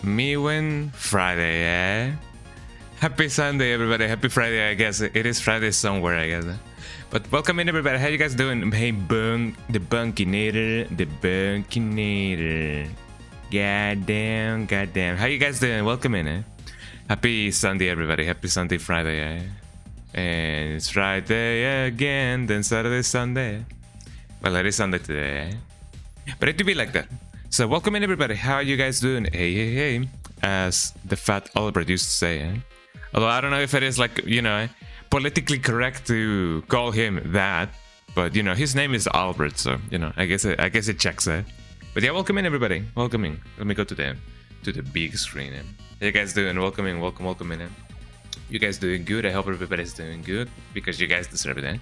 Miwen Friday, eh? Happy Sunday, everybody. Happy Friday, I guess. It is Friday somewhere, I guess. But welcome in, everybody. How you guys doing? Hey, the Bunkinator. Goddamn. How you guys doing? Welcome in, eh? Happy Sunday, everybody. Happy Sunday, Friday, eh? And it's Friday again, then Saturday, Sunday. Well, it is Sunday today, eh? But it to be like that. So welcome in, everybody. How are you guys doing? Hey, as the fat Albert used to say, eh? Although I don't know if it is, like, you know, politically correct to call him that, but you know, his name is Albert, so you know, I guess it checks, eh? But yeah, welcome in, everybody. Welcome in. Let me go to the big screen. Eh? How you guys doing? Welcome in. Welcome in. Eh? You guys doing good? I hope everybody's doing good because you guys deserve it, eh?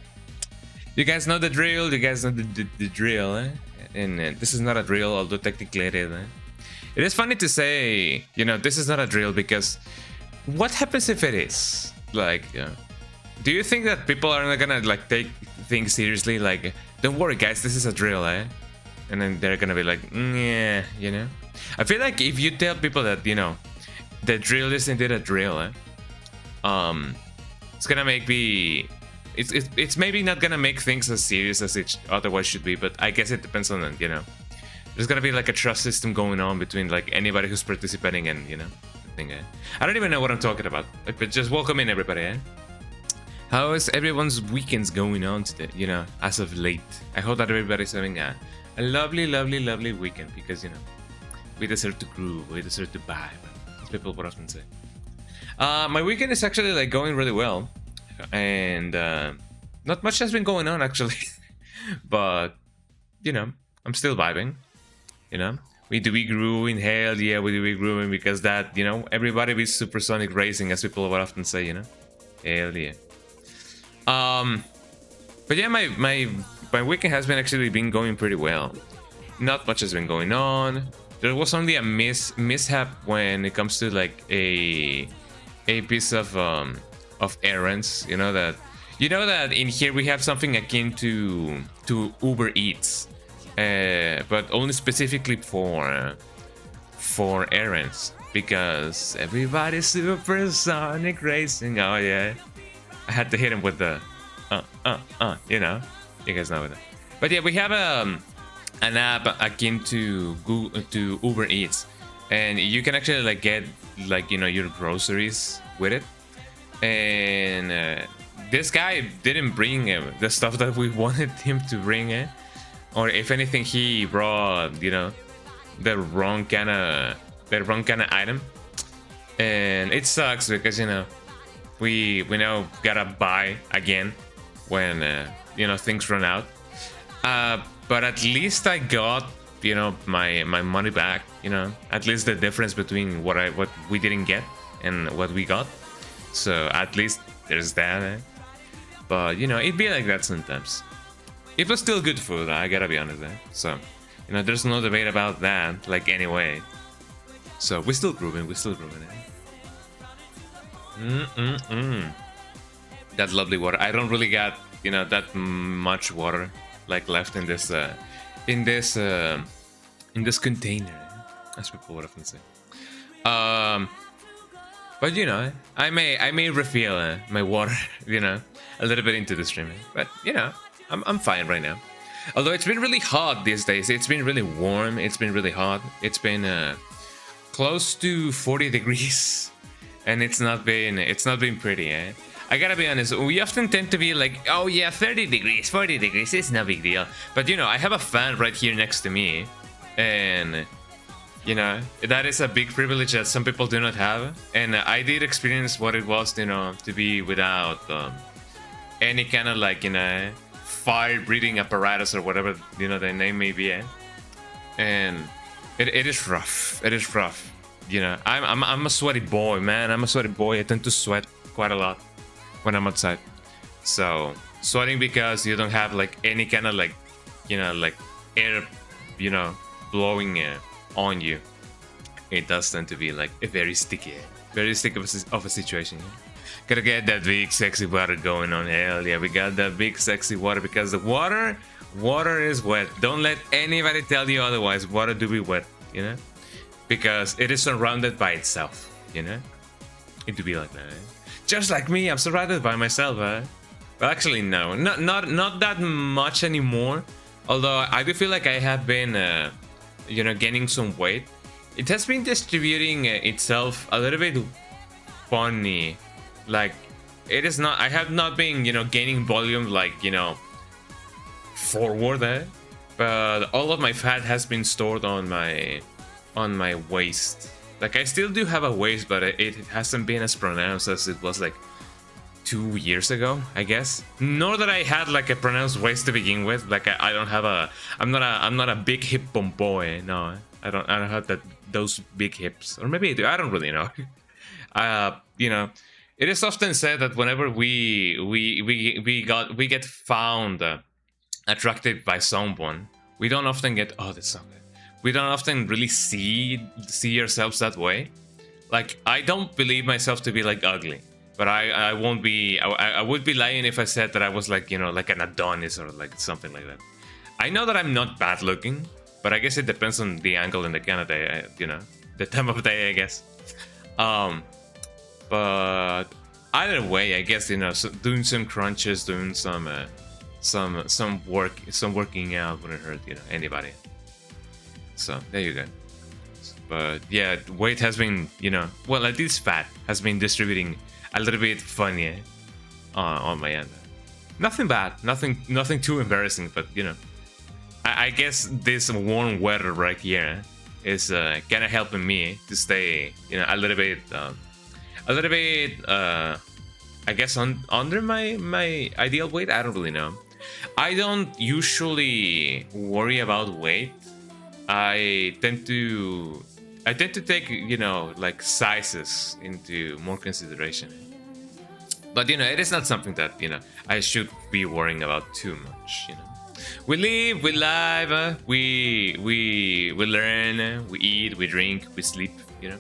You guys know the drill. You guys know the drill, eh? And this is not a drill, although technically it is. Eh? It is funny to say, you know, this is not a drill because what happens if it is? Like, do you think that people are not gonna like take things seriously? Like, don't worry, guys, this is a drill, eh? And then they're gonna be like, yeah, you know. I feel like if you tell people that, you know, the drill is indeed a drill, eh? It's gonna make me. It's maybe not gonna make things as serious as it otherwise should be, but I guess it depends on, you know, there's gonna be like a trust system going on between like anybody who's participating and, you know, the thing. Eh? I don't even know what I'm talking about, but just welcome in, everybody. Eh? How is everyone's weekends going on today? You know, as of late, I hope that everybody's having a lovely weekend because, you know, we deserve to groove, we deserve to vibe, as people would often say. My weekend is actually like going really well. And not much has been going on actually, but you know, I'm still vibing. You know, we grew in hell, yeah, we grew because that, you know, everybody with supersonic racing, as people would often say, you know, hell yeah. But yeah, my weekend has been actually been going pretty well. Not much has been going on. There was only a mishap when it comes to like a piece of errands, you know that in here we have something akin to Uber Eats, but only specifically for errands. because everybody's supersonic racing. Oh yeah, I had to hit him with the you know, you guys know it. But yeah, we have an app akin to Google, to Uber Eats, and you can actually like get like, you know, your groceries with it. And this guy didn't bring the stuff that we wanted him to bring, or if anything, he brought, you know, the wrong kind of item, and it sucks because, you know, we now gotta buy again when you know, things run out. But at least I got, you know, my money back. You know, at least the difference between what we didn't get and what we got. So at least there's that. But you know, it'd be like that sometimes. It was still good food, I gotta be honest. So, you know, there's no debate about that. Like, anyway. So we're still grooving. That lovely water. I don't really got, you know, that much water like left in this container, as people would often say. But you know, I may refill my water, you know, a little bit into the stream. But you know, I'm fine right now. Although it's been really hot these days. It's been really warm. It's been really hot. It's been close to 40 degrees, and it's not been pretty. I gotta be honest, we often tend to be like, oh yeah, 30 degrees, 40 degrees, it's no big deal. But you know, I have a fan right here next to me, and you know, that is a big privilege that some people do not have. And I did experience what it was, you know, to be without any kind of like, you know, fire breathing apparatus or whatever, you know, the name may be. And it is rough. It is rough. You know, I'm a sweaty boy, man. I'm a sweaty boy. I tend to sweat quite a lot when I'm outside. So sweating because you don't have like any kind of like, you know, like air, you know, blowing on you. It does tend to be like a very sticky of a situation. Gotta get that big sexy water going on. Hell yeah, we got that big sexy water, because the water is wet. Don't let anybody tell you otherwise. Water do be wet, you know, because it is surrounded by itself, you know. It do be like that. Just like me, I'm surrounded by myself. Well, actually, no, not that much anymore. Although I do feel like I have been, you know, gaining some weight. It has been distributing itself a little bit funny. Like, it is not. I have not been, you know, gaining volume like, you know, forward. But all of my fat has been stored on my waist. Like, I still do have a waist, but it hasn't been as pronounced as it was like 2 years ago, I guess. Nor that I had like a pronounced waist to begin with. Like, I don't have a. I'm not a big hip boy. No, I don't have those big hips, or maybe I do. I don't really know. You know, it is often said that whenever we get found attracted by someone, we don't often get, oh, that's so good. We don't often really see ourselves that way. Like, I don't believe myself to be like ugly, but I won't be. I would be lying if I said that I was like, you know, like an Adonis or like something like that. I know that I'm not bad looking, but I guess it depends on the angle and the kind of day, you know, the time of day, I guess. But either way, I guess, you know, so doing some crunches, doing some working out wouldn't hurt, you know, anybody. So there you go. But yeah, weight has been, you know, well, at least fat has been distributing a little bit funny on my end. Nothing bad, nothing too embarrassing, but you know, I guess this warm weather right here is kind of helping me to stay, you know, a little bit, I guess under my ideal weight. I don't really know. I don't usually worry about weight. I tend to take, you know, like sizes into more consideration. But you know, it is not something that, you know, I should be worrying about too much. You know, we live, we live, we learn, we eat, we drink, we sleep. You know,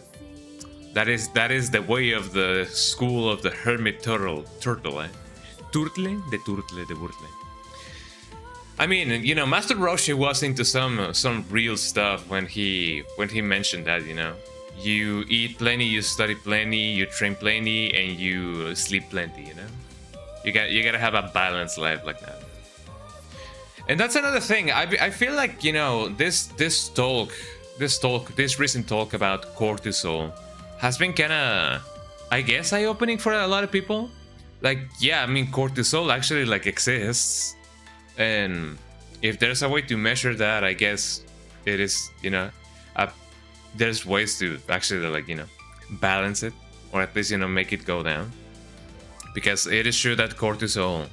that is the way of the school of the hermit turtle. Turtle. The turtle. I mean, you know, Master Roshi was into some real stuff when he mentioned that, you know, you eat plenty, you study plenty, you train plenty, and you sleep plenty. You know, you gotta have a balanced life like that. And that's another thing. I feel like, you know, this recent talk about cortisol has been kind of, I guess, eye-opening for a lot of people. Like, yeah, I mean, cortisol actually like exists, and if there's a way to measure that, I guess it is, you know, there's ways to actually, like, you know, balance it, or at least, you know, make it go down. Because it is true that cortisol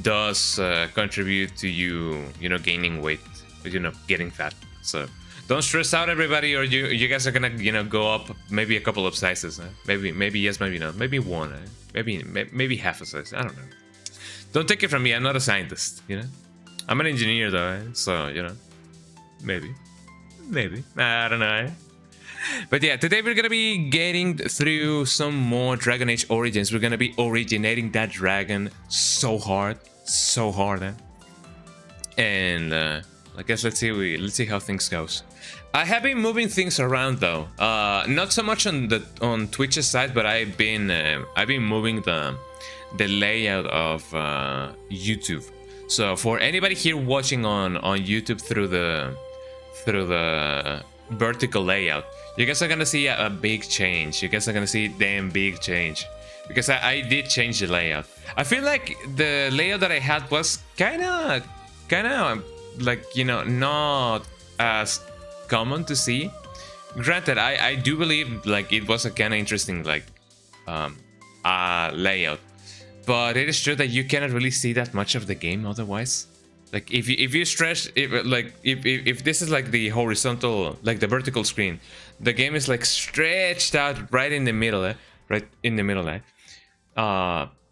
does contribute to you know, gaining weight, you know, getting fat. So don't stress out, everybody, or you guys are gonna, you know, go up maybe a couple of sizes. Maybe yes, maybe not. Maybe one. Maybe half a size. I don't know. Don't take it from me. I'm not a scientist. You know, I'm an engineer though. So, you know, maybe I don't know. But yeah, today we're gonna be getting through some more Dragon Age Origins. We're gonna be originating that dragon so hard, eh? And I guess let's see how things goes. I have been moving things around though, not so much on Twitch's side, but I've been moving the layout of YouTube. So for anybody here watching on YouTube through the vertical layout, you guys are gonna see a big change. You guys are gonna see damn big change, because I did change the layout. I feel like the layout that I had was kind of like, you know, not as common to see. Granted, I do believe like it was a kind of interesting like layout, but it is true that you cannot really see that much of the game otherwise. Like if you stretch, if this is like the horizontal, like the vertical screen, the game is like stretched out right in the middle,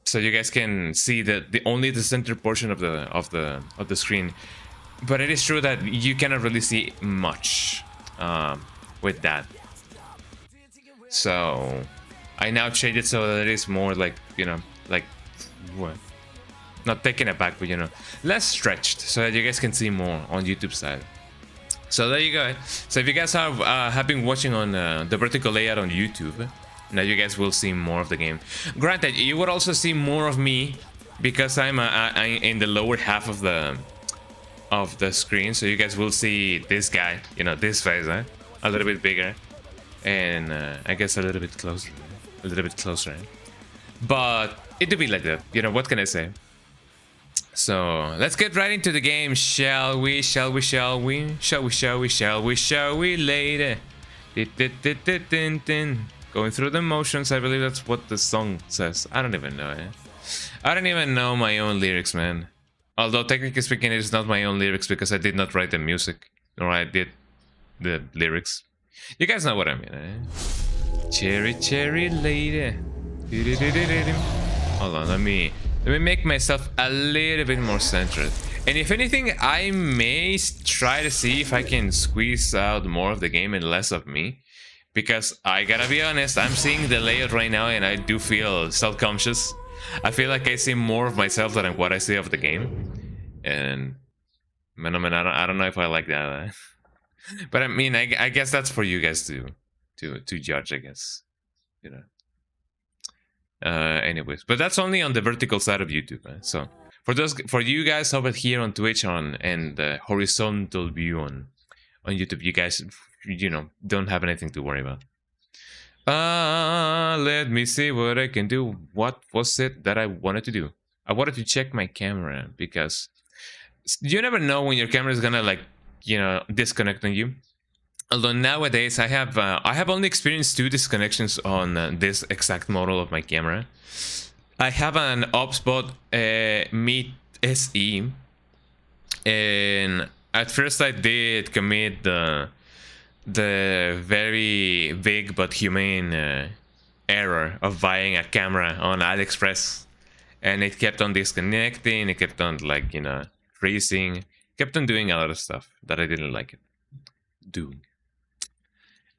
so you guys can see only the center portion of the screen. But it is true that you cannot really see much with that. So I now change it so that it is more like, you know, like what? Not taken aback, but, you know, less stretched, so that you guys can see more on YouTube side. So there you go. So if you guys have been watching on the vertical layout on YouTube, now you guys will see more of the game. Granted, you would also see more of me because I'm in the lower half of the screen, so you guys will see this guy, you know, this face, a little bit bigger, and I guess a little bit closer, But it do be like that, you know. What can I say? So let's get right into the game, shall we? Shall we, lady? Going through the motions, I believe that's what the song says. I don't even know, I don't even know my own lyrics, man. Although technically speaking, it is not my own lyrics because I did not write the music, or I did the lyrics. You guys know what I mean, Cherry lady. Hold on, let me make myself a little bit more centered. And if anything, I may try to see if I can squeeze out more of the game and less of me. Because I gotta be honest, I'm seeing the layout right now and I do feel self-conscious. I feel like I see more of myself than what I see of the game. And man, I don't know if I like that. But I mean, I guess that's for you guys to judge, I guess. You know. Anyways, but that's only on the vertical side of YouTube. So for you guys over here on Twitch and the horizontal view on YouTube, you guys, you know, don't have anything to worry about. Let me see what I can do. What was it that I wanted to do? I wanted to check my camera because you never know when your camera is gonna, like, you know, disconnect on you. Although nowadays I have only experienced 2 disconnections on this exact model of my camera. I have an Opspot Meet SE, and at first I did commit the very big but humane error of buying a camera on AliExpress, and it kept on disconnecting. It kept on, like, you know, freezing. Kept on doing a lot of stuff that I didn't like it doing.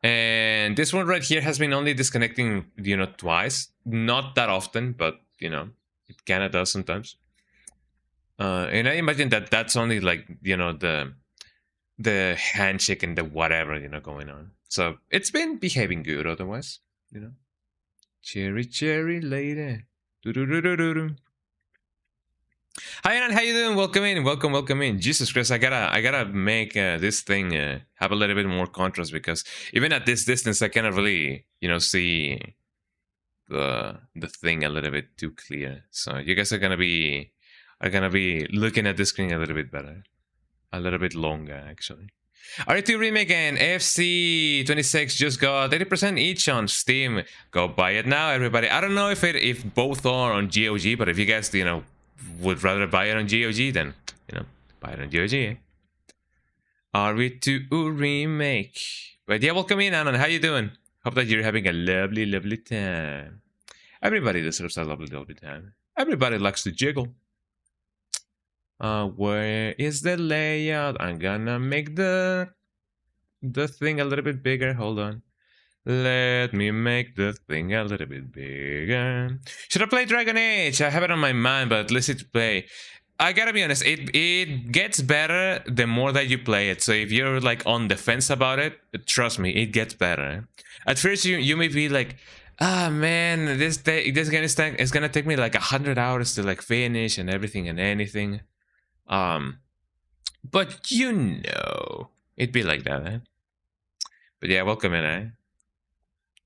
And this one right here has been only disconnecting, you know, twice. Not that often, but, you know, it kind of does sometimes. And I imagine that that's only, like, you know, the handshake and the whatever, going on. So it's been behaving good otherwise, Cherry lady. Do-do-do-do-do-do. Hi, Anand, how you doing? Welcome in, welcome in. Jesus Christ, I gotta make this thing have a little bit more contrast, because even at this distance, I cannot really, see the thing a little bit too clear. So you guys are gonna be looking at the screen a little bit better, a little bit longer actually. RE2 Remake and AFC 26 just got 80% each on Steam. Go buy it now, everybody. I don't know if both are on GOG, but if you guys would rather buy it on GOG, then buy it on GOG. RE2 Remake. But yeah, welcome in, Anon. How you doing? Hope that you're having a lovely time. Everybody deserves a lovely time. Everybody likes to jiggle. Where is the layout? I'm gonna make the thing a little bit bigger. Hold on. Let me make the thing a little bit bigger. Should I play Dragon Age? I have it on my mind, but let's see to play. I gotta be honest, it gets better the more that you play it. So if you're like on the fence about it, trust me, it gets better. At first you may be like, ah man, this game is gonna take me like 100 hours to like finish and everything and anything. But it'd be like that, eh? But yeah, welcome in, eh?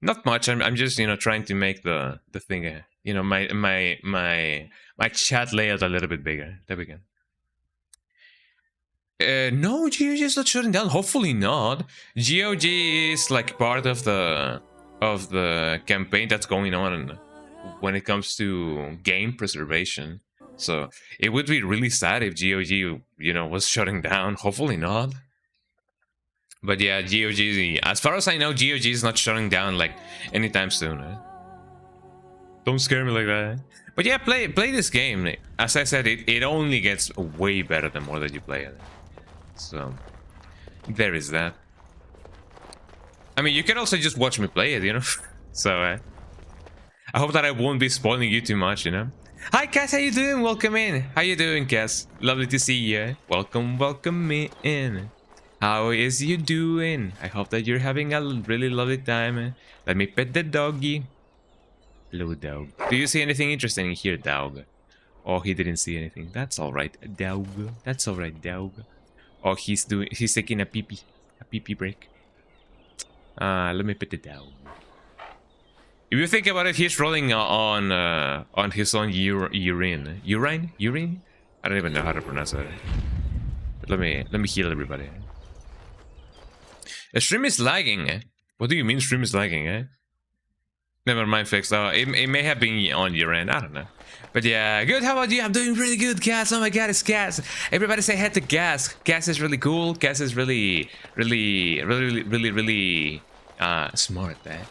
Not much. I'm just trying to make the thing, my chat layout a little bit bigger. There we go. No, GOG is not shutting down. Hopefully not. GOG is like part of the campaign that's going on when it comes to game preservation. So it would be really sad if GOG, was shutting down. Hopefully not. But yeah, GOG, as far as I know, GOG is not shutting down like anytime soon. Eh? Don't scare me like that. But yeah, play this game. As I said, it only gets way better the more that you play it. So there is that. I mean, you can also just watch me play it, So I hope that I won't be spoiling you too much, Hi Cass, how you doing? Welcome in. How you doing, Cass? Lovely to see you. Welcome in. How is you doing? I hope that you're having a really lovely time. Let me pet the doggy. Hello, dog. Do you see anything interesting in here, dog? Oh, he didn't see anything. That's all right, dog. That's all right, dog. Oh, he's taking a pee-pee break. Let me pet the dog. If you think about it, he's rolling on his own urine. Urine? I don't even know how to pronounce that. But let me heal everybody. The stream is lagging. What do you mean stream is lagging, eh? Never mind, fixed. Oh, it may have been on your end. I don't know. But yeah, good. How about you? I'm doing really good, Cass. Oh my god, it's Cass. Everybody say head to Cass. Cass is really cool. Cass is really smart, eh?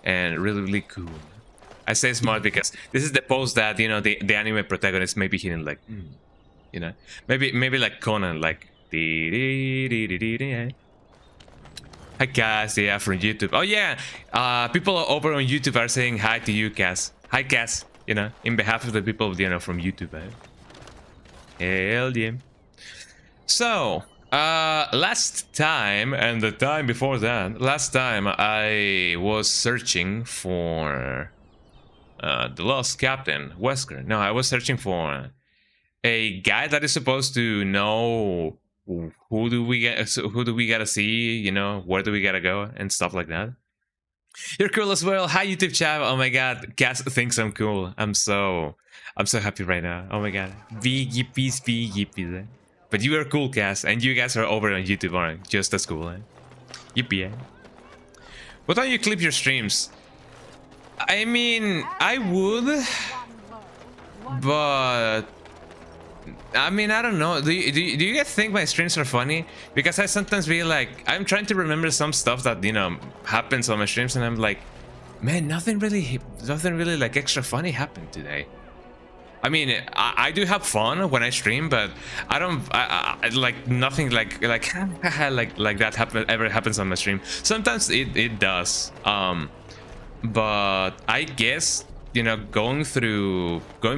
And really cool. I say smart because this is the pose that the anime protagonist may be hitting, like, maybe like Conan, like Hi Cass, yeah, from YouTube. Oh yeah, people over on YouTube are saying hi to you, Cass. Hi Cass, in behalf of the people from YouTube. Hell yeah. So last time and the time before that, last time I was searching for the lost captain, Wesker. No, I was searching for a guy that is supposed to know who do we gotta see, where do we gotta go and stuff like that. You're cool as well. Hi YouTube chat. Oh my god, Cass thinks I'm cool. I'm so happy right now. Oh my god, big yippies. But you are cool, Cass, and you guys are over on YouTube aren't just as cool, eh? Yippee, eh? Why don't you clip your streams? I mean, I would, but I mean, I don't know. Do you guys think my streams are funny? Because I sometimes be like, I'm trying to remember some stuff that happens on my streams, and I'm like, man, nothing really like extra funny happened today. I mean, I do have fun when I stream, but I don't like nothing like that ever happens on my stream. Sometimes it does, but I guess you know, going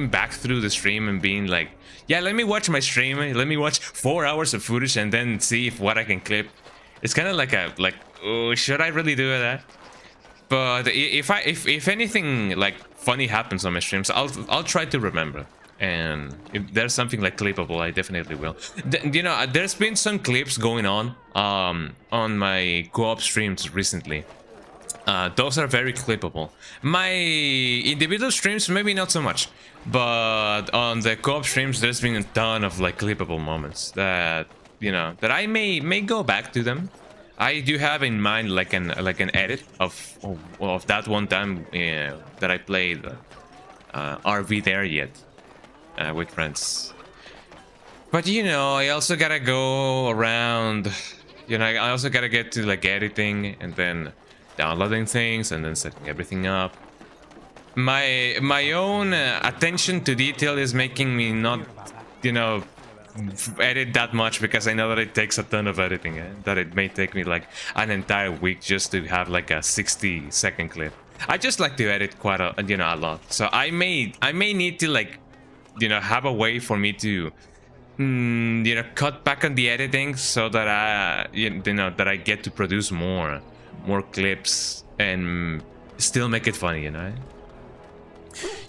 back through the stream and being like, yeah, let me watch my stream, let me watch 4 hours of footage and then see what I can clip. It's kind of like oh, should I really do that? But if anything like funny happens on my streams, I'll try to remember. And if there's something like clippable, I definitely will. You know, there's been some clips going on my co-op streams recently. Those are very clippable. My individual streams, maybe not so much, but on the co-op streams, there's been a ton of like clippable moments that, you know, that I may go back to them. I do have in mind like an edit of that one time that I played RV There Yet with friends. But you know, I also gotta go around. You know, I also gotta get to like editing and then downloading things and then setting everything up. My own attention to detail is making me not, you know, edit that much, because I know that it takes a ton of editing, that it may take me like an entire week just to have like a 60-second clip. I just like to edit quite a, you know, a lot, so I may need to like, you know, have a way for me to you know, cut back on the editing so that I, you know, that I get to produce more clips and still make it funny, you know.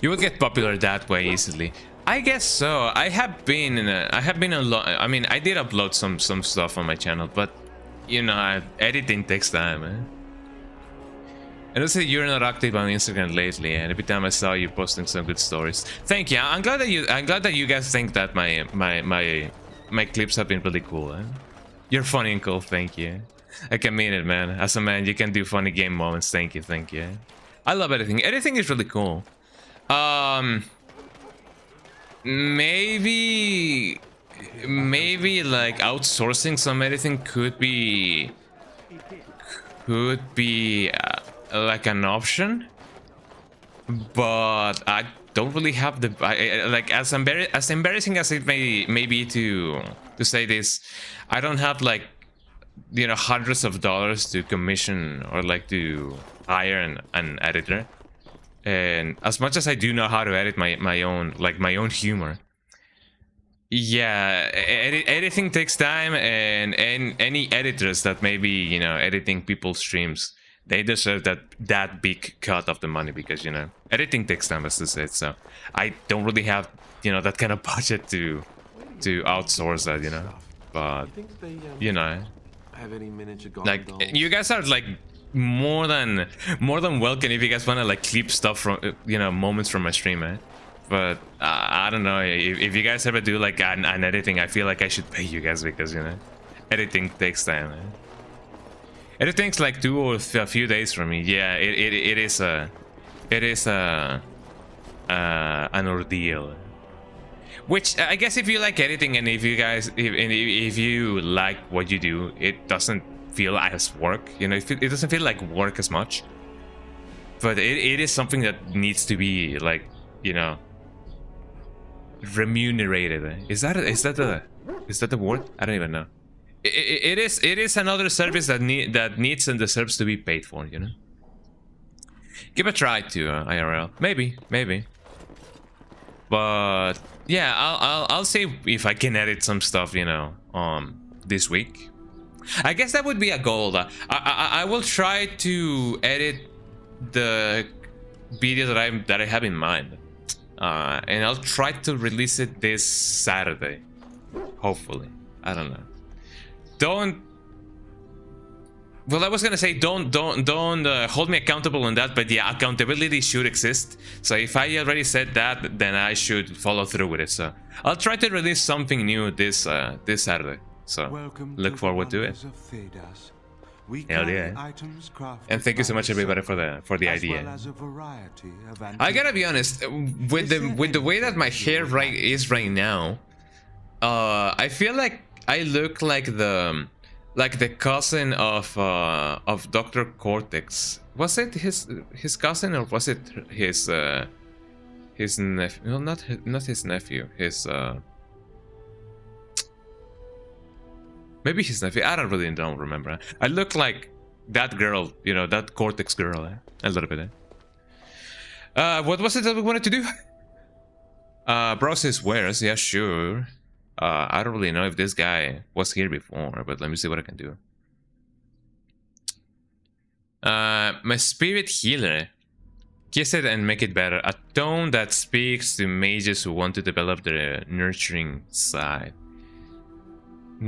You will get popular that way easily. I guess so. I have been a lot. I mean, I did upload some stuff on my channel, but you know, editing takes time, man. And also, you're not active on Instagram lately, and every time I saw you posting some good stories. Thank you. I'm glad that you guys think that my clips have been really cool. You're funny and cool. Thank you. I can mean it, man. As a man, you can do funny game moments. Thank you. I love editing. Editing is really cool. Maybe like outsourcing some editing could be like an option, but I don't really have the like, as embarrassing as it may be to say this, I don't have like, you know, hundreds of dollars to commission or like to hire an editor. And as much as I do know how to edit my own humor, yeah, editing takes time, and any editors that may be, you know, editing people's streams, they deserve that big cut of the money, because, you know, editing takes time, as I said. So I don't really have, you know, that kind of budget to outsource that, you know. But you know, like, you guys are like more than welcome if you guys want to like clip stuff from, you know, moments from my stream, man. But I don't know, if you guys ever do like an editing, I feel like I should pay you guys, because, you know, editing takes time, man. Editing's like 2 or a few days for me. Yeah, it is an ordeal. Which I guess if you like editing, and if you like what you do, it doesn't feel as work, you know. It doesn't feel like work as much, but it is something that needs to be, like, you know, remunerated. Is that the word? I don't even know. It is another service that needs and deserves to be paid for, you know. Give a try to IRL, maybe. But yeah, I'll see if I can edit some stuff, you know, this week. I guess that would be a goal. I will try to edit the video that I have in mind, and I'll try to release it this Saturday, hopefully. I don't know. Well, I was gonna say don't hold me accountable on that, but yeah, accountability should exist. So if I already said that, then I should follow through with it. So I'll try to release something new this Saturday. So look forward to it. Hell yeah! And thank you so much, everybody, for the idea. I gotta be honest, with the way that my hair is right now, I feel like I look like the cousin of Dr. Cortex. Was it his cousin, or was it his nephew? No, not his nephew. Maybe his nephew. I don't remember. I look like that girl, you know, that Cortex girl, a little bit. What was it that we wanted to do? Browse his wares. Yeah, sure. I don't really know if this guy was here before, but let me see what I can do. My spirit healer. Kiss it and make it better. A tone that speaks to mages who want to develop their nurturing side.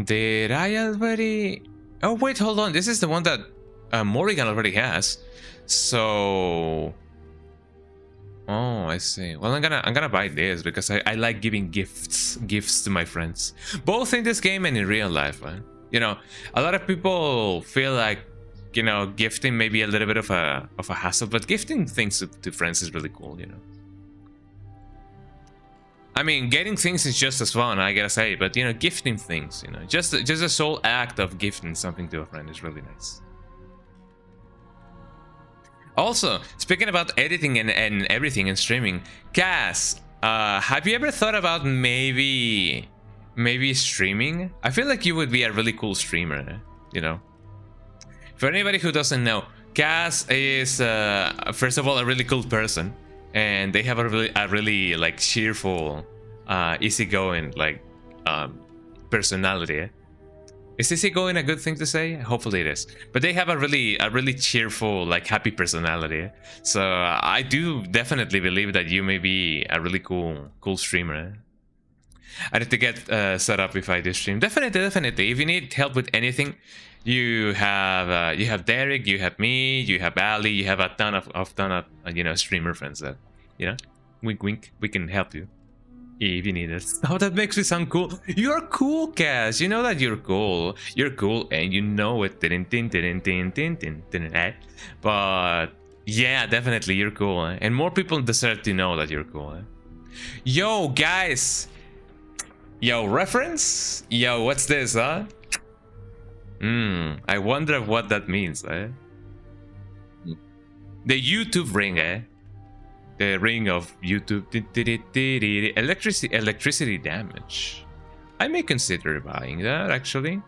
Did I already... Oh wait, hold on. This is the one that Morrigan already has. So... Oh, I see. Well, I'm gonna buy this because I like giving gifts to my friends, both in this game and in real life. Right? You know, a lot of people feel like, you know, gifting may be a little bit of a hassle, but gifting things to friends is really cool. You know, I mean, getting things is just as fun, I gotta say, but you know, gifting things, you know, just the sole act of gifting something to a friend is really nice. Also, speaking about editing and everything and streaming, Cass, have you ever thought about maybe streaming? I feel like you would be a really cool streamer, you know. For anybody who doesn't know, Cass is first of all a really cool person, and they have a really like cheerful, easygoing like personality. Is easygoing a good thing to say? Hopefully it is. But they have a really cheerful, like happy personality. So I do definitely believe that you may be a really cool streamer. I need to get set up if I do stream. Definitely. If you need help with anything, you have Derek, you have me, you have Ali, you have a ton of you know, streamer friends that, you know, wink wink, we can help you if you need it. Oh, that makes me sound cool. You're cool, Cass. You know that you're cool. You're cool, and you know it. But yeah, definitely you're cool, and more people deserve to know that you're cool. Yo, guys. Yo, reference? Yo, what's this, huh? I wonder what that means, eh? The YouTube ring, eh? The ring of YouTube. Electricity damage. I may consider buying that, actually.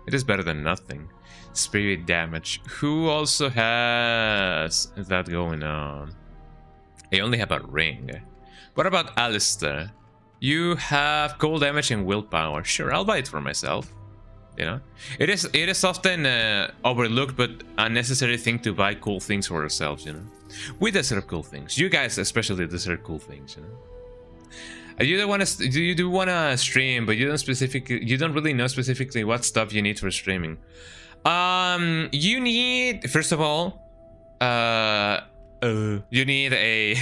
It is better than nothing. Spirit damage. Who also has that going on? I only have a ring. What about Alistair? You have cold damage and willpower. Sure, I'll buy it for myself. You know, it is often overlooked, but a necessary thing to buy cool things for ourselves. You know, we deserve cool things. You guys especially deserve cool things. You know, you do wanna stream, but you don't really know specifically what stuff you need for streaming. You need, first of all, you need a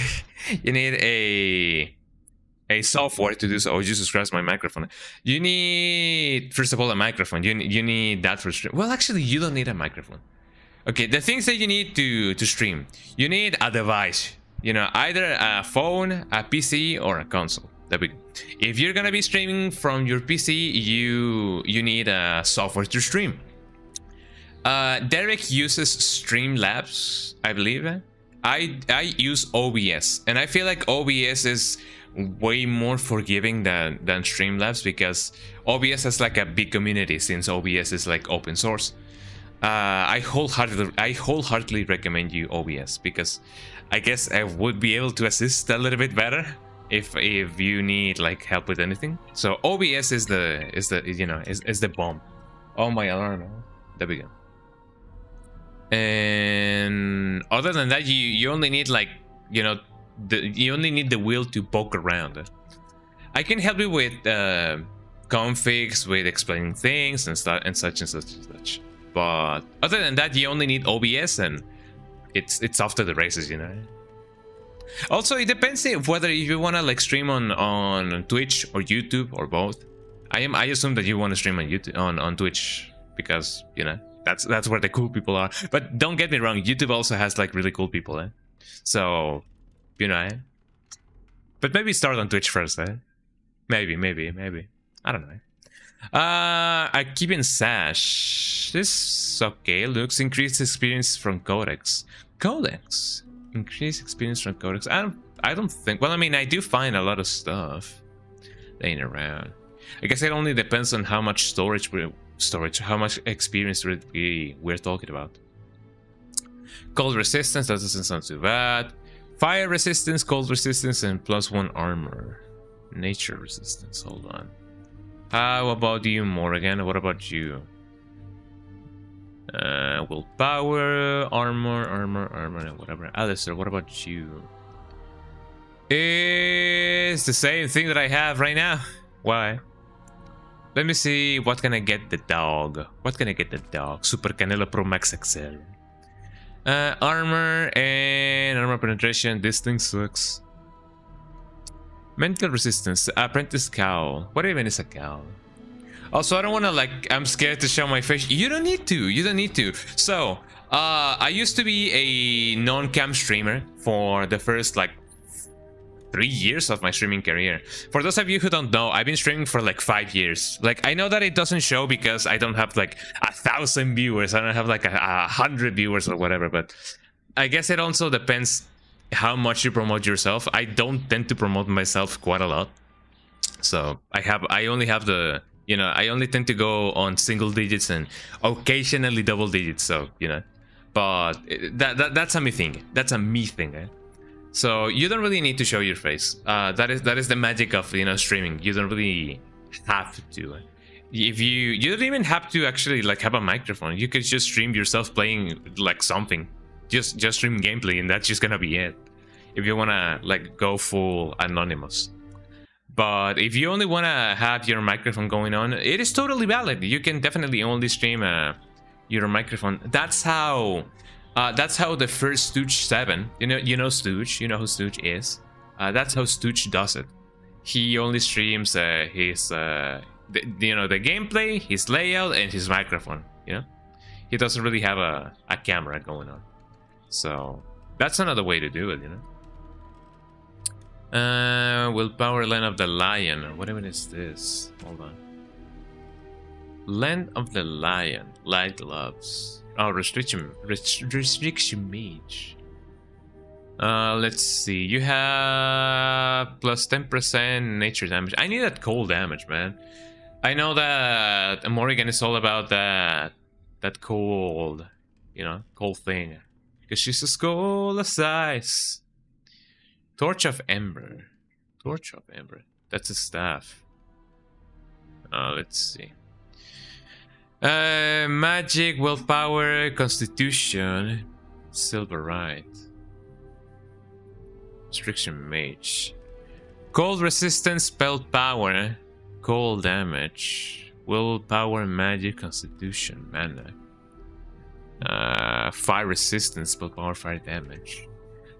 software to do so. Oh, Jesus Christ, my microphone. You need, first of all, a microphone. You need that for stream. Well, actually, you don't need a microphone. Okay, the things that you need to stream. You need a device. You know, either a phone, a PC, or a console. If you're gonna be streaming from your PC, you need a software to stream. Derek uses Streamlabs, I believe. I use OBS, and I feel like OBS is way more forgiving than Streamlabs, because OBS has like a big community, since OBS is like open source. I wholeheartedly recommend you OBS, because I guess I would be able to assist a little bit better if you need like help with anything. So OBS is the bomb. Oh, my alarm. There we go. And other than that, you only need, like, you know, you only need the wheel to poke around. I can help you with configs, with explaining things and stuff and such. But other than that, you only need OBS, and it's off to the races, you know. Also, it depends if whether you want to like stream on Twitch or YouTube or both. I assume that you want to stream on YouTube on Twitch, because, you know, that's where the cool people are. But don't get me wrong, YouTube also has like really cool people, eh? So, you know, eh? But maybe start on Twitch first, eh? Maybe. I don't know. I keep in Sash. This okay. Looks increased experience from Codex. Increased experience from Codex. I don't think. Well, I mean, I do find a lot of stuff laying around. I guess it only depends on how much how much experience we're talking about. Cold resistance, that doesn't sound too bad. Fire resistance, cold resistance, and +1 armor. Nature resistance, hold on. How about you, Morgan? What about you? Willpower, armor, whatever. Alistair, what about you? It's the same thing that I have right now. Why? Let me see, what can I get the dog? What can I get the dog? Super Canelo Pro Max XL. Armor and armor penetration. This thing sucks. Mental resistance. Apprentice cowl. What even is a cowl? Also, I don't want to, like, I'm scared to show my face. You don't need to. You don't need to. So, I used to be a non-cam streamer for the first, like, 3 years of my streaming career. For those of you who don't know, I've been streaming for like 5 years. Like, I know that it doesn't show because I don't have like 1,000 viewers. I don't have like 100 viewers or whatever, but I guess it also depends how much you promote yourself. I don't tend to promote myself quite a lot. So I only have the, you know, I only tend to go on single digits and occasionally double digits. So, you know, but that's a me thing. That's a me thing, eh? So you don't really need to show your face. That is the magic of, you know, streaming. You don't really have to. If you don't even have to actually like have a microphone. You could just stream yourself playing like something. Just stream gameplay, and that's just gonna be it. If you wanna like go full anonymous. But if you only wanna have your microphone going on, it is totally valid. You can definitely only stream your microphone. That's how the first Stooge 7, you know Stooge, you know who Stooge is. That's how Stooge does it. He only streams his the gameplay, his layout, and his microphone. You know, he doesn't really have a camera going on. So that's another way to do it. You know. Willpower, Land of the Lion. What even is this? Hold on. Land of the Lion. Light gloves. Oh, restriction mage. Let's see. You have plus 10% nature damage. I need that cold damage, man. I know that Morrigan is all about that cold, you know, cold thing. Because she's a skull of size. Torch of Ember. Torch of Ember. That's a staff. Let's see. Magic, willpower, constitution, silverite, restriction mage, cold resistance, spell power, cold damage, willpower, magic, constitution, mana, fire resistance, spell power, fire damage,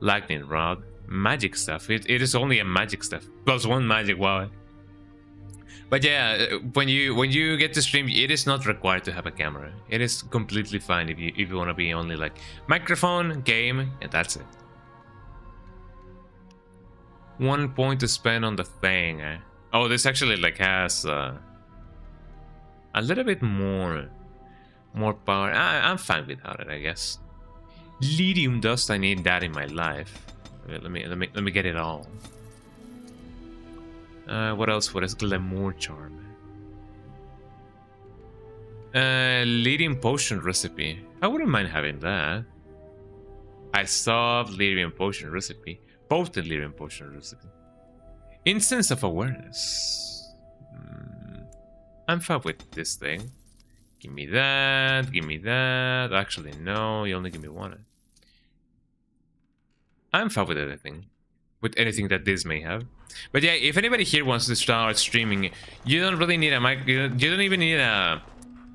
lightning rod, magic stuff. It is only a magic stuff. +1 magic. Wow. But yeah, when you get to stream, it is not required to have a camera. It is completely fine if you want to be only like microphone, game, and that's it. 1 point to spend on the thing. Oh, this actually like has a little bit more power. I'm fine without it, I guess. Lithium dust. I need that in my life. Let me get it all. What else? What is glamour charm? Leading potion recipe. I wouldn't mind having that. I saw leading potion recipe. Potent leading potion recipe. Instance of awareness. I'm fine with this thing. Give me that. Give me that. Actually, no. You only give me one. I'm fine with everything. With anything that this may have. But yeah, if anybody here wants to start streaming, you don't really need a mic. You don't even need a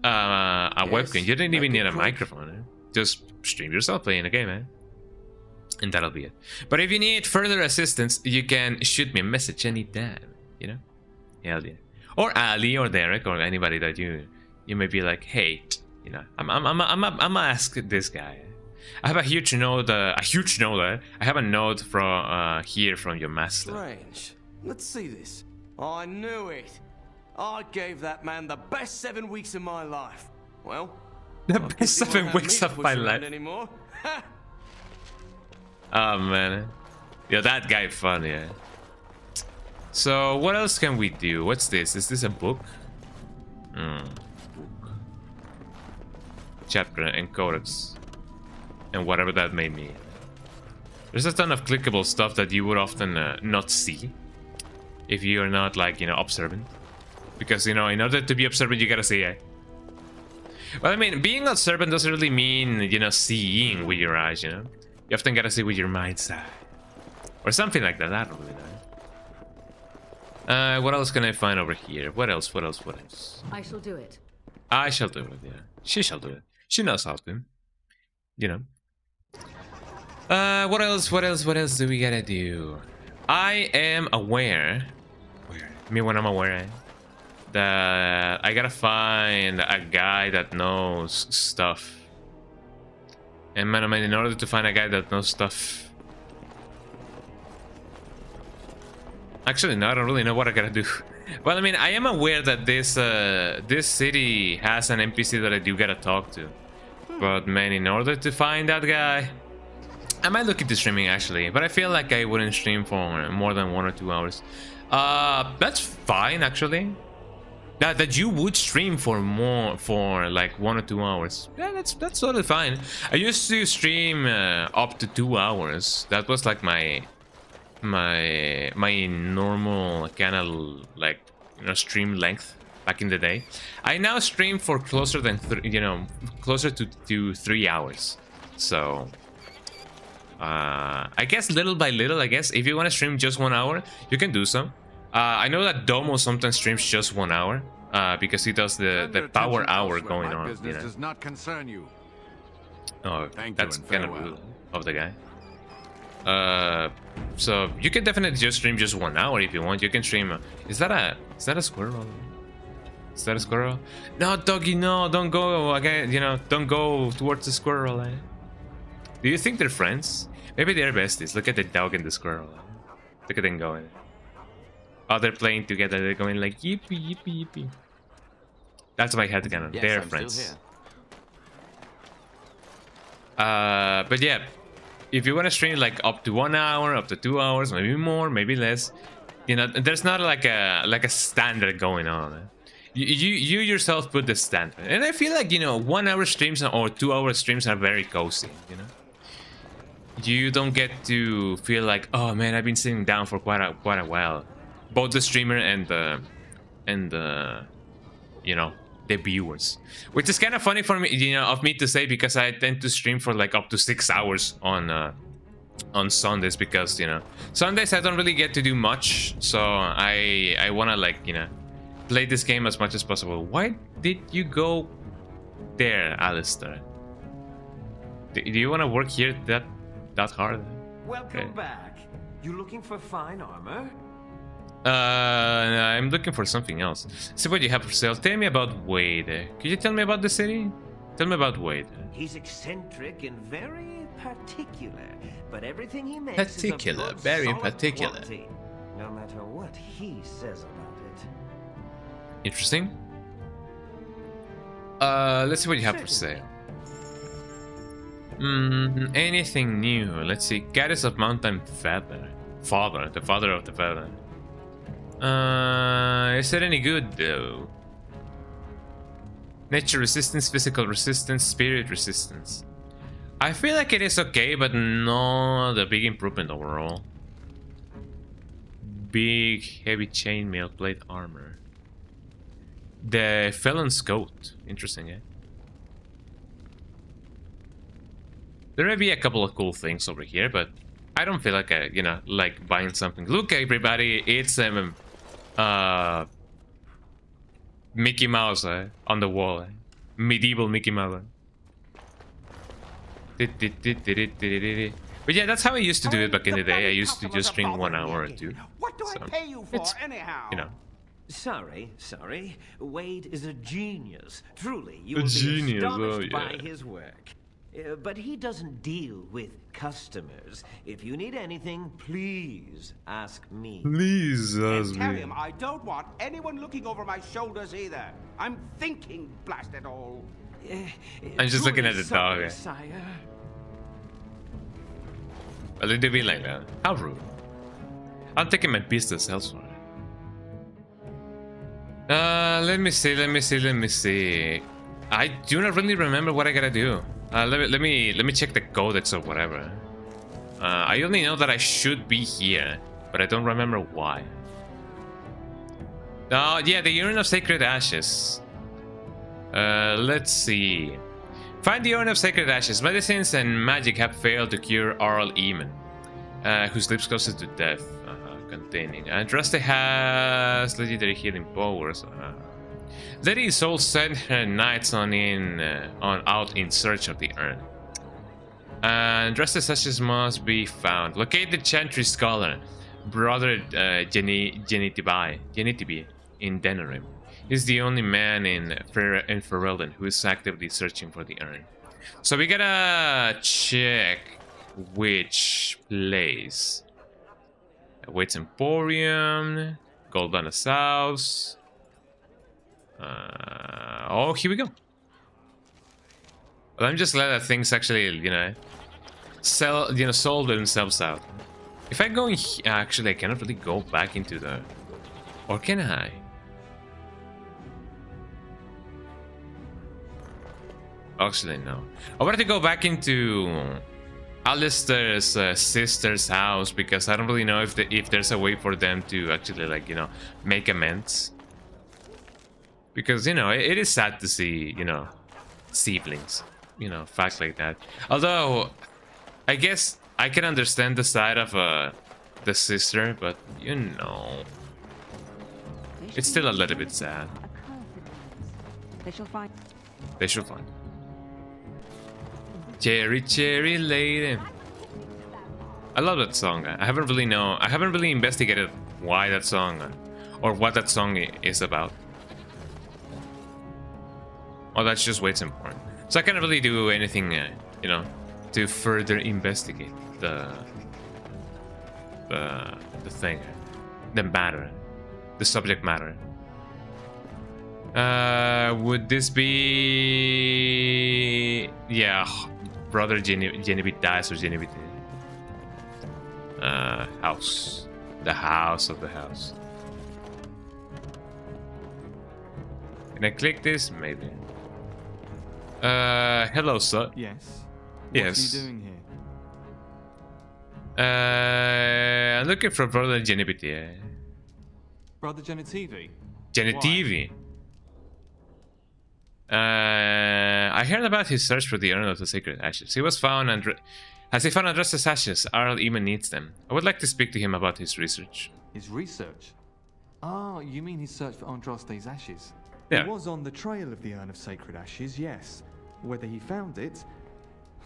webcam. You don't even need a microphone. Eh? Just stream yourself playing a game, man. And that'll be it. But if you need further assistance, you can shoot me a message anytime. You know, hell yeah. Or Ali or Derek or anybody that you may be like, hey, you know, I'm ask this guy. I have a huge note. I have a note from here from your master. Strange. Let's see this. I knew it. I gave that man the best 7 weeks of my life. Well, the best 7 weeks of my life. Anymore. Oh man, yeah, that guy fun, yeah. So what else can we do? What's this? Is this a book? Book. Chapter and codex. And whatever that may mean. There's a ton of clickable stuff that you would often not see if you're not, like, you know, observant. Because, you know, in order to be observant, you gotta see it. Well, I mean, being observant doesn't really mean, you know, seeing with your eyes, you know? You often gotta see with your mind's eye. Or something like that, I don't really know. What else can I find over here? What else? I shall do it. I shall do it, yeah. She shall do it. She knows how to. You know. What else do we gotta do? I am aware. When I'm aware, that I gotta find a guy that knows stuff. And man, in order to find a guy that knows stuff. Actually, no, I don't really know what I gotta do. Well, I mean, I am aware that this city has an NPC that I do gotta talk to. But man, in order to find that guy, I might look into streaming actually. But I feel like I wouldn't stream for more than 1 or 2 hours. That's fine actually. That you would stream for like 1 or 2 hours. Yeah, that's totally fine. I used to stream up to 2 hours. That was like my normal kind of like, you know, stream length back in the day. I now stream for closer than closer to 3 hours. So I guess little by little, I guess if you want to stream just 1 hour, you can do so. I know that Domo sometimes streams just 1 hour because he does the power hour going on. Business does not concern you. Oh, Thank that's you and kind of farewell. rude of the guy. So you can definitely just stream just 1 hour if you want. You can stream. Is that a squirrel? Is that a squirrel? No, doggy, no, don't go again. You know, don't go towards the squirrel. Eh? Do you think they're friends? Maybe they're besties. Look at the dog and the squirrel. Look at them going. Oh, they're playing together. They're going like yippee, yippee, yippee. That's my headcanon. Yes, They're I'm friends. still But yeah, if you want to stream like up to 1 hour, up to 2 hours, maybe more, maybe less, you know, there's not like a standard going on. You yourself put the standard, and I feel like, you know, 1 hour streams or 2 hour streams are very cozy. You know, you don't get to feel like, oh man, I've been sitting down for quite a while. Both the streamer and the you know, the viewers, which is kind of funny for me, you know, of me to say, because I tend to stream for like up to 6 hours on Sundays, because, you know, Sundays I don't really get to do much, so I want to, like, you know, play this game as much as possible. Why did you go there, Alistair? Do you want to work here that hard? Welcome back. You looking for fine armor? I'm looking for something else. See what you have for sale. Tell me about Wade. Could you tell me about the city? Tell me about Wade. He's eccentric and very particular, but everything he makes Particular, is of good, very solid particular. quality, no matter what he says about it. Interesting. Let's see what you have for sale. Anything new? Let's see. Goddess of Mountain Feather. The father of the feather. Is it any good though? Nature resistance, physical resistance, spirit resistance. I feel like it is okay, but not a big improvement overall. Big heavy chainmail plate armor. The felon's coat. Interesting, eh? There may be a couple of cool things over here, but I don't feel like you know, like buying something. Look, everybody, it's Mickey Mouse on the wall. Medieval Mickey Mouse. But yeah, that's how I used to do it back in the day. I used to just stream 1 hour or 2. What do I pay you for, anyhow? You know. Sorry. Wade is a genius. Truly, you A will genius, be astonished oh, by yeah. his work. But he doesn't deal with customers. If you need anything, please ask me. Please And tell him I don't want anyone looking over my shoulders either. I'm thinking, blast it all. I'm just looking at the Sorry, dog. sire. A little bit like that. How rude. I'm taking my business elsewhere. Let me see. I do not really remember what I gotta do. Let me check the codex or whatever. I only know that I should be here, but I don't remember why. Oh, yeah, the Urn of Sacred Ashes. Let's see. Find the Urn of Sacred Ashes. Medicines and magic have failed to cure Arl Eamon, who sleeps closer to death. Containing. And Rusty has legendary healing powers. Lady Soul sent her knights on out in search of the urn. And Rusty's ashes must be found. Locate the Chantry Scholar, Brother Genitibi in Denerim. He's the only man in Ferelden who is actively searching for the urn. So we gotta check which place. Waits Emporium, Goldana's house. Oh, here we go. Let me just let that things actually, solve themselves out. If I go in actually, I cannot really go back into the... Or can I? Actually, no. I wanted to go back into Alistair's sister's house because I don't really know if there's a way for them to actually, make amends. Because, it is sad to see, siblings, facts like that. Although, I guess I can understand the side of the sister, but, it's still a little bit sad. They shall find. They shall find. Cherry, cherry lady. I love that song. I haven't really investigated why that song or what that song is about. Oh, that's just way too important. So I can't really do anything, to further investigate the thing, the matter, the subject matter. Would this be... Yeah, Brother Genevieve dies or Genevieve... house. The house of the house. Can I click this? Maybe. Hello, sir. Yes. Yes. What are you doing here? I'm looking for Brother Genevieve. Brother Genitivi? Genitivi. I heard about his search for the Urn of the Sacred Ashes. He was found and... Has he found Andraste's ashes? Arl even needs them. I would like to speak to him about his research. His research? Ah, you mean his search for Andraste's ashes? Yeah. He was on the trail of the Urn of Sacred Ashes, yes. Whether he found it,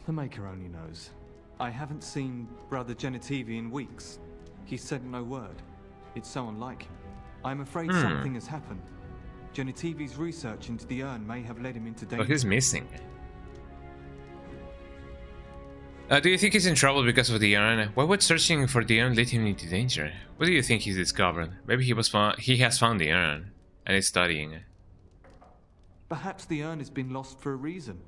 the Maker only knows. I haven't seen Brother Genitivi in weeks. He said no word. It's so unlike him. I'm afraid something has happened. Genitivi's research into the urn may have led him into danger. Oh, he's missing. Do you think he's in trouble because of the urn? Why would searching for the urn lead him into danger? What do you think he's discovered? Maybe he has found the urn and is studying. Perhaps the urn has been lost for a reason.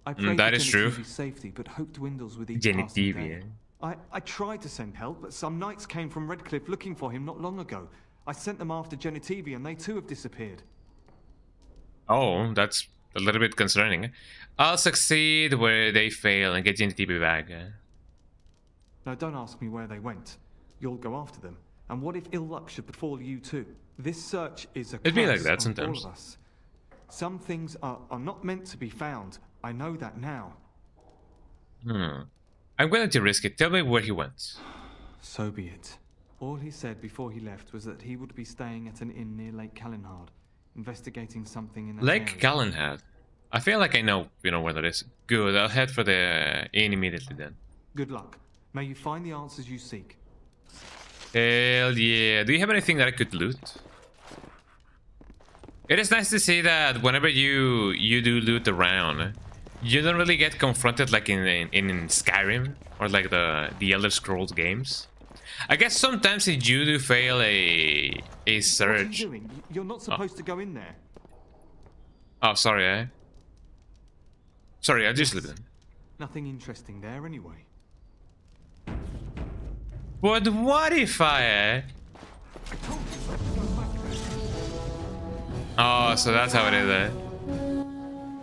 I pray that for is true. Genitivi's safety, but hope dwindles with each Genitivi, passing day. I tried to send help, but some knights came from Redcliffe looking for him not long ago. I sent them after Genitivi, and they too have disappeared. Oh, that's a little bit concerning. I'll succeed where they fail and get Genitivi back. Now, don't ask me where they went. You'll go after them. And what if ill luck should befall you too? This search is a It'd be like curse that on sometimes. all of us. Some things are not meant to be found. I know that now. I'm willing to risk it. Tell me where he went. So be it. All he said before he left was that he would be staying at an inn near Lake Callanhard, investigating something in that Lake area. Callanhad. I feel like I know, where that is. Good, I'll head for the inn immediately then. Good luck. May you find the answers you seek. Hell yeah. Do you have anything that I could loot? It is nice to see that whenever you do loot around, you don't really get confronted like in Skyrim or like the Elder Scrolls games. I guess sometimes if you do fail a search. What are you doing? You're not supposed to go in there. Oh, sorry, Sorry, I just lived in. Nothing interesting there anyway. But what if I... Oh, so that's how it is,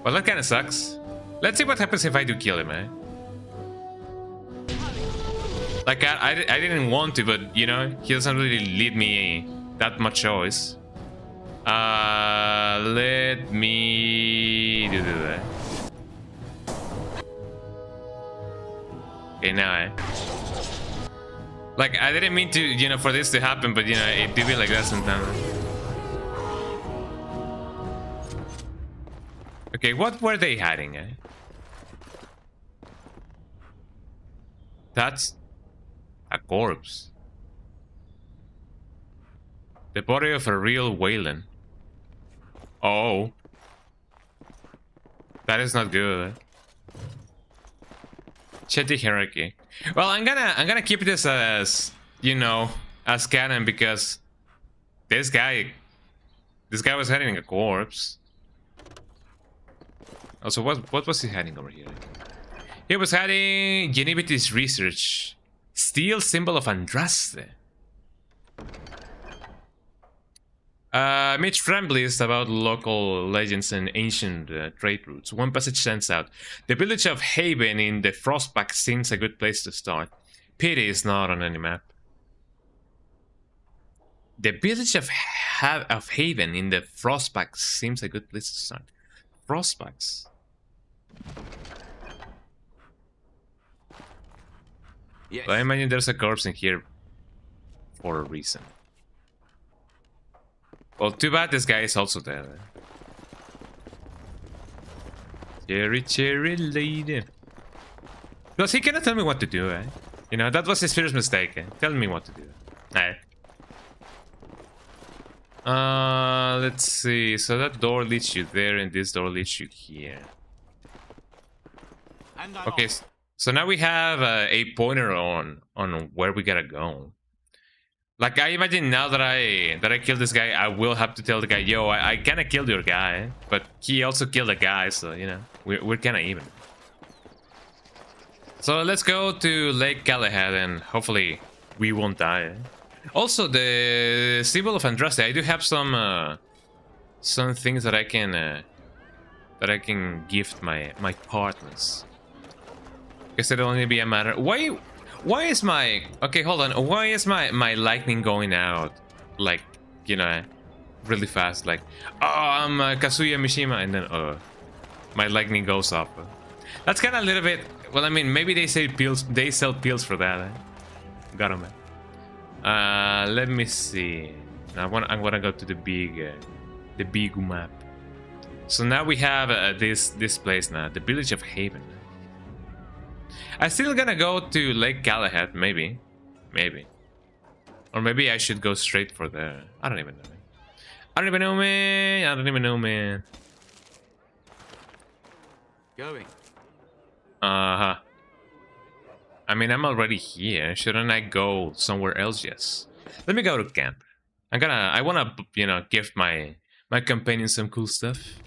Well, that kind of sucks. Let's see what happens if I do kill him, Like, I didn't want to, but, you know, he doesn't really leave me that much choice. Let me do that. Okay, now, like, I didn't mean to, you know, for this to happen, but, you know, it do be like that sometimes. Okay, what were they hiding, eh? That's a corpse. The body of a real Wayland. Oh. That is not good. Check the hierarchy. Well, I'm gonna keep this as, you know, as canon, because this guy was hiding a corpse. Also, what was he hiding over here? He was hiding Geneviti's research. Steel symbol of Andraste. Mitch Frambley's about local legends and ancient trade routes. One passage stands out. The village of Haven in the Frostback seems a good place to start. Pity is not on any map. The village of Haven in the Frostback seems a good place to start. Frostbacks. Yes. But I imagine there's a corpse in here for a reason. Well, too bad this guy is also there. Cherry, cherry lady. Because he cannot tell me what to do, eh? You know, that was his first mistake, eh? Tell me what to do. Alright. Let's see. So that door leads you there, and this door leads you here. Okay, so now we have a pointer on where we gotta go. Like, I imagine now that I killed this guy, I will have to tell the guy, yo, I kind of killed your guy, but he also killed a guy, so, you know, we're kind of even. So let's go to Lake Galahad, and hopefully we won't die. Also, the symbol of Andraste, I do have some things that I can gift my partners. Guess it'll only be a matter. Why is my... Okay, hold on. Why is my lightning going out? Like, you know, really fast. Like, oh, I'm Kazuya Mishima. And then, my lightning goes up. That's kind of a little bit... Well, I mean, maybe they sell pills. They sell pills for that. Got 'em. Let me see. I'm gonna go to the big map. So now we have this place now. The village of Haven. I'm still gonna go to Lake Galahad, maybe. Or maybe I should go straight for there. I don't even know. I don't even know, man. Going. Uh-huh. I mean, I'm already here. Shouldn't I go somewhere else? Yes. Let me go to camp. I wanna, you know, gift my companion some cool stuff.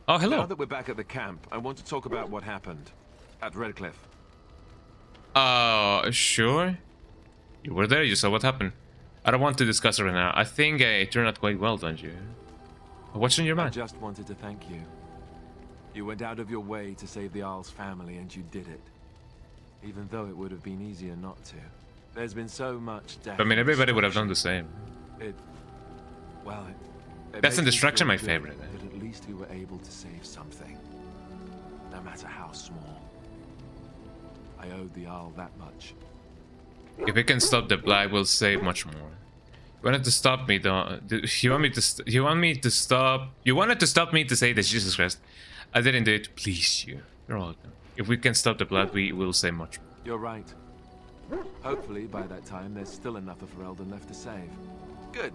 Oh, hello. Now that we're back at the camp, I want to talk about what happened at Redcliffe. Sure. You were there, you saw what happened. I don't want to discuss it right now. I think it turned out quite well, don't you? What's on your I mind? just wanted to thank you. You went out of your way to save the Isle's family, and you did it. Even though it would have been easier not to. There's been so much death. I mean, everybody would have done the same. Well, it Death and makes me destruction, feel my good favorite. that at least we were able to save something. No matter how small. I owed the Isle that much. If we can stop the blight, we'll save much more. You wanted to stop me, though. You wanted to stop me to say that, Jesus Christ. I didn't do it to please you. You're welcome. If we can stop the blood, we will save much more. You're right. Hopefully, by that time, there's still enough of Ferelden left to save. Good.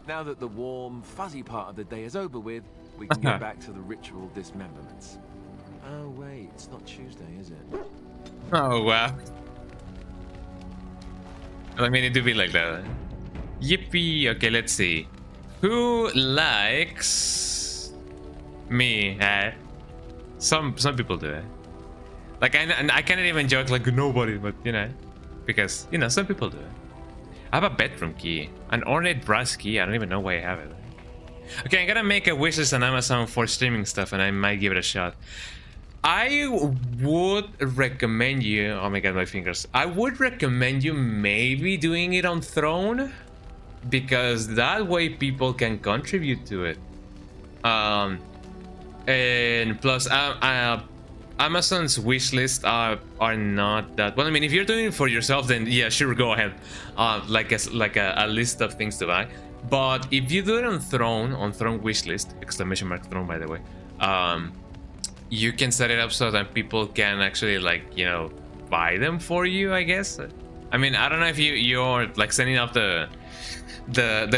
Now that the warm, fuzzy part of the day is over with, we can get back to the ritual dismemberments. Oh, wait, it's not Tuesday, is it? Oh, wow. I mean, it do be like that. Yippee. Okay, let's see. Who likes me? Some people do it. Like, I cannot even joke like nobody, but you know, because you know some people do it. I have a bedroom key, an ornate brass key. I don't even know why I have it. Okay, I'm gonna make a wishes on Amazon for streaming stuff, and I might give it a shot. I would recommend you. Oh my god, my fingers. I would recommend you maybe doing it on Throne, because that way people can contribute to it. And plus, Amazon's wish list are not that well. I mean, if you're doing it for yourself, then yeah, sure, go ahead. Like a list of things to buy. But if you do it on Throne wish list, exclamation mark Throne, by the way, you can set it up so that people can actually, like, you know, buy them for you, I guess. I mean, I don't know if you're like sending out the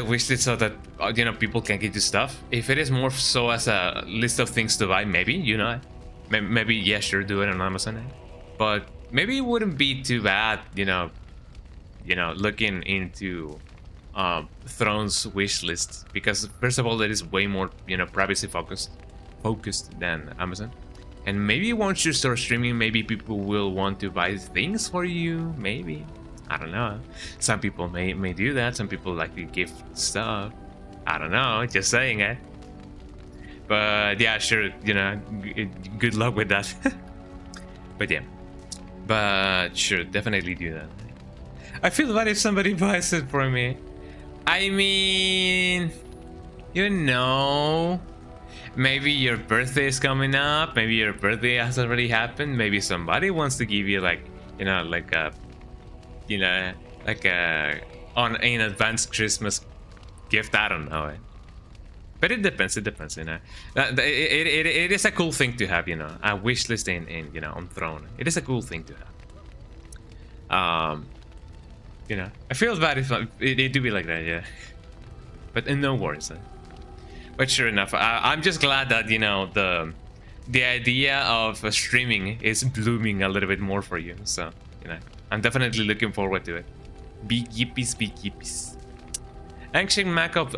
wish list so that you know, people can get you stuff. If it is more so as a list of things to buy, maybe, you know, maybe yeah, sure, do it on Amazon. But maybe it wouldn't be too bad, you know, looking into Throne's wish list, because first of all, it is way more, you know, privacy focused than Amazon. And maybe once you start streaming, maybe people will want to buy things for you. Maybe, I don't know. Some people may do that. Some people like to gift stuff. I don't know. Just saying, eh? But yeah, sure. You know, good luck with that. But yeah, but sure, definitely do that. I feel bad if somebody buys it for me. I mean, you know, maybe your birthday is coming up. Maybe your birthday has already happened. Maybe somebody wants to give you, like, you know, like a, you know, like a in advance Christmas gift. I don't know. But it depends. It depends. You know, it is a cool thing to have. You know, a wish list in you know, on Throne. It is a cool thing to have. You know, I feel bad if it do be like that, yeah. But no worries. But sure enough, I'm just glad that, you know, the idea of streaming is blooming a little bit more for you. So, you know, I'm definitely looking forward to it. Big yippies, big yippies. Ancient map of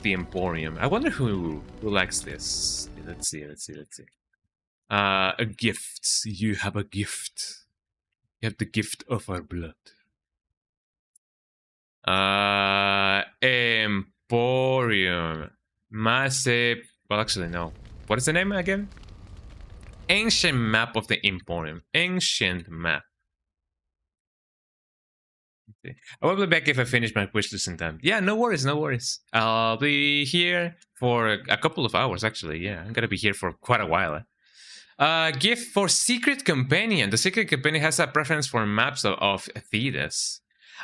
the Emporium. I wonder who likes this. Let's see. A gift. You have a gift. You have the gift of our blood. Emporium. Massive. Well, actually, no. What is the name again? Ancient map of the Emporium. Ancient map. Okay. I will be back if I finish my wish list in time. Yeah, no worries, no worries. I'll be here for a couple of hours, actually. Yeah, I'm gonna be here for quite a while. Gift for Secret Companion. The Secret Companion has a preference for maps of Thedas.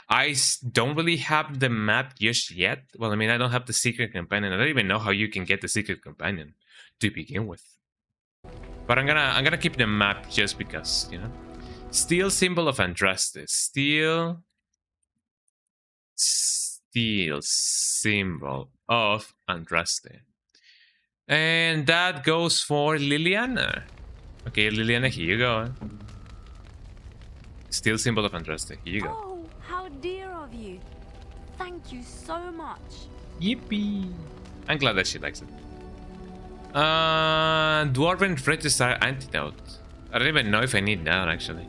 I don't really have the map just yet. Well, I mean, I don't have the Secret Companion. I don't even know how you can get the Secret Companion to begin with. But I'm gonna keep the map just because, you know. Steel symbol of Andraste. Steel symbol of Andraste. And that goes for Liliana. Okay, Liliana, here you go. Steel symbol of Andraste. Here you go. Oh, how dear of you. Thank you so much. Yippee. I'm glad that she likes it. Dwarven Registrar Antidote. I don't even know if I need that, actually.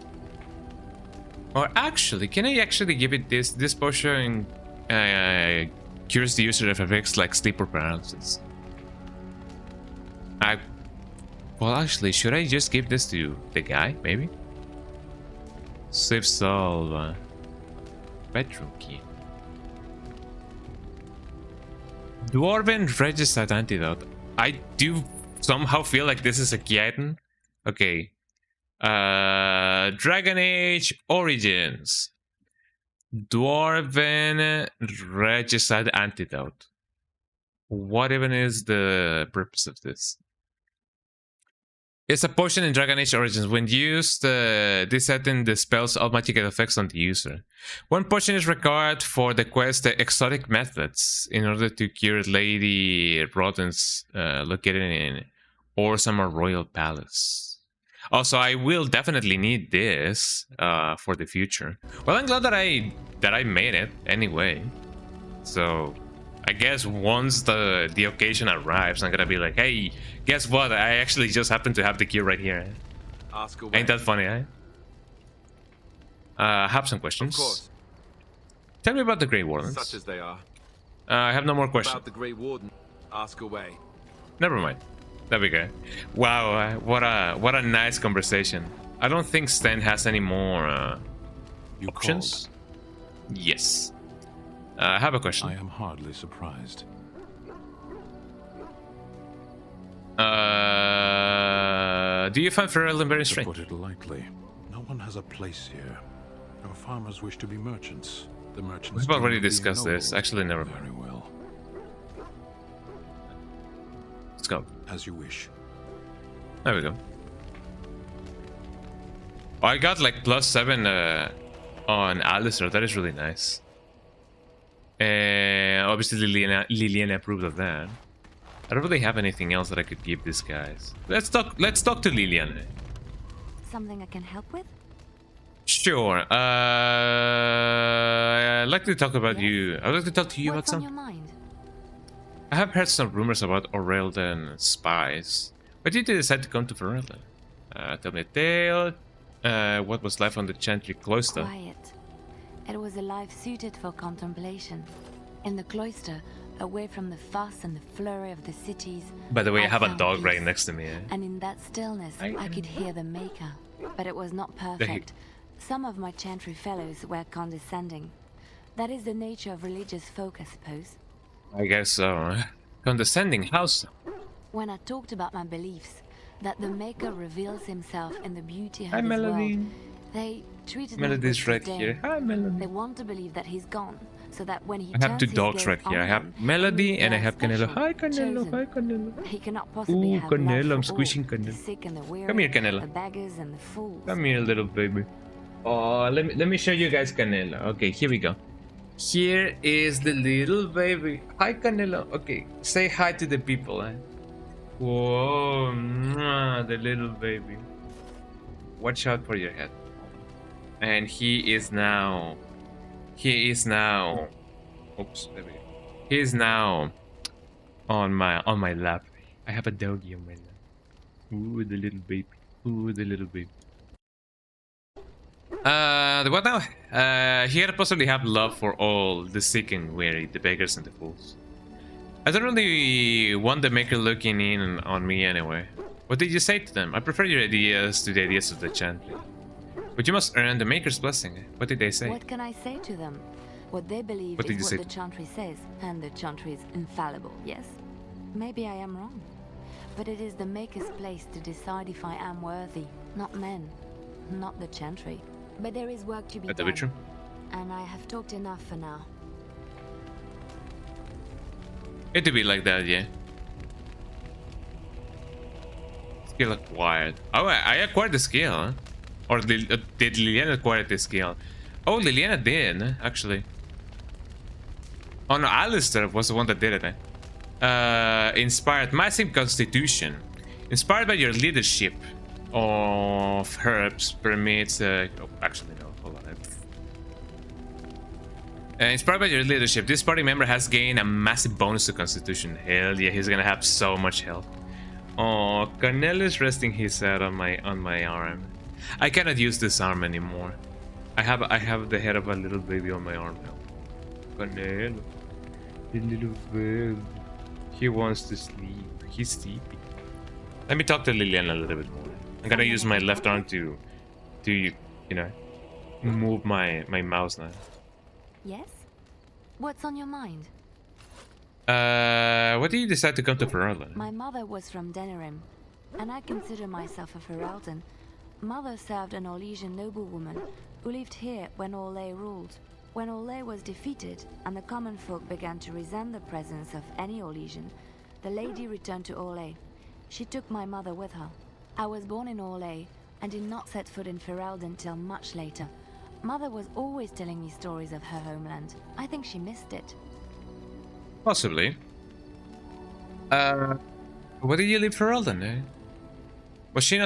Or actually, can I actually give it this? This potion cures the user of effects like sleep or paralysis. Well, actually, should I just give this to the guy, maybe? Save solve. Bedroom key. Dwarven Registered Antidote. I do somehow feel like this is a key item. Okay. Dragon Age Origins. Dwarven Registered Antidote. What even is the purpose of this? It's a potion in Dragon Age Origins. When used, this setting dispels all magical effects on the user. One potion is required for the quest Exotic Methods in order to cure Lady Rodden's located in Orzammar Royal Palace. Also, I will definitely need this for the future. Well, I'm glad that I made it anyway. So I guess once the occasion arrives, I'm gonna be like, hey, guess what? I actually just happen to have the gear right here. Ask away. Ain't that funny, eh? I have some questions. Of course. Tell me about the Grey Wardens. Such as they are. I have no more questions. About the Grey Warden, ask away. Never mind. There we go. Wow, what a nice conversation. I don't think Sten has any more options. Yes. I have a question. I am hardly surprised. Do you find Ferelden very To strange? put it lightly, no one has a place here. Our farmers wish to be merchants. The merchants We've already dream of being discussed this. noble. Actually, never mind. Very well. Let's go. As you wish. There we go. I got like +7 on Alistair. That is really nice. Obviously, Liliana approved of that. I don't really have anything else that I could give these guys. Let's talk to Liliana. Something I can help with? Sure. I'd like to talk about you. I'd like to talk to you What's about on your something. mind? I have heard some rumors about Ferelden spies. Why did you decide to come to Ferelden? Tell me a tale. What was life on the Chantry Cloister? Quiet. It was a life suited for contemplation. In the cloister, away from the fuss and the flurry of the cities. By the way, I have a found dog peace. right next to me. And in that stillness, I could hear the Maker. But it was not perfect. Some of my Chantry fellows were condescending. That is the nature of religious folk, I suppose. I guess so. Condescending, how so? When I talked about my beliefs, that the Maker reveals himself in the beauty of Hi, this Melody. world, they treated me Melody's with right disdain. here. Hi, Melody. They want to believe that he's gone, so that when he I have turns two his dogs gaze right here. I on have them, Melody it and I means have they're Canelo. special, Hi, Canelo. chosen. Hi, Canelo. He cannot possibly Ooh, have Canelo, love I'm for squishing all, the Canelo. sick and the weary, Come here, Canelo. the beggars and the fools. Come here, little baby. Oh, let me show you guys Canelo. Okay, here we go. Here is the little baby. Hi, Canelo. Okay, say hi to the people. Whoa, mwah, the little baby. Watch out for your head. And he is now. Oops, there we go. He is now on my lap. I have a doggy on my lap. Ooh, the little baby. Ooh, the little baby. What now? He had possibly have love for all the sick and weary, the beggars and the fools. I don't really want the Maker looking in on me anyway. What did you say to them? I prefer your ideas to the ideas of the Chantry. But you must earn the Maker's blessing. What did they say? What can I say to them? What they believe What did you is say what the Chantry says, and the Chantry is infallible, yes? Maybe I am wrong. But it is the Maker's place to decide if I am worthy, not men, not the Chantry. But there is work to be At the done, bedroom? and I have talked enough for now. It'd be like that, yeah. Skill acquired. Oh, I acquired the skill, huh? Or did Liliana acquire the skill? Oh, Liliana did, actually. Oh no, Alistair was the one that did it, inspired massive constitution. Inspired by your leadership of herbs permits oh, actually no, hold on. Inspired by your leadership, this party member has gained a massive bonus to constitution. Hell yeah, he's gonna have so much health. Oh, Canelo is resting his head on my arm. I cannot use this arm anymore. I have the head of a little baby on my arm now. Canelo, the little baby. He wants to sleep. He's sleepy. Let me talk to Liliana a little bit more. I'm gonna use my left arm to you know, move my mouse now. Yes? What's on your mind? What did you decide to come to Ferelden? My mother was from Denerim, and I consider myself a Ferelden. Mother served an Orlesian noblewoman who lived here when Orlais ruled. When Orlais was defeated and the common folk began to resent the presence of any Orlesian, the lady returned to Orlais. She took my mother with her. I was born in Orlais and did not set foot in Ferelden till much later. Mother was always telling me stories of her homeland. I think she missed it. Possibly. Where did you live Ferelden, eh? Was she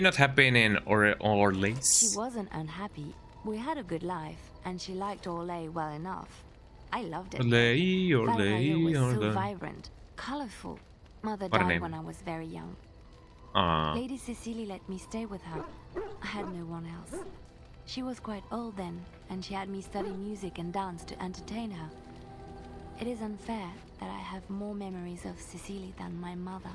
not happy in Orlais? She wasn't unhappy. We had a good life, and she liked Orlais well enough. I loved it. Orlais. Valrailleux was so vibrant, colorful. Mother What a died name. when I was very young. Lady Cecily let me stay with her. I had no one else. She was quite old then, and she had me study music and dance to entertain her. It is unfair that I have more memories of Cecily than my mother.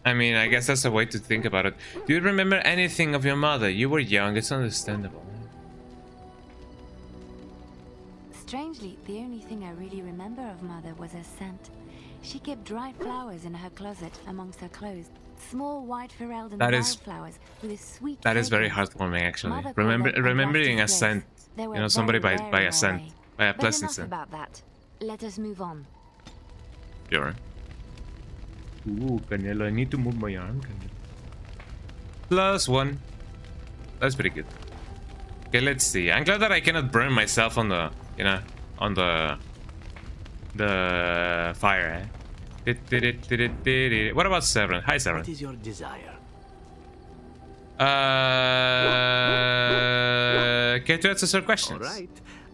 I mean, I guess that's a way to think about it. Do you remember anything of your mother? You were young, it's understandable. Strangely, the only thing I really remember of Mother was her scent. She kept dried flowers in her closet amongst her clothes. Small white Ferelden wildflowers with a sweet That is very fragrance. heartwarming, actually. Mother called them Remembering a Augustus scent, Bliss. They you were know, somebody very by rare a in scent, Norway. by a But pleasant enough scent. about that. Let us move on. Sure. Ooh, Canelo, I need to move my arm. +1. That's pretty good. Okay, let's see. I'm glad that I cannot burn myself on the, you know, on the fire. What about Severin? Hi, Severin. What is your desire? Get to answer some All questions. right,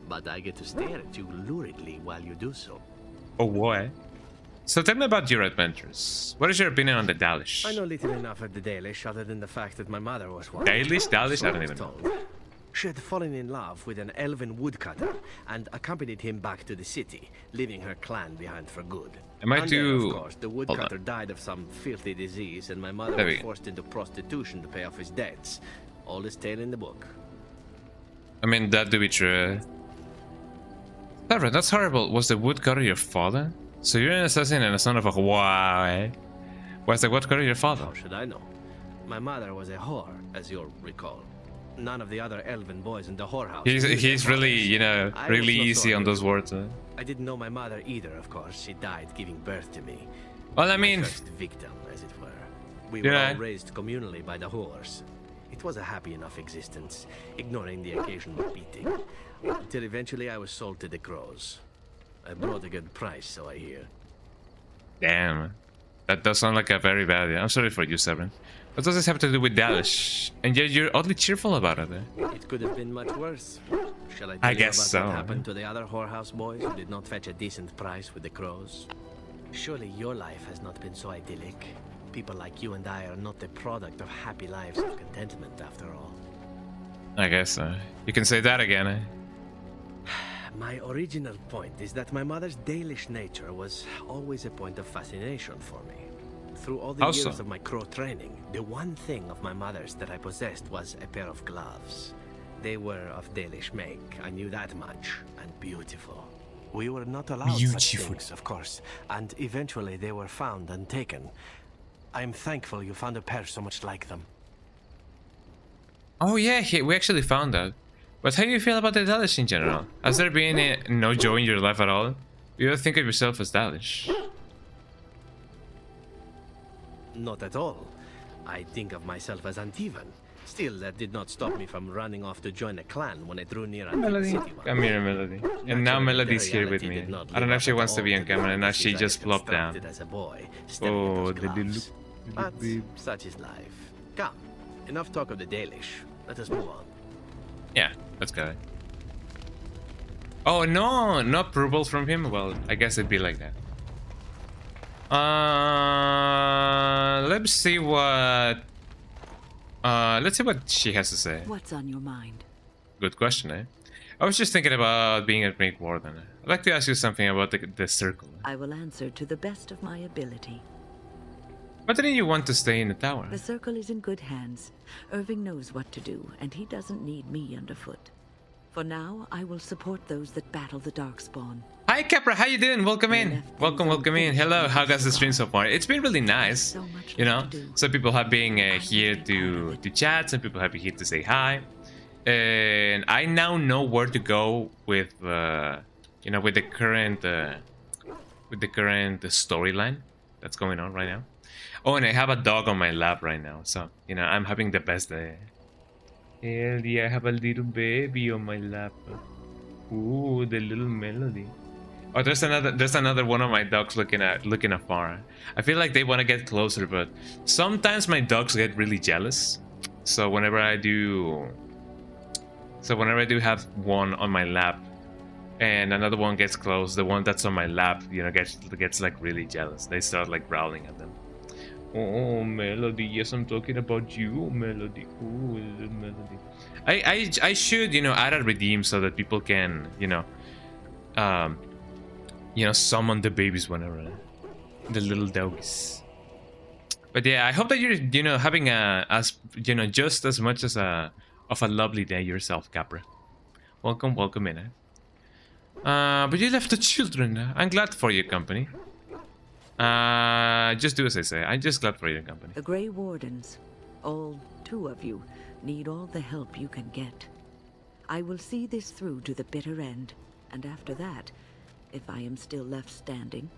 but I get to stare at you luridly while you do so. Oh, boy. So tell me about your adventures. What is your opinion on the Dalish? I know little enough of the Dalish other than the fact that my mother was one. Dalish? I don't even know. Told. She had fallen in love with an elven woodcutter and accompanied him back to the city, leaving her clan behind for good. Am I And too... then, of course, the woodcutter died of some filthy disease, and my mother was forced into prostitution to pay off his debts. Oldest tale in the book. I mean, that do be true. Severin, that's horrible. Was the woodcutter your father? So you're an assassin and a son of a... Wow, eh? Was the woodcutter your father? How should I know? My mother was a whore, as you'll recall. None of the other elven boys in the whorehouse. He's really, you know, really easy on those words. I didn't know my mother either, of course. She died giving birth to me. Well, I mean... My first victim, as it were. We were all raised communally by the whores. It was a happy enough existence, ignoring the occasional beating. Until eventually I was sold to the crows. I brought a good price, so I hear. Damn. That does sound like a very bad idea. I'm sorry for you, Severin. What does this have to do with Dalish? And yet you're oddly cheerful about it, eh? It could have been much worse. Shall I tell you guess about so. what happened to the other whorehouse boys who did not fetch a decent price with the crows? Surely your life has not been so idyllic. People like you and I are not the product of happy lives of contentment, after all. I guess so. You can say that again, eh? My original point is that my mother's Dalish nature was always a point of fascination for me. Through all the years of my crow training, the one thing of my mother's that I possessed was a pair of gloves. They were of Dalish make, I knew that much, and beautiful. We were not allowed such things, of course, and eventually they were found and taken. I'm thankful you found a pair so much like them. Oh yeah, we actually found that. But how do you feel about the Dalish in general? Has there been no joy in your life at all? You don't think of yourself as Dalish? Not at all. I think of myself as Antivan. Still, that did not stop me from running off to join a clan when I drew near Antivan City. Come here, Melody. And now Melody's here with me. I don't know if she wants to be on camera, and now she just flopped down. Oh, the little... But such is life. Come, enough talk of the Dalish. Let us move on. Yeah, let's go. Oh no, no approval from him? Well, I guess it'd be like that. Let's see what she has to say. What's on your mind? Good question, eh? I was just thinking about being a Great Warden. I'd like to ask you something about the circle. I will answer to the best of my ability. Why didn't you want to stay in the tower? The circle is in good hands. Irving knows what to do, and he doesn't need me underfoot. For now, I will support those that battle the Darkspawn. Hi Capra, how you doing? Welcome in. Welcome in. Hello, how goes the stream so far? It's been really nice. You know, some people have been here to chat, some people have been here to say hi. And I now know where to go with you know, with the current storyline that's going on right now. Oh, and I have a dog on my lap right now, so you know, I'm having the best day. Hell yeah, I have a little baby on my lap. Ooh, the little Melody. Oh, there's another one of my dogs looking afar. I feel like they want to get closer, but sometimes my dogs get really jealous. So whenever I do have one on my lap and another one gets close, the one that's on my lap, you know, gets like really jealous. They start like growling at them. Oh, Melody, yes, I'm talking about you, Melody. Oh, little Melody. I should, you know, add a redeem so that people can, you know, summon the babies whenever. The little doggies. But yeah, I hope that you're, you know, having just as much as of a lovely day yourself, Capra. Welcome, welcome in. But you left the children. I'm glad for your company. Just do as I say. I'm just glad for your company. The Grey Wardens, all 2 of you, need all the help you can get. I will see this through to the bitter end, and after that, if I am still left standing,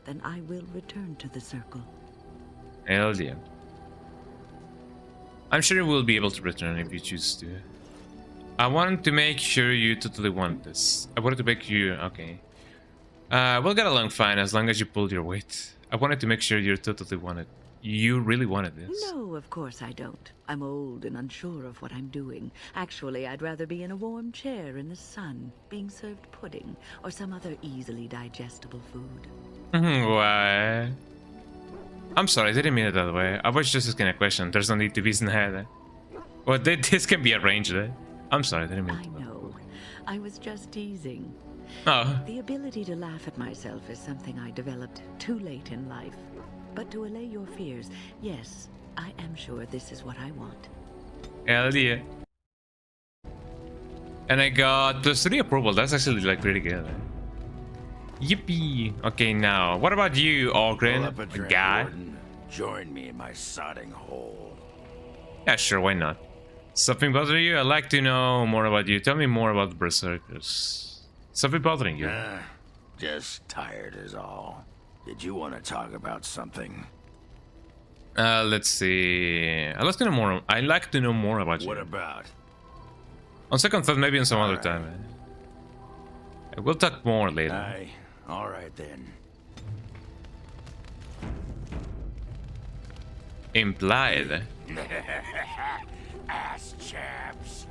then I will return to the Circle. Hell yeah. I'm sure you will be able to return if you choose to. I wanted to make sure you totally want this. I wanted to make you... Okay. We'll get along fine as long as you pulled your weight. I wanted to make sure you totally wanted... You really wanted this. No, of course I don't. I'm old and unsure of what I'm doing. Actually, I'd rather be in a warm chair in the sun, being served pudding or some other easily digestible food. Why? I'm sorry, I didn't mean it that way. I was just asking a question. There's no need to be snide. Well, this can be arranged. I'm sorry, I didn't mean it. I know. I was just teasing. Oh. The ability to laugh at myself is something I developed too late in life. But to allay your fears, yes, I am sure this is what I want. Hell yeah. And I got +3 approval. That's actually like pretty good. Yippee! Okay, now, what about you, Ogren? Guy? Join me in my sodding hole. Yeah, sure, why not? Something bothering you? I'd like to know more about you. Tell me more about the Berserkers. Something bothering you? Just tired is all. Did you want to talk about something? Let's see. I'd like to know more. I'd like to know more about you. What about? On second thought, maybe in some other time. We'll talk more later. All right then. Implied. Ass chaps.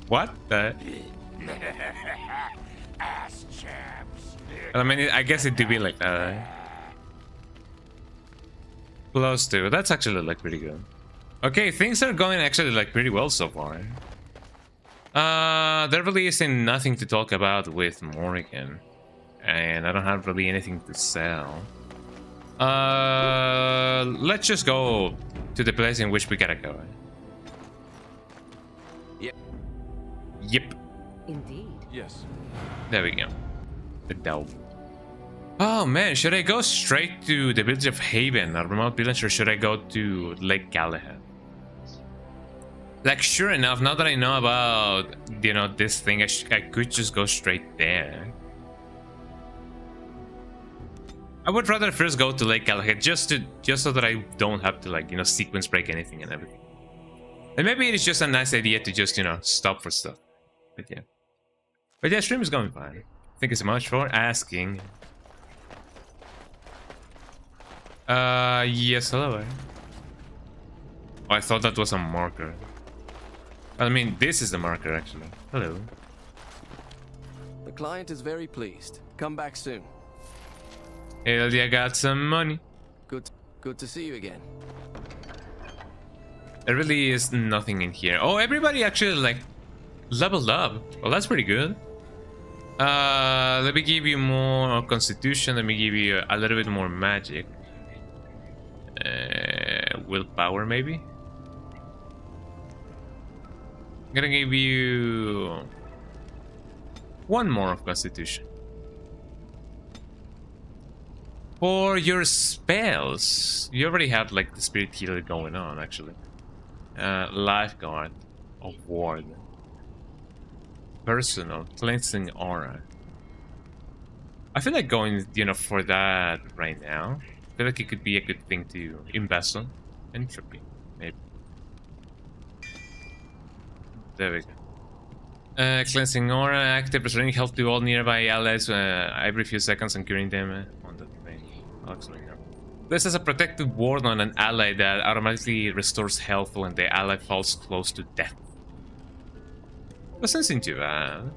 What? Ass chaps. I mean, I guess it do be like that. Right? Close to. That's actually like pretty good. Okay, things are going actually like pretty well so far. There really isn't nothing to talk about with Morrigan, and I don't have really anything to sell. Let's just go to the place in which we gotta go. Yep. Indeed. Yes. There we go. The dope. Oh man, should I go straight to the village of Haven, a remote village, or should I go to Lake Galahad? Like, sure enough, now that I know about, you know, this thing, I could just go straight there. I would rather first go to Lake Galahad just so that I don't have to, like, you know, sequence break anything and everything. And maybe it's just a nice idea to just, you know, stop for stuff. But yeah, stream is going fine. Thank you so much for asking. Yes, hello. Oh, I thought that was a marker. I mean, this is the marker, actually. Hello. The client is very pleased. Come back soon. Hell yeah, got some money. Good to see you again. There really is nothing in here. Oh, everybody actually, like, leveled up. Well, that's pretty good. Let me give you more constitution. Let me give you a little bit more magic. Willpower, maybe? I'm gonna give you one more of constitution. For your spells, you already have like the spirit healer going on, actually. Lifeguard of ward. Personal cleansing aura. I feel like going, you know, for that right now. I feel like it could be a good thing to invest on. Entropy, maybe. There we go. Cleansing aura, active, restoring health to all nearby allies every few seconds and curing them on the thing. This is a protective ward on an ally that automatically restores health when the ally falls close to death. Doesn't seem too bad.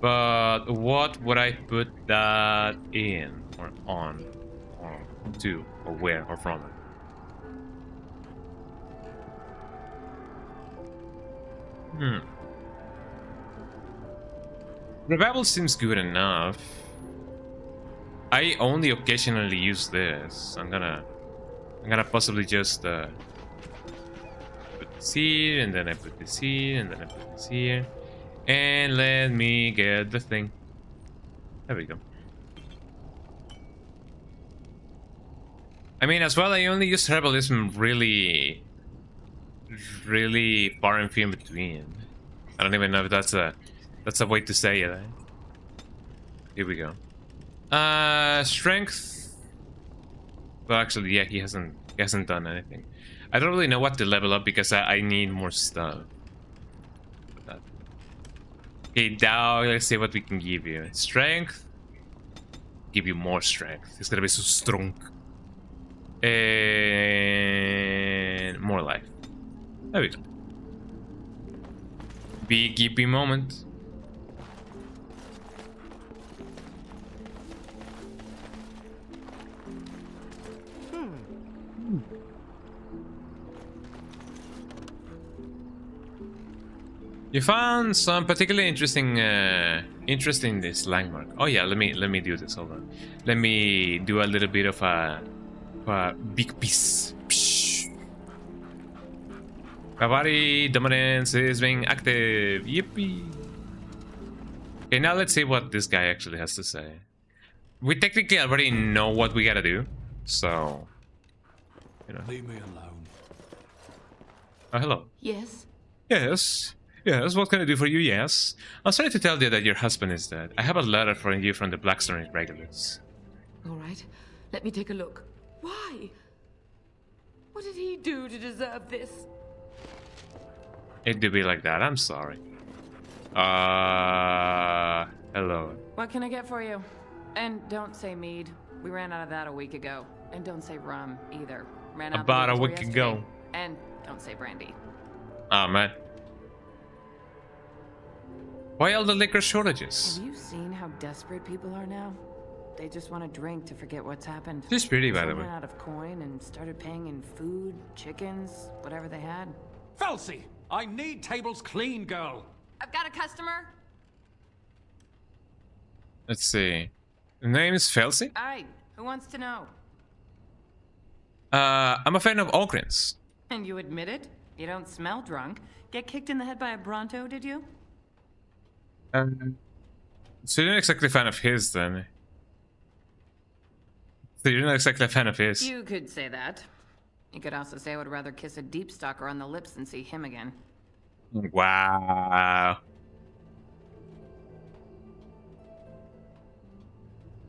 But what would I put that in? Or on? Or to? Or where? Or from? Revival seems good enough. I only occasionally use this. I'm gonna possibly just put this here, and then I put this here, and then I put this here, and let me get the thing. There we go. I mean, as well, I only use herbalism really far and few in between. I don't even know if that's a way to say it. Here we go. Strength. Well, actually, yeah, he hasn't done anything. I don't really know what to level up because I need more stuff. Okay, now let's see what we can give you. Strength. Give you more strength. It's gonna be so strong. And more life. There we go. Big yippee moment. You found some particularly interesting this landmark. Oh yeah, let me do this. Hold on. Let me do a little bit of a big piece. Cavalry dominance is being active. Yippee. Okay, now let's see what this guy actually has to say. We technically already know what we gotta do, so you know. Leave me alone. Oh, hello. Yes. Yes. Yes, what can I do for you? Yes. I'm sorry to tell you that your husband is dead. I have a letter for you from the Blackstone regulars. All right. Let me take a look. Why? What did he do to deserve this? It do be like that. I'm sorry. Hello. What can I get for you? And don't say mead. We ran out of that a week ago. And don't say rum either. Ran out about a week ago. And don't say brandy. Oh man. Why all the liquor shortages? Have you seen how desperate people are now? They just want to drink to forget what's happened. She's pretty, by the way. Ran out of coin and started paying in food, chickens, whatever they had. Felsi, I need tables clean, girl. I've got a customer. Let's see. The name is Felsi? Aye, who wants to know? I'm a fan of Ogrins. And you admit it? You don't smell drunk. Get kicked in the head by a Bronto, did you? So you're not exactly a fan of his, then? So you're not exactly a fan of his? You could say that. You could also say I would rather kiss a deep stalker on the lips than see him again. Wow.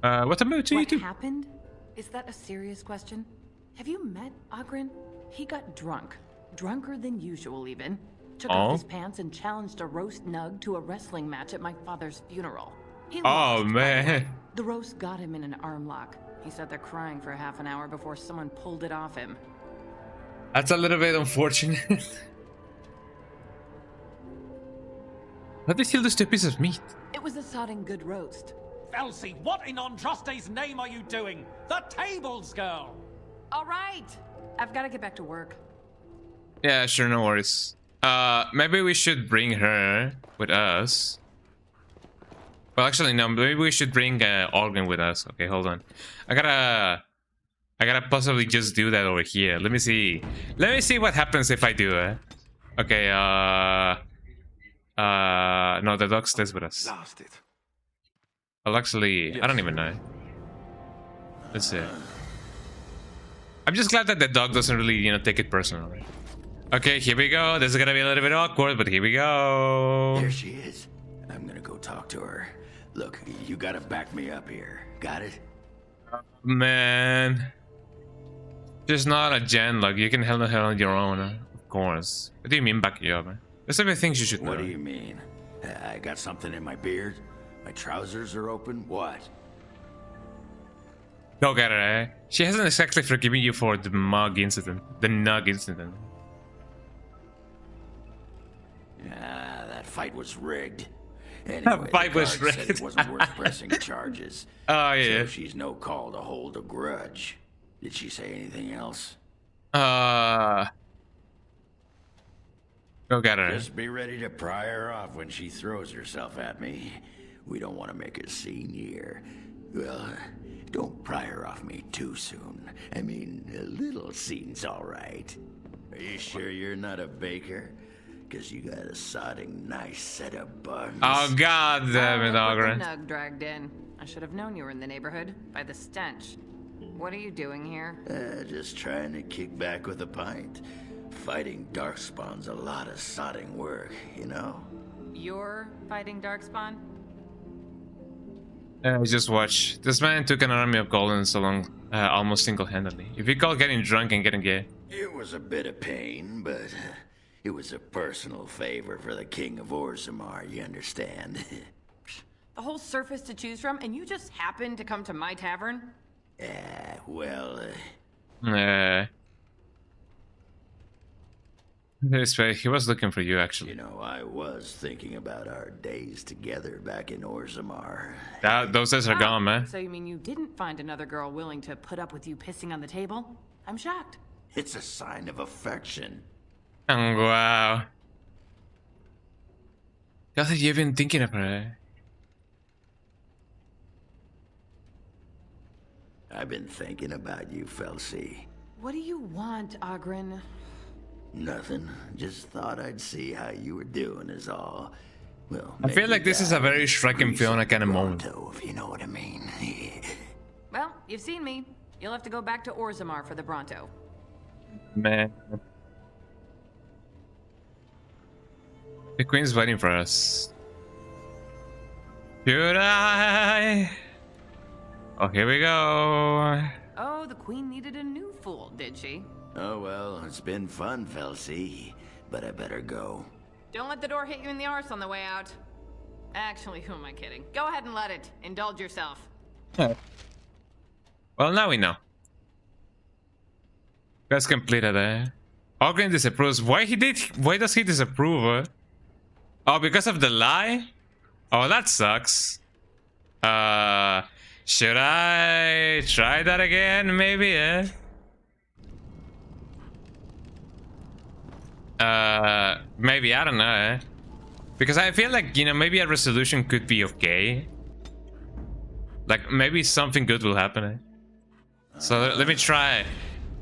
What about you two? What happened? Is that a serious question? Have you met Ogren? He got drunk. Drunker than usual, even. Took off his pants and challenged a roast nug to a wrestling match at my father's funeral. He lost, man. The roast got him in an arm lock. He sat there crying for half an hour before someone pulled it off him. That's a little bit unfortunate. What did he lose to a piece of meat? It was a sodding good roast. Felsi, what in Andraste's name are you doing? The tables, girl! All right. I've got to get back to work. Yeah, sure, no worries. Maybe we should bring her with us. Well, actually, no. Maybe we should bring Organ with us. Okay, hold on. I gotta possibly just do that over here. Let me see. Let me see what happens if I do it. Okay. No, the dog stays with us. Lost it. Well, actually, yes. I don't even know. Let's see. I'm just glad that the dog doesn't really, you know, take it personally. Okay, here we go. This is gonna be a little bit awkward, but here we go. There she is. I'm gonna go talk to her. Look, you gotta back me up here. Got it? Man. Just not a gen, like, you can handle it on your own, of course. What do you mean back you up, man? There's some things you should know. What do you mean? I got something in my beard? My trousers are open? What? Go get her, eh? She hasn't exactly forgiven you for the mug incident. The nug incident. That fight was rigged. Anyway, That fight the was guard said rigged. it wasn't worth pressing charges. Oh, yeah. So she's no call to hold a grudge. Did she say anything else? Go get her. Just be ready to pry her off when she throws herself at me. We don't want to make a scene here. Well, don't pry her off me too soon. I mean, a little scene's all right. Are you sure you're not a baker? Because you got a sodding nice set of buns. Oh, god damn it, Ogren. Nug dragged in. I should have known you were in the neighborhood by the stench. What are you doing here? Just trying to kick back with a pint. Fighting Darkspawn's a lot of sodding work, you know? You're fighting Darkspawn? Just watch. This man took an army of golems along almost single-handedly. If you call getting drunk and getting gay. It was a bit of pain, but it was a personal favor for the King of Orzammar, you understand? The whole surface to choose from, and you just happened to come to my tavern? He was looking for you, actually. You know, I was thinking about our days together back in Orzammar. Those days are gone, man. So you mean you didn't find another girl willing to put up with you pissing on the table? I'm shocked. It's a sign of affection. Oh, wow. God, you've been thinking about it. I've been thinking about you, Felsi. What do you want, Ogren? Nothing. Just thought I'd see how you were doing is all. Well, I feel like this is a very Shrek and Fiona kind of moment. If you know what I mean. Well, you've seen me. You'll have to go back to Orzammar for the Bronto. Man. The Queen's waiting for us. Should I? Oh, here we go. Oh, the Queen needed a new fool, did she? Oh, well, it's been fun, Felsi, but I better go. Don't let the door hit you in the arse on the way out. Actually, who am I kidding? Go ahead and let it. Indulge yourself. Well, now we know. That's completed, eh? Ogren disapproves. Why does he disapprove? Oh, because of the lie? Oh, that sucks. Should I try that again? Maybe, eh? Maybe, I don't know, eh? Because I feel like, you know, maybe a resolution could be okay. Like, maybe something good will happen, eh? So let me try.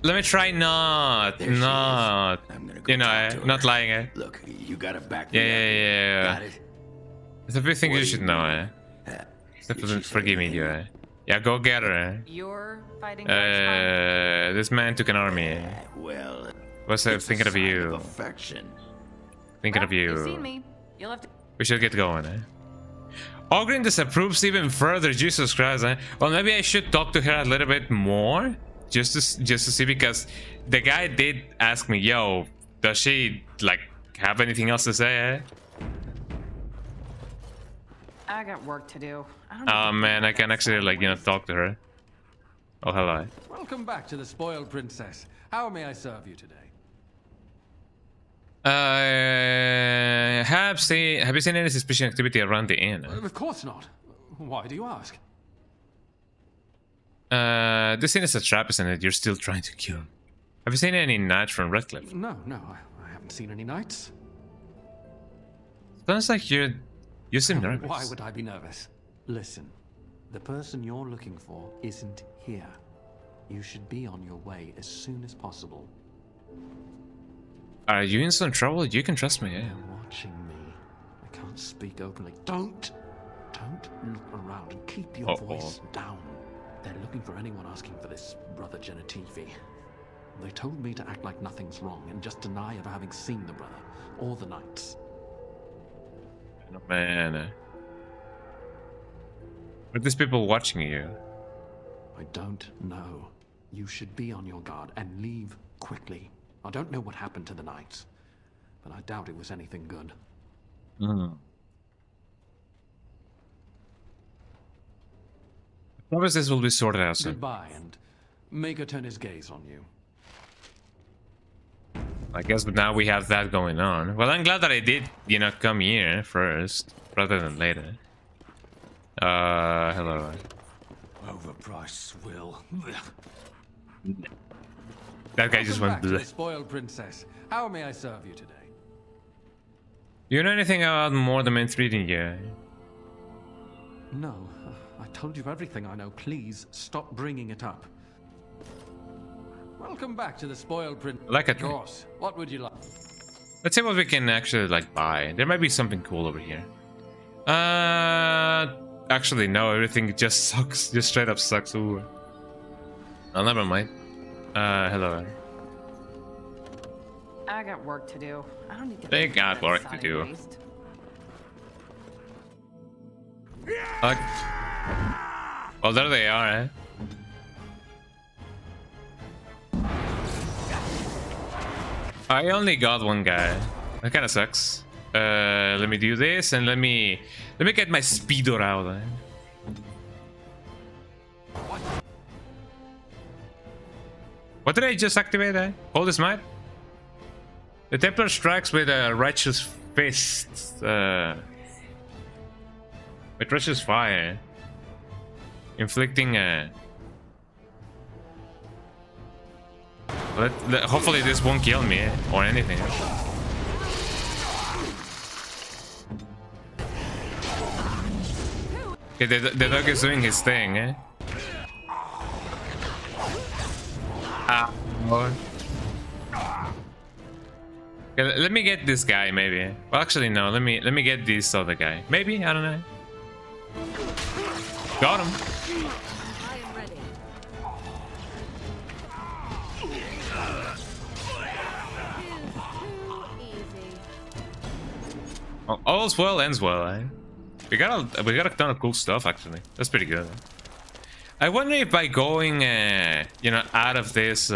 Let me try not, you know, not lying, eh? Look, you gotta back me yeah. Got it? There's a few things you should know, eh? Forgive me, you, eh? Yeah, go get her, eh? You're fighting this man took an army, eh? Well, what's thinking of you? Thinking of you. You've seen me. You'll have to... We should get going, eh? Ogren disapproves even further, Jesus Christ, eh? Well, maybe I should talk to her a little bit more, just to see, because the guy did ask me, yo, does she like have anything else to say, eh? I got work to do. Oh man, I can actually, like, you know, talk to her. Oh, hello. Welcome back to the Spoiled Princess. How may I serve you today? Have you seen any suspicious activity around the inn? Of course not. Why do you ask? This inn is a trap, isn't it? You're still trying to kill. Have you seen any knights from Redcliffe? No, I haven't seen any knights. Sounds like you seem nervous. Why would I be nervous? Listen, the person you're looking for isn't here. You should be on your way as soon as possible. Are you in some trouble? You can trust me, yeah. They're watching me. I can't speak openly. Don't look around and keep your voice down. They're looking for anyone asking for this brother Genetivi. They told me to act like nothing's wrong and just deny ever having seen the brother or the knights. Oh, man. Are these people watching you? I don't know. You should be on your guard and leave quickly. I don't know what happened to the knights, but I doubt it was anything good. I promise this will be sorted out soon. Goodbye, and Maker turn his gaze on you. I guess, but now we have that going on. Well, I'm glad that I did, you know, come here first, rather than later. Hello. Overpriced swill. That guy just went bleh. Spoiled Princess. How may I serve you today? Do you know anything about more than main street in here? No, I told you everything I know. Please stop bringing it up. Welcome back to the spoiled print. Like a course. What would you like? Let's see what we can actually like buy. There might be something cool over here. Actually no, everything just sucks. Just straight up sucks. Ooh. Oh, never mind. Hello. I got work to do. I don't need to. They got work to do. Like, well, there they are, eh? I only got one guy. That kind of sucks. Let me do this and let me get my speeder out. Eh? What did I just activate? Eh? Hold his might. The Templar strikes with a righteous fist. With righteous fire, inflicting a. Hopefully this won't kill me or anything. Okay, the dog is doing his thing, eh? Okay, let me get this guy, maybe. Well, actually, no. Let me get this other guy. Maybe, I don't know. Got him. I am ready. Oh, all's well ends well, eh? We got a ton of cool stuff actually. That's pretty good. I wonder if by going, you know, out of this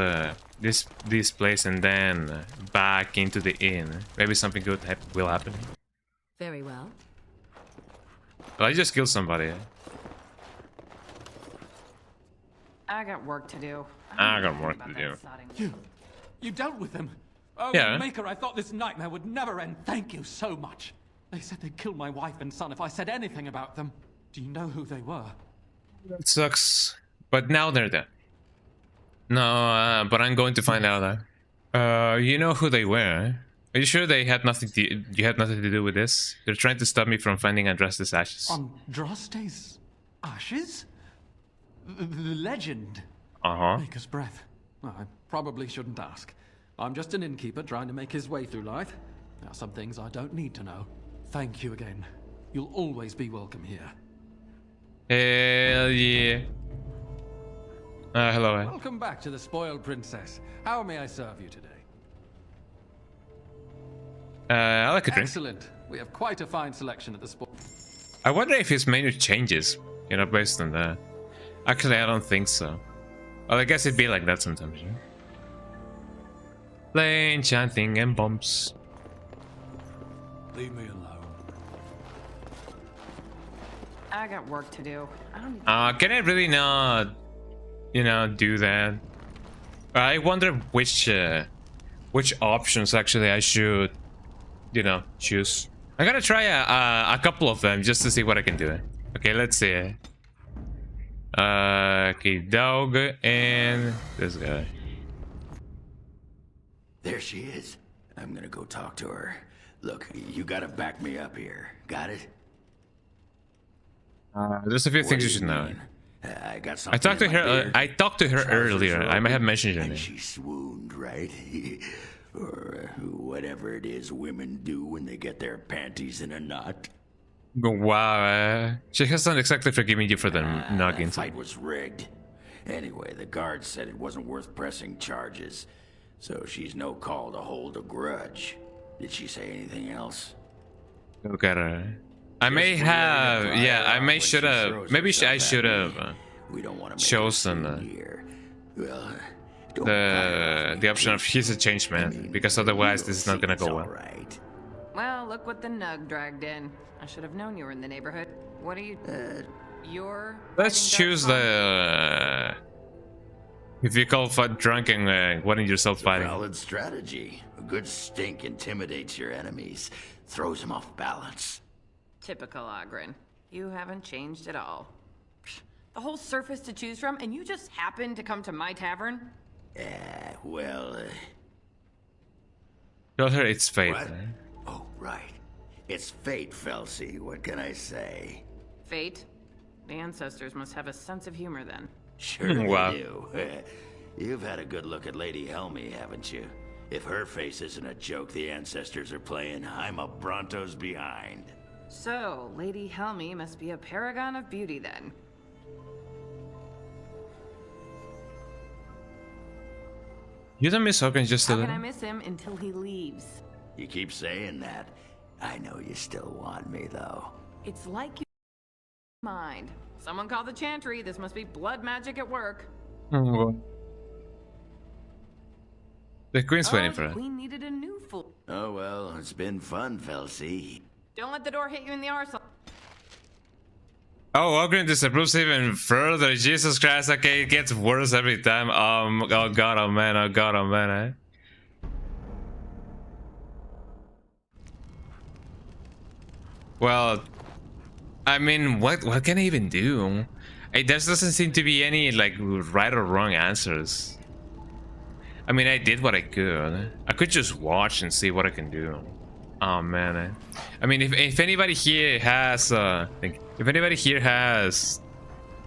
this place and then back into the inn, maybe something good will happen. Very well. Well, I just killed somebody. I got work to do. I got work to do. You dealt with them. Oh, yeah. Maker, I thought this nightmare would never end. Thank you so much. They said they'd kill my wife and son if I said anything about them. Do you know who they were? That sucks. But now they're dead. No, but I'm going to find out. You know who they were? Are you sure they had nothing to, you had nothing to do with this? They're trying to stop me from finding Andraste's ashes. Andraste's ashes? The legend. Uh-huh. Maker's breath. Well, I probably shouldn't ask. I'm just an innkeeper trying to make his way through life. There are some things I don't need to know. Thank you again. You'll always be welcome here. Hell yeah. Hello. Welcome back to the Spoiled Princess. How may I serve you today? I like a drink. Excellent. We have quite a fine selection at the spot. I wonder if his menu changes, you know, based on that. Actually, I don't think so. Well, I guess it'd be like that sometimes, yeah? Playing, chanting, and bumps. Leave me alone. I got work to do. I don't need Can I really not, you know, do that? I wonder which options actually I should, you know, choose. I'm gonna try a couple of them just to see what I can do. Okay, let's see. Okay, dog and this guy. There she is. I'm gonna go talk to her. Look, you gotta back me up here. Got it? There's a few things you should know. I got something. I talked to her. I talked to her earlier. I might have mentioned her name. She swooned, right? Or whatever it is women do when they get their panties in a knot. Wow, she hasn't exactly forgiven you for the noggin. The fight was rigged. Anyway, the guard said it wasn't worth pressing charges, so she's no call to hold a grudge. Did she say anything else? Look at her. I may have, yeah, I may should have, maybe I should have chosen the option of he's a changed man, because otherwise this is not gonna go well. Well, look what the nug dragged in. I should have known you were in the neighborhood. What are you... you're... Let's choose the... if you call drunk and wanting yourself fighting. Valid strategy. A good stink intimidates your enemies, throws them off balance. Typical Ogren. You haven't changed at all. The whole surface to choose from, and you just happened to come to my tavern? Well... Tell her it's fate. What? Oh, right. It's fate, Felsi. What can I say? Fate? The ancestors must have a sense of humor then. Sure Wow. they do. You've had a good look at Lady Helmy, haven't you? If her face isn't a joke the ancestors are playing, I'm a Bronto's behind. So, Lady Helmy must be a paragon of beauty then. You don't miss Ogren just a How can little? I miss him until he leaves? You keep saying that. I know you still want me, though. It's like you mind. Someone call the chantry. This must be blood magic at work. The Queen's waiting Oh, for the it. Queen needed a new fool. Oh well, it's been fun, Felsie. Don't let the door hit you in the arsehole. Oh, Ogren disapproves even further. Jesus Christ, okay, it gets worse every time. Oh god, oh man, eh? Well, I mean, what can I even do? There doesn't seem to be any, like, right or wrong answers. I mean, I did what I could. I could just watch and see what I can do. Oh man, I mean, if anybody here has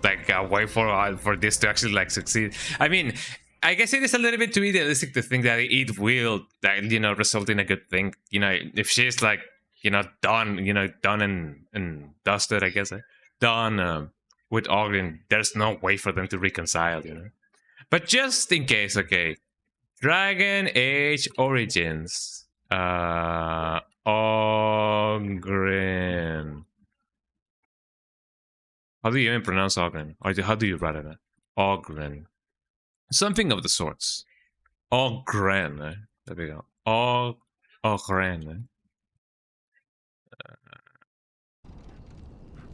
like a way for this to actually like succeed, I mean, I guess it is a little bit too idealistic to think that it will, you know, result in a good thing. You know, if she's like, you know, done and dusted, I guess, done with Ogden, there's no way for them to reconcile, you know. But just in case, okay, Dragon Age Origins. Ogren. How do you even pronounce Ogren? Or how do you write it? Ogren. Something of the sorts. Ogren. There we go. Ogren.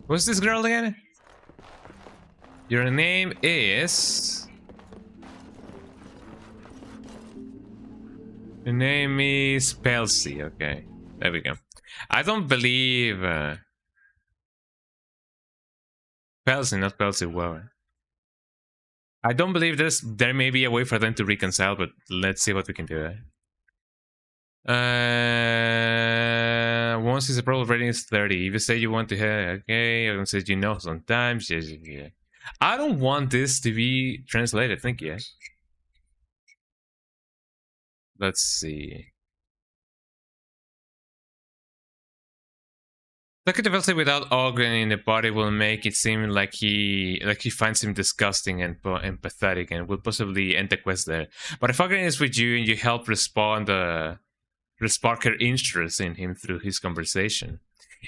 What's this girl again? Your name is... Your name is Pelsi. Okay, there we go. I don't believe Pelsi, not Pelsi. Well, I don't believe there may be a way for them to reconcile, but let's see what we can do. Once his approval rating is 30. If you say you want to have, okay, I'm gonna say you know sometimes. Yeah. I don't want this to be translated. Thank you. Let's see. Talking to Velsi without Ogren in the body will make it seem like he finds him disgusting and pathetic, and will possibly end the quest there. But if Ogren is with you and you help spark her interest in him through his conversation,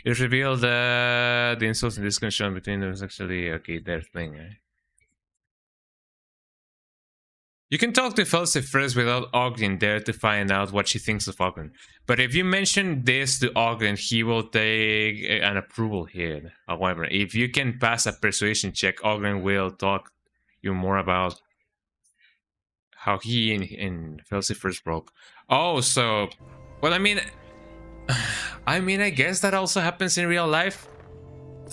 it revealed the insults and disconnection between them is actually okay. Their thing. You can talk to Felsi first without Ogden there to find out what she thinks of Ogden. But if you mention this to Ogden, he will take an approval here. However, if you can pass a persuasion check, Ogden will talk you more about how he and Felsi first broke. Oh, so... Well, I mean, I guess that also happens in real life.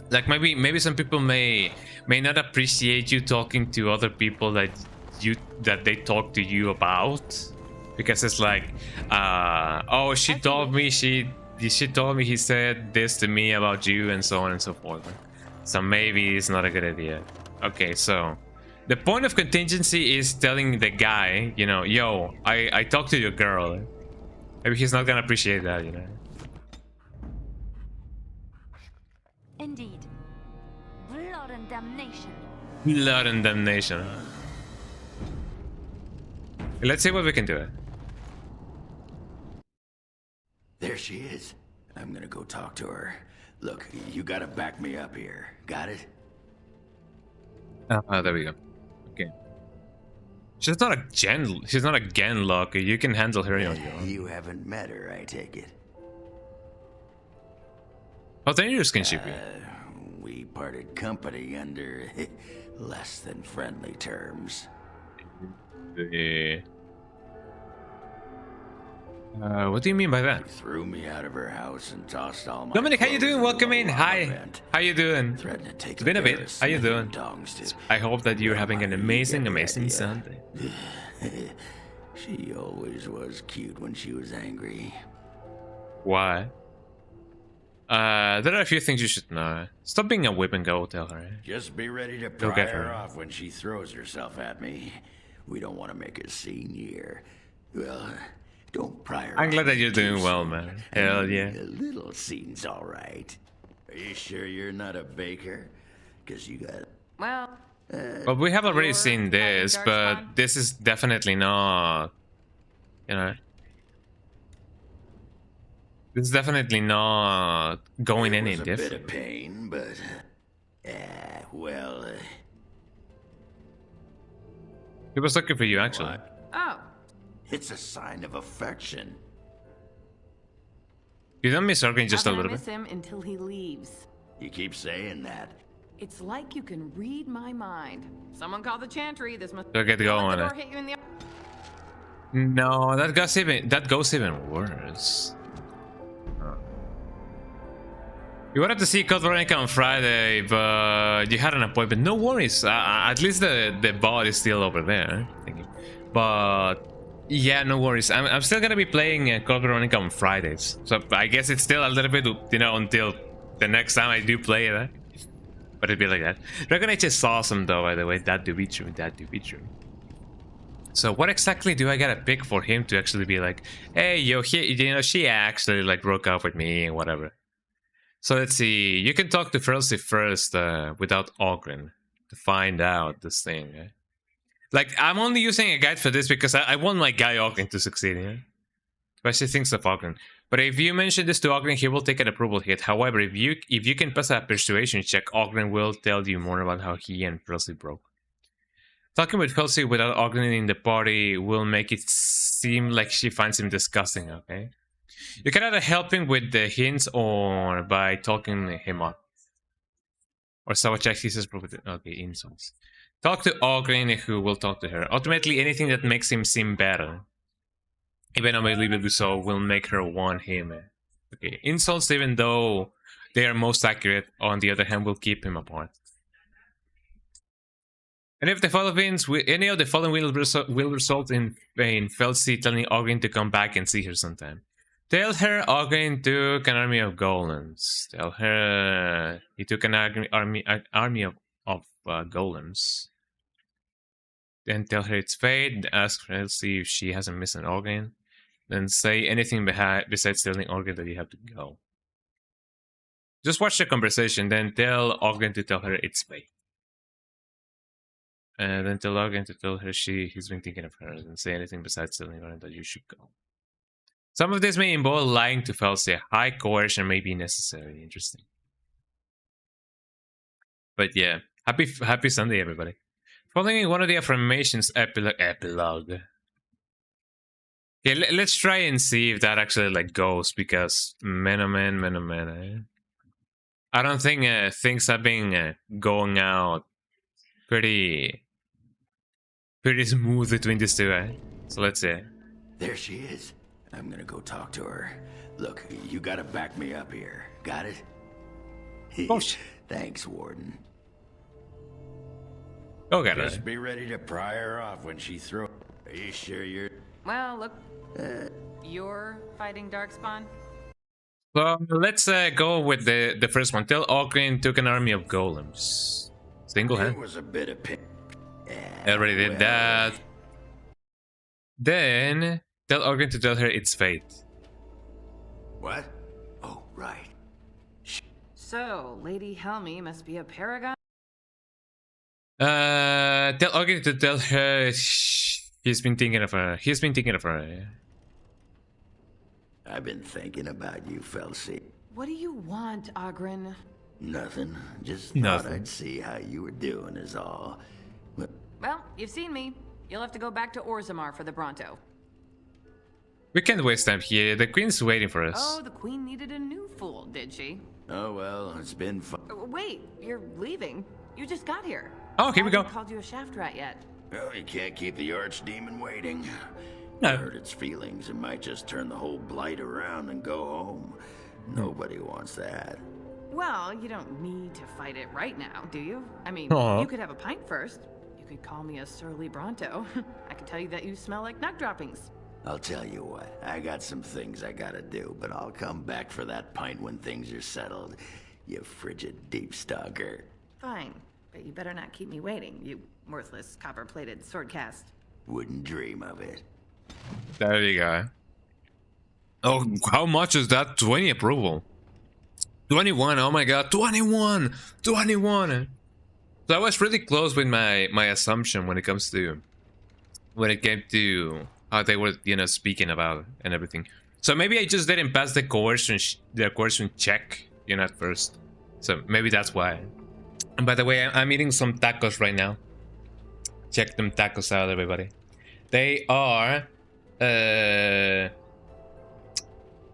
Like, maybe some people may not appreciate you talking to other people that they talk to you about, because it's like oh, she told me he said this to me about you, and so on and so forth. So maybe it's not a good idea. Okay, so the point of contingency is telling the guy, you know, yo, I talked to your girl. Maybe he's not gonna appreciate that, you know. Indeed. Blood and damnation. Blood and damnation. Let's see what we can do. There she is. I'm gonna go talk to her. Look, you gotta back me up here. Got it? There we go. Okay. She's not a Genlock. You can handle her on your own. You haven't met her, I take it. How dangerous can she be? We parted company under less than friendly terms. What do you mean by that? She threw me out of her house and tossed all my Dominic, how you doing? clothes Welcome in. Hi. event. How you doing? Threatened to take It's been a pair bit. of How you doing? dongs to I hope that you're having an amazing idea. Sunday. She always was cute when she was angry. Why? There are a few things you should know. Stop being a whip and go, tell her. Just be ready to Go pry get her her. off when she throws herself at me. We don't want to make a scene here. Well, don't pry her I'm off glad that you're too doing well, soon. man. I Hell mean, yeah. A little scene's all right. Are you sure you're not a baker? Because you got... Well... Well, we have already seen this, but this is definitely not... You know... This is definitely not going any It was a bit different. of pain, but... well... He was looking for you, actually. Oh. It's a sign of affection. You don't miss Organ just a I'm little gonna bit? miss him until he leaves. You keep saying that. It's like you can read my mind. Someone call the chantry. This must... So get going. Let the door hit you in the... No, that goes even worse. You wanted to see Code Veronica on Friday, but you had an appointment. No worries. At least the bot is still over there. Thank you. But yeah, no worries. I'm still gonna be playing Code Veronica on Fridays. So I guess it's still a little bit, you know, until the next time I do play it. But it'd be like that. Dragon Age is awesome, though. By the way, that do be true. That do be true. So what exactly do I gotta pick for him to actually be like, hey, yo, she actually like broke up with me and whatever. So let's see. You can talk to Felsi first without Ogren to find out this thing. Eh? Like, I'm only using a guide for this because I want my guy Ogren to succeed. Yeah? Especially things of Ogren. But if you mention this to Ogren, he will take an approval hit. However, if you can pass a persuasion check, Ogren will tell you more about how he and Felsi broke. Talking with Felsi without Ogren in the party will make it seem like she finds him disgusting, okay? You can either help him with the hints or by talking him up. Or so check he says, okay, insults. Talk to Ogren, who will talk to her. Ultimately, anything that makes him seem better, even unbelievably so, will make her want him. Okay, insults, even though they are most accurate, on the other hand, will keep him apart. Any of the following will result in Felsi telling Ogren to come back and see her sometime. Tell her Ogren took an army of golems. Tell her he took an army of golems. Then tell her it's fate. Ask Felsi if she hasn't missed an Ogren. Then say anything besides telling Ogren that you have to go. Just watch the conversation, then tell Ogren to tell her it's fate. And then tell Ogren to tell her he's been thinking of her, and say anything besides telling her that you should go. Some of this may involve lying to Felsi. High coercion may be necessary. Interesting. But yeah, happy Sunday, everybody. Following one of the affirmations epilogue. Okay, let's try and see if that actually like goes, because man oh man, I don't think things have been going out pretty smooth between these two. So let's see. There she is. I'm gonna go talk to her. Look, you gotta back me up here. Got it? Oh, thanks, Warden. Okay. Just be ready to pry her off when she throws. Are you sure you're... Well, look... You're fighting Darkspawn? So let's go with the first one. Tell Ogren took an army of golems. Single hand. It was a bit of pain. I already did that. Then tell Ogren to tell her it's fate. What? Oh, right. So, Lady Helmy must be a paragon? Tell Ogren to tell her he's been thinking of her. He's been thinking of her. I've been thinking about you, Felsi. What do you want, Ogren? Nothing. Just thought I'd see how you were doing is all. But... Well, you've seen me. You'll have to go back to Orzammar for the Bronto. We can't waste time here. The Queen's waiting for us. Oh, the Queen needed a new fool, did she? Oh, well, it's been fun. Wait, you're leaving? You just got here. Oh, here we go. I haven't called you a shaft rat yet. Well, you can't keep the archdemon waiting. No. Hurt its feelings. It might just turn the whole blight around and go home. Nobody wants that. Well, you don't need to fight it right now, do you? I mean, you could have a pint first. You could call me a surly Bronto. I could tell you that you smell like nut droppings. I'll tell you what, I got some things I gotta do, but I'll come back for that pint when things are settled, you frigid deep stalker. Fine, but you better not keep me waiting, you worthless copper-plated swordcast. Wouldn't dream of it. There you go. Oh, how much is that? 20 approval. 21, oh my god, 21! 21! So I was really close with my assumption when it came to how they were, you know, speaking about and everything. So maybe I just didn't pass the coercion check, you know, at first. So maybe that's why. And by the way, I'm eating some tacos right now. Check them tacos out, everybody. They are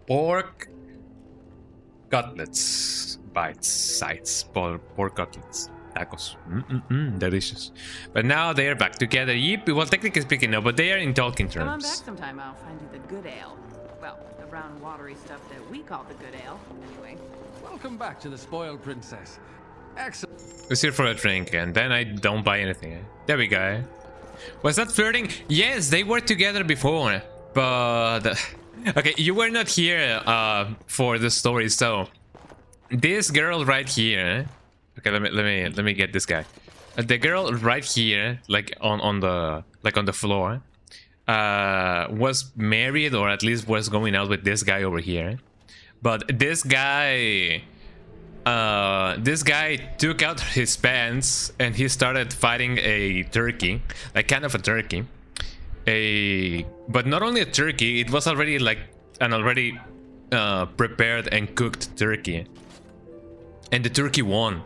pork cutlets, sides, pork cutlets, tacos. Delicious. But now they are back together. Yep. Well, technically speaking, no, but they are in talking terms. Come on back sometime. I'll find you the good ale. Well, the brown watery stuff that we call the good ale. Anyway. Welcome back to the spoiled princess. Excellent. We're here for a drink, and then I don't buy anything. There we go. Was that flirting? Yes, they were together before, but okay, you were not here for the story. So this girl right here. Okay, let me get this guy. The girl right here, like on the floor, was married, or at least was going out with this guy over here. But this guy took out his pants and he started fighting a turkey, like kind of a turkey. But not only a turkey, it was already like an already prepared and cooked turkey. And the turkey won.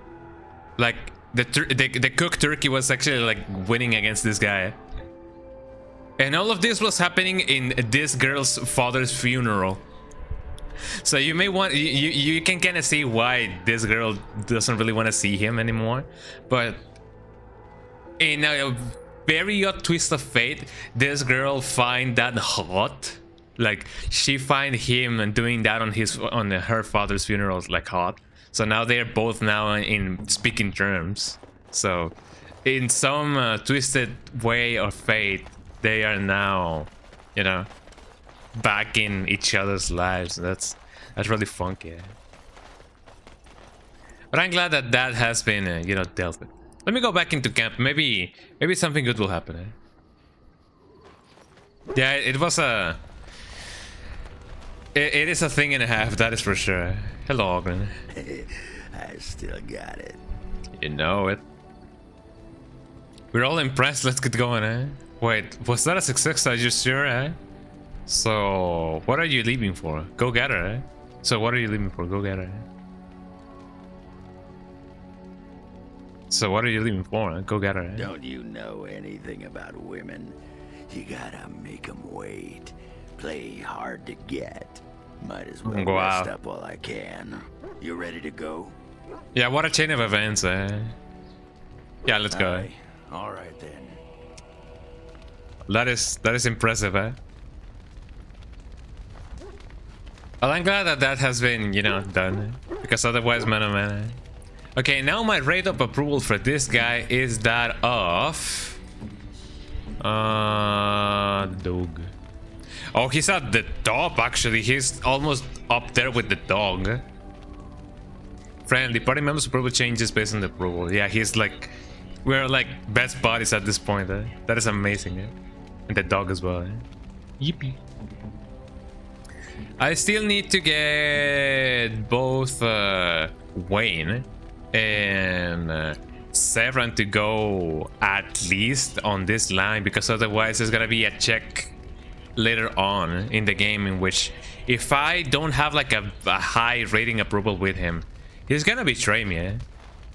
Like the cooked turkey was actually like winning against this guy. And all of this was happening in this girl's father's funeral. So you may want you can kind of see why this girl doesn't really want to see him anymore, but in a very odd twist of fate, this girl find that hot. Like she find him and doing that on her father's funeral like hot. So now they're both now in speaking terms. So in some twisted way of fate, they are now, you know, back in each other's lives. That's really funky. But I'm glad that has been you know, dealt with. Let me go back into camp. Maybe something good will happen. Yeah, it was a it is a thing and a half, that is for sure. Hello, Ogren. I still got it. You know it. We're all impressed. Let's get going. Wait, was that a success? Are you sure? So, what are you leaving for? Go get her. So, what are you leaving for? Go get her. So, what are you leaving for? Go get her. Don't you know anything about women? You gotta make them wait. Play hard to get. Might as well rest up while I can. You ready to go? Yeah, what a chain of events. Yeah, let's go. All right then. That is impressive. Well, I'm glad that has been, you know, done, because otherwise, man, oh man. Okay, now my rate of approval for this guy is that of dog. Oh, he's at the top actually. He's almost up there with the dog. Friendly party members approval changes based on the approval. Yeah, he's like, we're like best buddies at this point. That is amazing. And the dog as well. Yippee. I still need to get both Wayne and Severin to go at least on this line, because otherwise there's gonna be a check later on in the game in which if I don't have like a high rating approval with him, he's gonna betray me.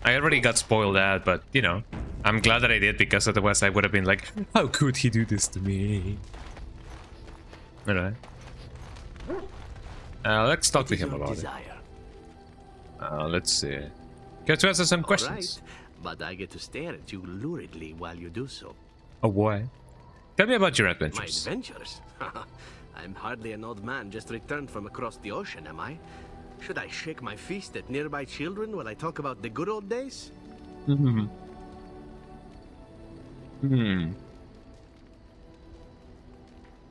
I already got spoiled out, but you know, I'm glad that I did, because otherwise I would have been like, how could he do this to me? Alright. Let's talk to him about it. Let's see. Get to answer some questions. Right, but I get to stare at you luridly while you do so. Oh boy. Tell me about your adventures. My adventures? I'm hardly an old man just returned from across the ocean, am I? Should I shake my fist at nearby children while I talk about the good old days?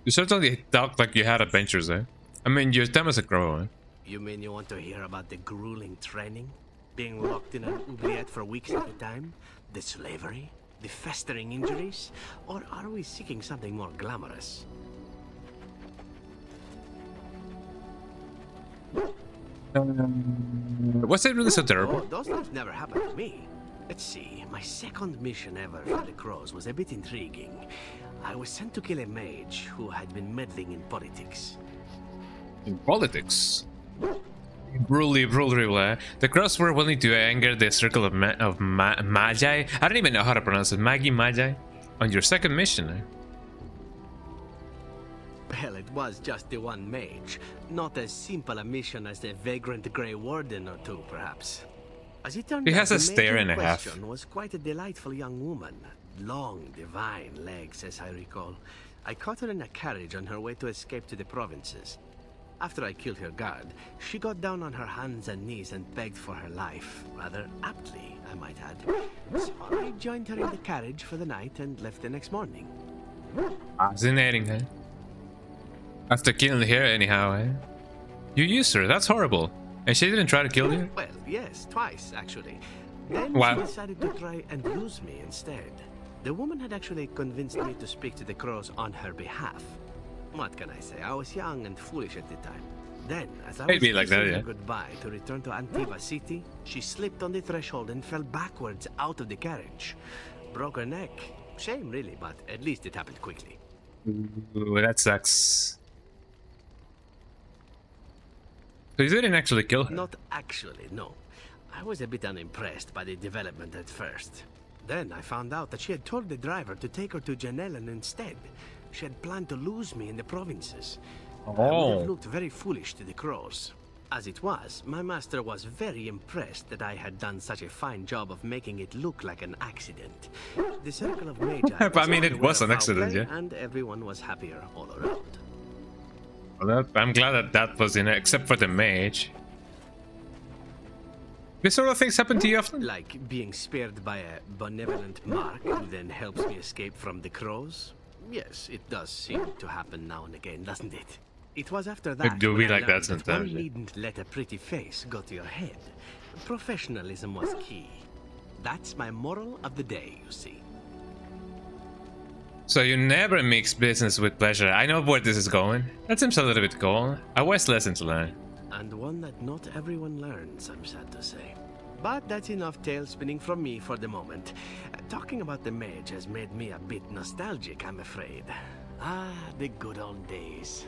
You certainly talked like you had adventures, eh? I mean, your time as a crow, eh? You mean you want to hear about the grueling training? Being locked in an oubliette for weeks at a time? The slavery? The festering injuries? Or are we seeking something more glamorous? Was it really so terrible? Oh, those things never happened to me. Let's see, my second mission ever for the Crows was a bit intriguing. I was sent to kill a mage who had been meddling in politics. In politics? Brutally, eh? The Crows were willing to anger the circle of Magi? I don't even know how to pronounce it. Magi? On your second mission, eh? Well, it was just the one mage. Not as simple a mission as a vagrant Grey Warden or two, perhaps. As it turned He out, has a the stare mage in and a half. question was quite a delightful young woman. Long, divine legs, as I recall. I caught her in a carriage on her way to escape to the provinces. After I killed her guard, she got down on her hands and knees and begged for her life. Rather aptly, I might add. So I joined her in the carriage for the night and left the next morning. Fascinating, eh? After killing her anyhow, eh? You used her, that's horrible. And she didn't try to kill you? Well, yes, twice, actually. Then Wow. she decided to try and use me instead. The woman had actually convinced me to speak to the Crows on her behalf. What can I say? I was young and foolish at the time. Then, as I was Maybe like that, kissing her yeah. goodbye to return to Antiva City, she slipped on the threshold and fell backwards out of the carriage. Broke her neck. Shame, really, but at least it happened quickly. Ooh, that sucks. So you didn't actually kill her? Not actually, no. I was a bit unimpressed by the development at first. Then I found out that she had told the driver to take her to Janellen instead. She had planned to lose me in the provinces. I would Oh. have looked very foolish to the Crows. As it was, my master was very impressed that I had done such a fine job of making it look like an accident. The circle of Magi I mean, it unaware was of an foul accident, play, yeah. and everyone was happier all around. Well, I'm glad that that was in it, except for the mage. This sort of things happen to you often? Like being spared by a benevolent mark who then helps me escape from the Crows? Yes, it does seem to happen now and again, doesn't it? It was after that do when be I like that learned sometimes, one yeah. needn't let a pretty face go to your head. Professionalism was key. That's my moral of the day, you see. So you never mix business with pleasure. I know where this is going. That seems a little bit cool. A wise lesson to learn. And one that not everyone learns, I'm sad to say. But that's enough tale spinning from me for the moment. Talking about the mage has made me a bit nostalgic, I'm afraid. Ah, the good old days.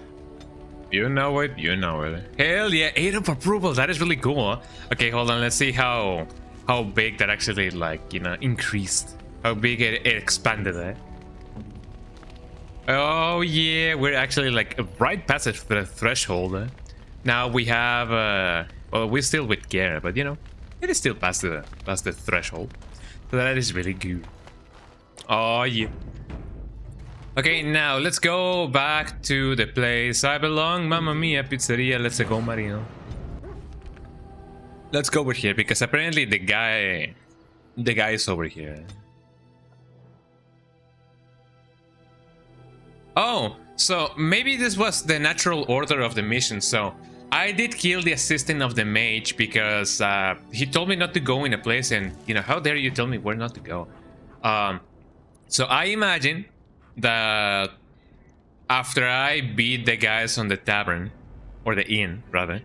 You know it, you know it. Hell yeah, 8 of approval, that is really cool. Okay, hold on, let's see how big that actually, like, you know, increased. How big it expanded, eh? Oh yeah, we're actually like right past the threshold. Eh? Now we have, well, we're still with Gera, but you know, it is still past the threshold. So that is really good. Oh yeah. Okay, now let's go back to the place I belong. Mamma mia, pizzeria. Let's go, Marino. Let's go over here because apparently the guy is over here. Oh, so maybe this was the natural order of the mission. So I did kill the assistant of the mage because he told me not to go in a place, and you know, how dare you tell me where not to go. So I imagine that after I beat the guys on the tavern, or the inn rather,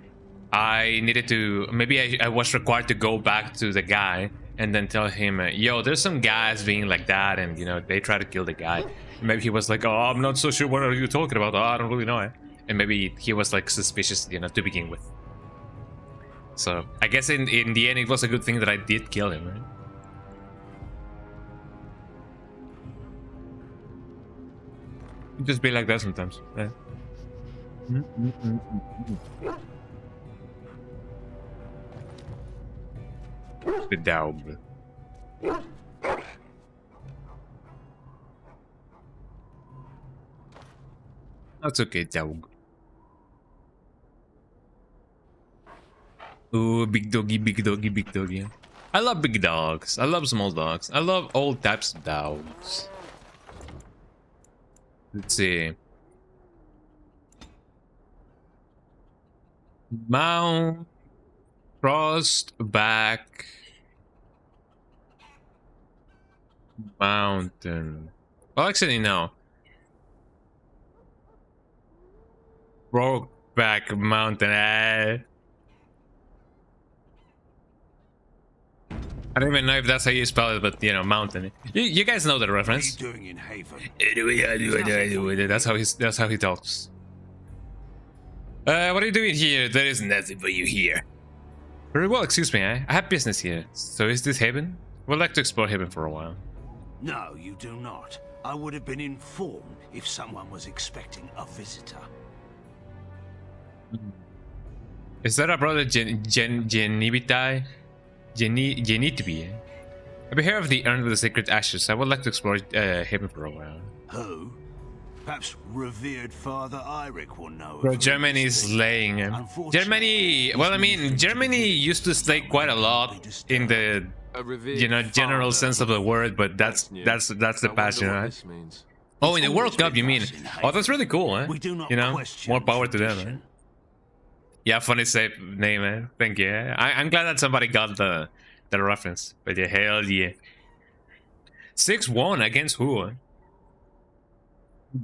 I needed to, maybe I was required to go back to the guy and then tell him, yo, there's some guys being like that, and you know, they try to kill the guy. Maybe he was like, oh, I'm not so sure what are you talking about. Oh, I don't really know it. And maybe he was like suspicious, you know, to begin with. So I guess in the end it was a good thing that I did kill him, right? Just be like that sometimes. Yeah. The dog. That's okay, dog. Ooh, big doggy, big doggy, big doggy. I love big dogs. I love small dogs. I love all types of dogs. Let's see. Mount Frostback Mountain. Well, actually, no. Frostback Mountain. I don't even know if that's how you spell it, but you know, mountain. You guys know the reference. What are you doing in Haven? That's how he talks. What are you doing here? There is nothing for you here. Very well, excuse me. I have business here. So is this Haven? We'd like to explore Haven for a while. No, you do not. I would have been informed if someone was expecting a visitor. Is that our brother Genibitai? Genitbi? I've heard of the Urn with the Sacred Ashes. I would like to explore Haven for a while. Who? Perhaps revered Father Eirik will know. Bro, Germany is slaying him. Germany, well, I mean, Germany used to slay quite a lot in the, you know, general sense of the word, but that's the passion, right? Oh, in the World Cup, you mean? Oh, that's really cool, eh? You know, more power to them, eh? Yeah, funny safe name, eh? Thank you. I'm glad that somebody got the reference. But yeah, hell yeah. 6-1 against who?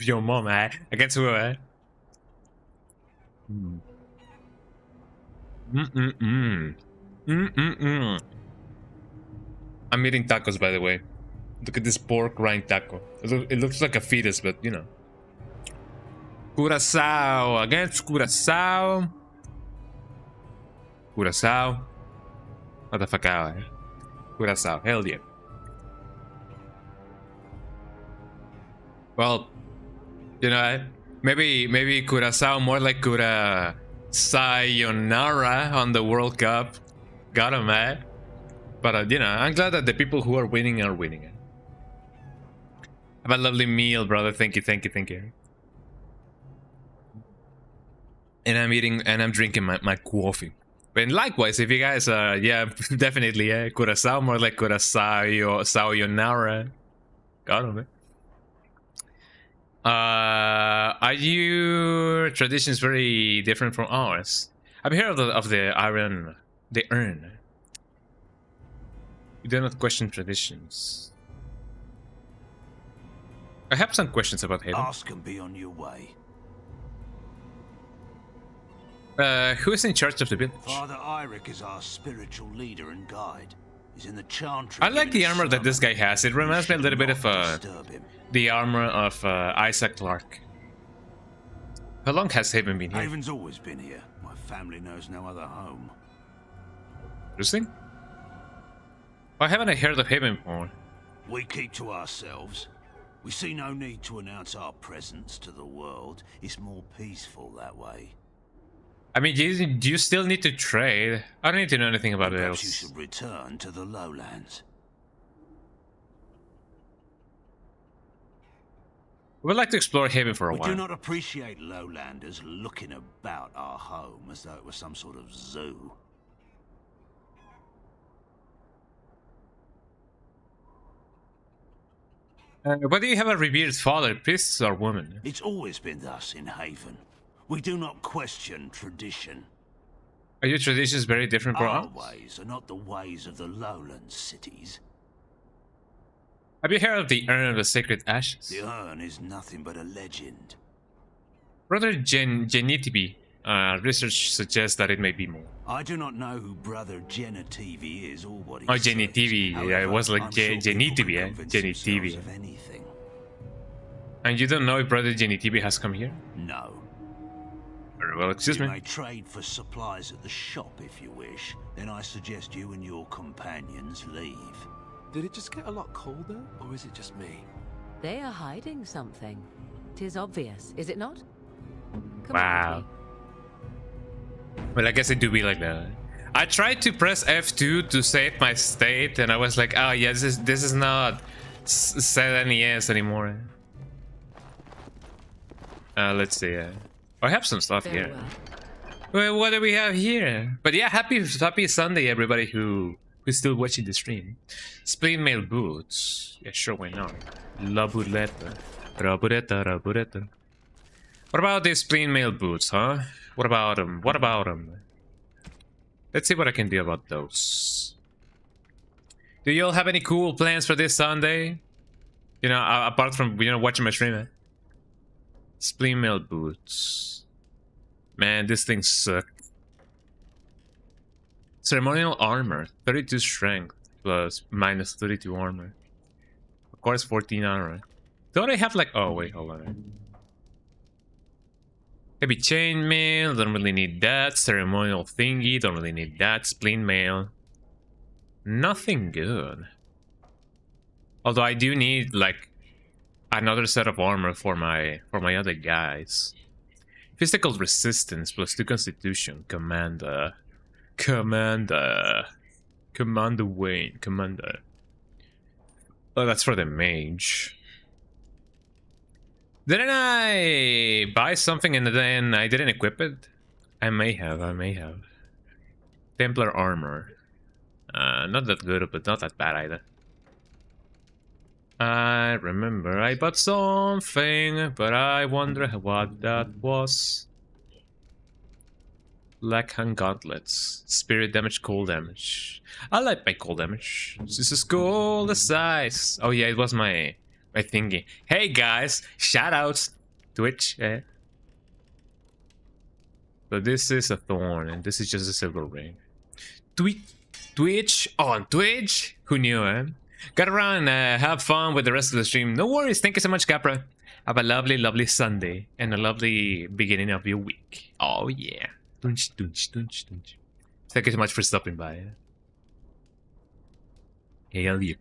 Your mom, eh? Against who, eh? I'm eating tacos, by the way. Look at this pork rind taco. It looks like a fetus, but you know. Curacao against Curacao. Curacao. Motherfucker, eh? Curacao, hell yeah. Well, you know, maybe Curacao more like Sayonara on the World Cup. Got him, eh? But you know, I'm glad that the people who are winning. Have a lovely meal, brother. Thank you. And I'm drinking my coffee. And likewise, if you guys yeah, definitely, yeah, Curacao more like Sayonara. Got him, eh? Are your traditions very different from ours? I've heard of the urn. You do not question traditions. I have some questions about Haven. Ask and be on your way. Who is in charge of the village? Father Eirik is our spiritual leader and guide. He's in the chantry. I like the armor that this guy has. It reminds me a little bit of the armor of Isaac Clarke. How long has Haven been here? Haven's always been here. My family knows no other home. Interesting. Why haven't I heard of Haven before? We keep to ourselves. We see no need to announce our presence to the world. It's more peaceful that way. I mean, do you still need to trade? I don't need to know anything about it else. Perhaps you should return to the lowlands. We'd like to explore Haven for a while. We do not appreciate lowlanders looking about our home as though it was some sort of zoo. Why do you have a revered father, priests or women? It's always been thus in Haven. We do not question tradition. Are your traditions very different from ours? Our ways are not the ways of the lowland cities. Have you heard of the Urn of the Sacred Ashes? The urn is nothing but a legend. Brother Genitibi, research suggests that it may be more. I do not know who Brother Genitivi is or what he Oh, Genitivi. Yeah, it was like Genitibi, eh? Genitivi. And you don't know if Brother Genitibi has come here? No. Very well, excuse me. You may trade for supplies at the shop if you wish. Then I suggest you and your companions leave. Did it just get a lot colder, or is it just me? They are hiding something. 'Tis obvious, is it not? Come wow. Well, I guess it do be like that. I tried to press F2 to save my state, and I was like, oh yeah, this is not set NES anymore. Let's see. I have some stuff here. Well, what do we have here? But yeah, happy Sunday, everybody who's still watching the stream. Spleen mail boots. Yeah, sure, why not? La burleta. Rabureta. What about these spleen mail boots, huh? What about them? What about them? Let's see what I can do about those. Do you all have any cool plans for this Sunday? You know, apart from, you know, watching my stream, eh? Spleen mail boots. Man, this thing sucks. Ceremonial armor. 32 strength plus minus 32 armor. Of course, 14 armor. Don't I have like... Oh, wait, hold on. Heavy chainmail. Don't really need that. Ceremonial thingy. Don't really need that. Spleen mail. Nothing good. Although I do need like another set of armor for my other guys. Physical resistance plus 2 constitution. Commander Wayne. Commander. Oh, that's for the mage. Didn't I buy something and then I didn't equip it? I may have. Templar armor. Not that good, but not that bad either. I remember I bought something, but I wonder what that was. Blackhand gauntlets. Spirit damage, cold damage. I like my cold damage. This is cool, the size. Oh yeah, it was my thingy. Hey guys, shoutouts. Twitch. So this is a thorn, and this is just a silver ring. Twitch on Twitch? Who knew, eh? Got around and have fun with the rest of the stream. No worries. Thank you so much, Capra. Have a lovely, lovely Sunday and a lovely beginning of your week. Oh, yeah. Dunch. Thank you so much for stopping by. Hell yeah.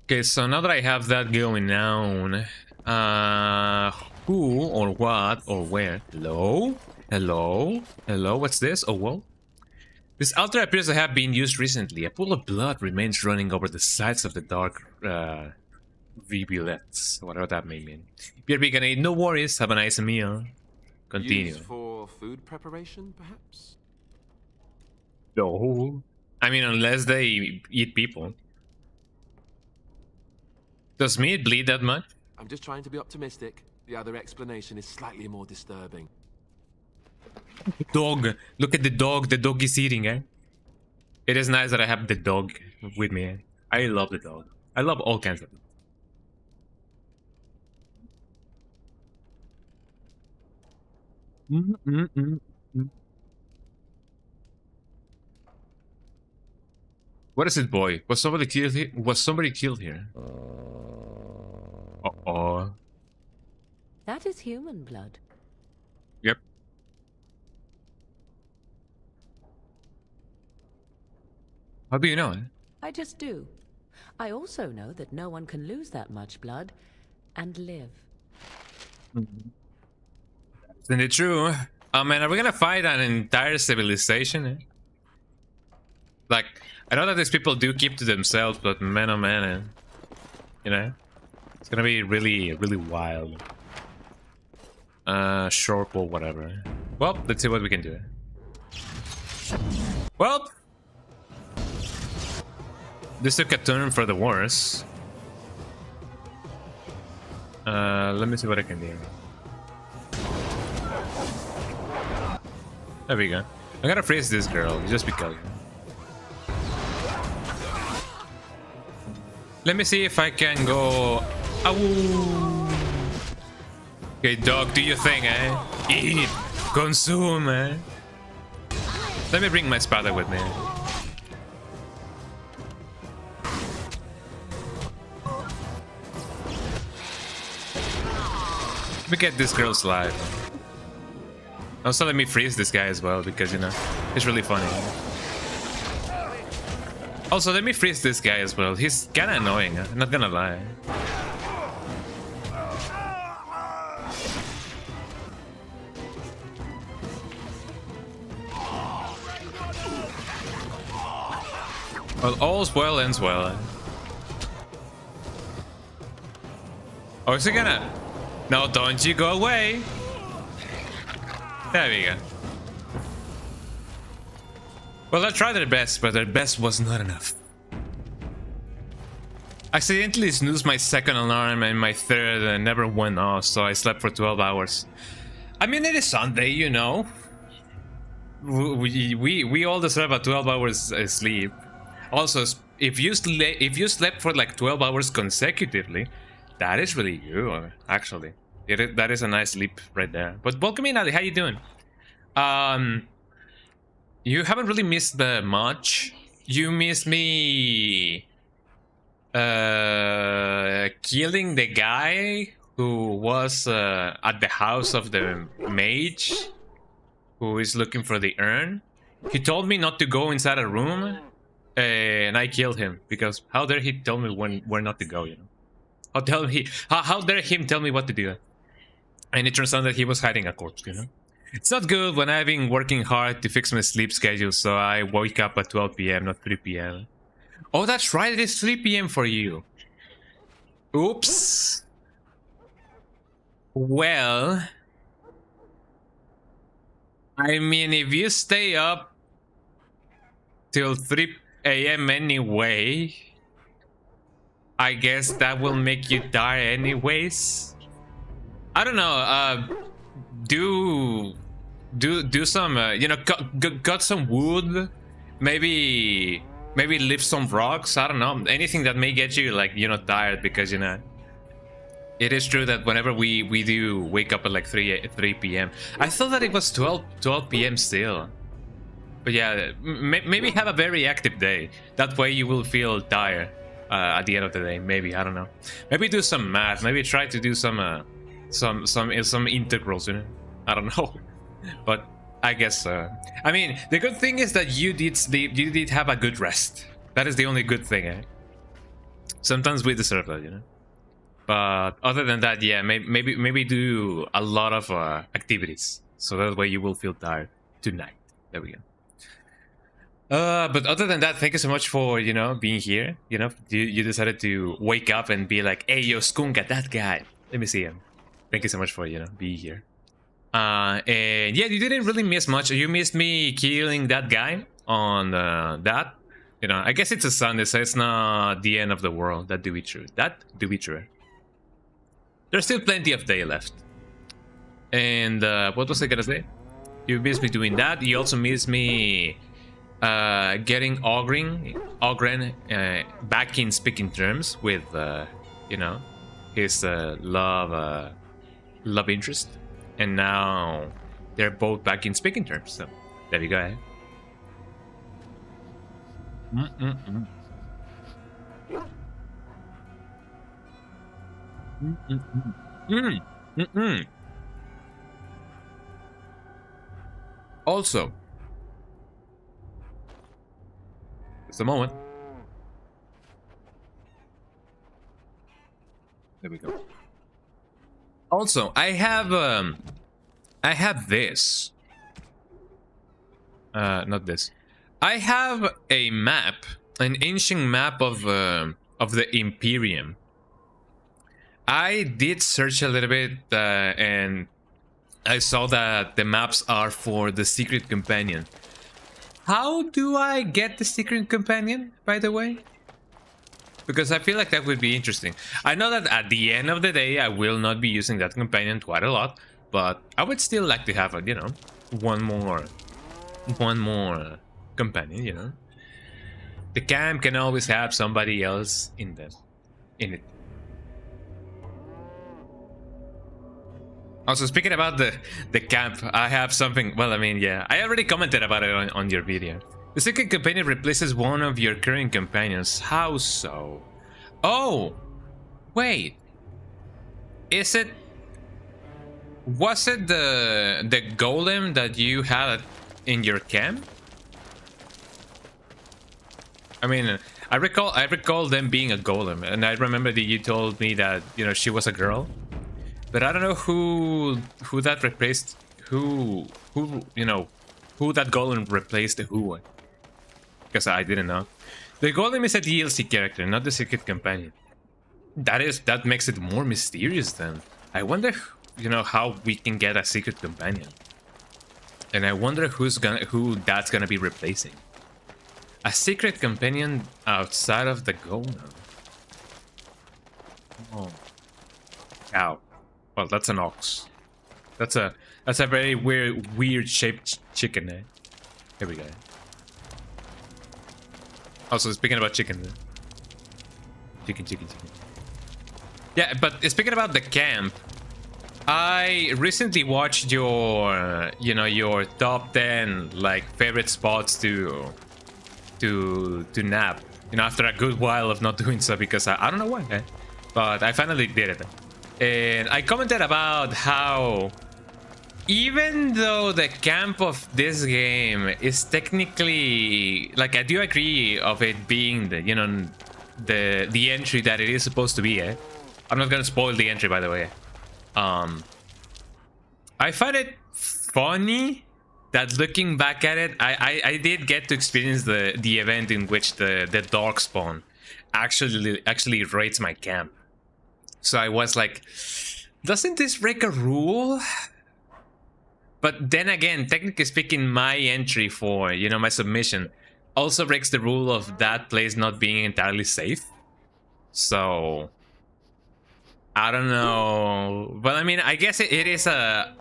Okay, so now that I have that going on, who or what or where? Hello? What's this? Oh, well. This altar appears to have been used recently. A pool of blood remains running over the sides of the dark rivulets, whatever that may mean. BRB can eat, no worries, have a nice meal. Continue. Used for food preparation, perhaps? No. I mean, unless they eat people. Does meat bleed that much? I'm just trying to be optimistic. The other explanation is slightly more disturbing. Dog. Look at the dog. The dog is eating, eh? It is nice that I have the dog with me, eh? I love the dog. I love all kinds of dogs. What is it, boy? Was somebody killed here? Uh-oh. That is human blood. Yep. How do you know? I just do. I also know that no one can lose that much blood and live. Isn't it true? Oh man, are we gonna fight an entire civilization? Eh? Like, I know that these people do keep to themselves, but man oh man, eh? You know? It's gonna be really, really wild. Short pull, whatever. Well, let's see what we can do. Well, this took a turn for the worse. Let me see what I can do. There we go. I gotta freeze this girl, just because. Let me see if I can go... Ow! Okay, dog, do your thing, eh? Eat! Consume, eh? Let me bring my spada with me. Let me get this girl's life. Also, let me freeze this guy as well, because, you know, it's really funny. Also, let me freeze this guy as well. He's kinda annoying, I'm not gonna lie. Well, all's well ends well. Oh, is he gonna... No, don't you go away! There we go. Well, I tried their best, but their best was not enough. I accidentally snoozed my second alarm and my third never went off, so I slept for 12 hours. I mean, it is Sunday, you know. we all deserve a 12 hours sleep. Also, if you slept for like 12 hours consecutively, that is really good, actually. That is a nice sleep right there. But welcome in, Ali. How you doing? You haven't really missed much. You missed me killing the guy who was at the house of the mage who is looking for the urn. He told me not to go inside a room, and I killed him because how dare he tell me where not to go, you know? How dare him tell me what to do? And it turns out that he was hiding a corpse, you know? It's not good when I've been working hard to fix my sleep schedule, so I wake up at 12 p.m., not 3 p.m. Oh, that's right, it is 3 p.m. for you. Oops. Well, I mean, if you stay up till 3 a.m. anyway, I guess that will make you die anyways. I don't know, do some, you know, cut some wood, maybe lift some rocks, I don't know, anything that may get you, like, you know, tired, because, you know, it is true that whenever we do wake up at like 3 p.m. I thought that it was 12 p.m. still. But yeah, maybe have a very active day. That way you will feel tired at the end of the day. Maybe, I don't know. Maybe do some math. Maybe try to do some integrals. You know, I don't know. But I guess. I mean, the good thing is that you did sleep. You did have a good rest. That is the only good thing. Eh? Sometimes we deserve that, you know. But other than that, yeah, maybe do a lot of activities, so that way you will feel tired tonight. There we go. But other than that, thank you so much for, you know, being here. You know, you decided to wake up and be like, hey, yo, Skunka, that guy. Let me see him. Thank you so much for, you know, being here. And yeah, you didn't really miss much. You missed me killing that guy on that. You know, I guess it's a Sunday, so it's not the end of the world. That do be true. That do be true. There's still plenty of day left. And what was I gonna say? You missed me doing that. You also missed me getting Ogren back in speaking terms with you know, his love interest, and now they're both back in speaking terms. So there you go. Eh? Also, just a moment. There we go. Also, I have this. Not this. I have a map, an ancient map of the Imperium. I did search a little bit, and I saw that the maps are for the Secret Companion. How do I get the Secret Companion, by the way? Because I feel like that would be interesting. I know that at the end of the day, I will not be using that companion quite a lot, but I would still like to have a, you know, one more companion, you know. The camp can always have somebody else in it. Also, speaking about the camp, I have something. Well, I mean, yeah, I already commented about it on your video. The second companion replaces one of your current companions. How so? Oh, wait. Was it the golem that you had in your camp? I mean, I recall them being a golem, and I remember that you told me that, you know, she was a girl. But I don't know who that replaced, who you know, who that golem replaced who. Because I didn't know. The golem is a DLC character, not the secret companion. That makes it more mysterious then. I wonder, you know, how we can get a secret companion. And I wonder who that's gonna be replacing. A secret companion outside of the golem. Oh. Cow. Well, that's an ox. That's a very weird shaped chicken, eh? Here we go. Also, speaking about chicken. Chicken. Yeah, but speaking about the camp, I recently watched your, your top 10 like favorite spots to nap. After a good while of not doing so because I don't know why, but I finally did it. And I commented about how even though the camp of this game is technically like, I do agree of it being the the entry that it is supposed to be. I'm not gonna spoil the entry, by the way. I find it funny that looking back at it, I did get to experience the event in which the dog spawn actually raids my camp. So I was like, doesn't this break a rule? But then again, technically speaking, my entry for, my submission also breaks the rule of that place not being entirely safe. So I don't know. But I mean, I guess it is a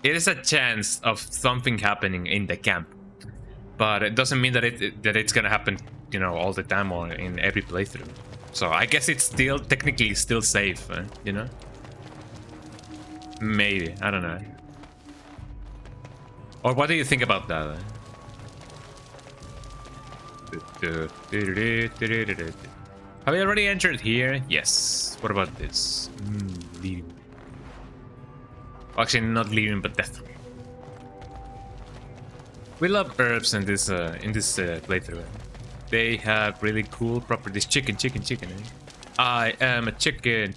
chance of something happening in the camp. But it doesn't mean that it's gonna happen, all the time or in every playthrough. So I guess it's still technically still safe, Maybe, I don't know. Or what do you think about that? Have you already entered here? Yes. What about this? Leaving. Actually, not leaving, but death. We love herbs in this playthrough. They have really cool properties. Chicken. I am a chicken.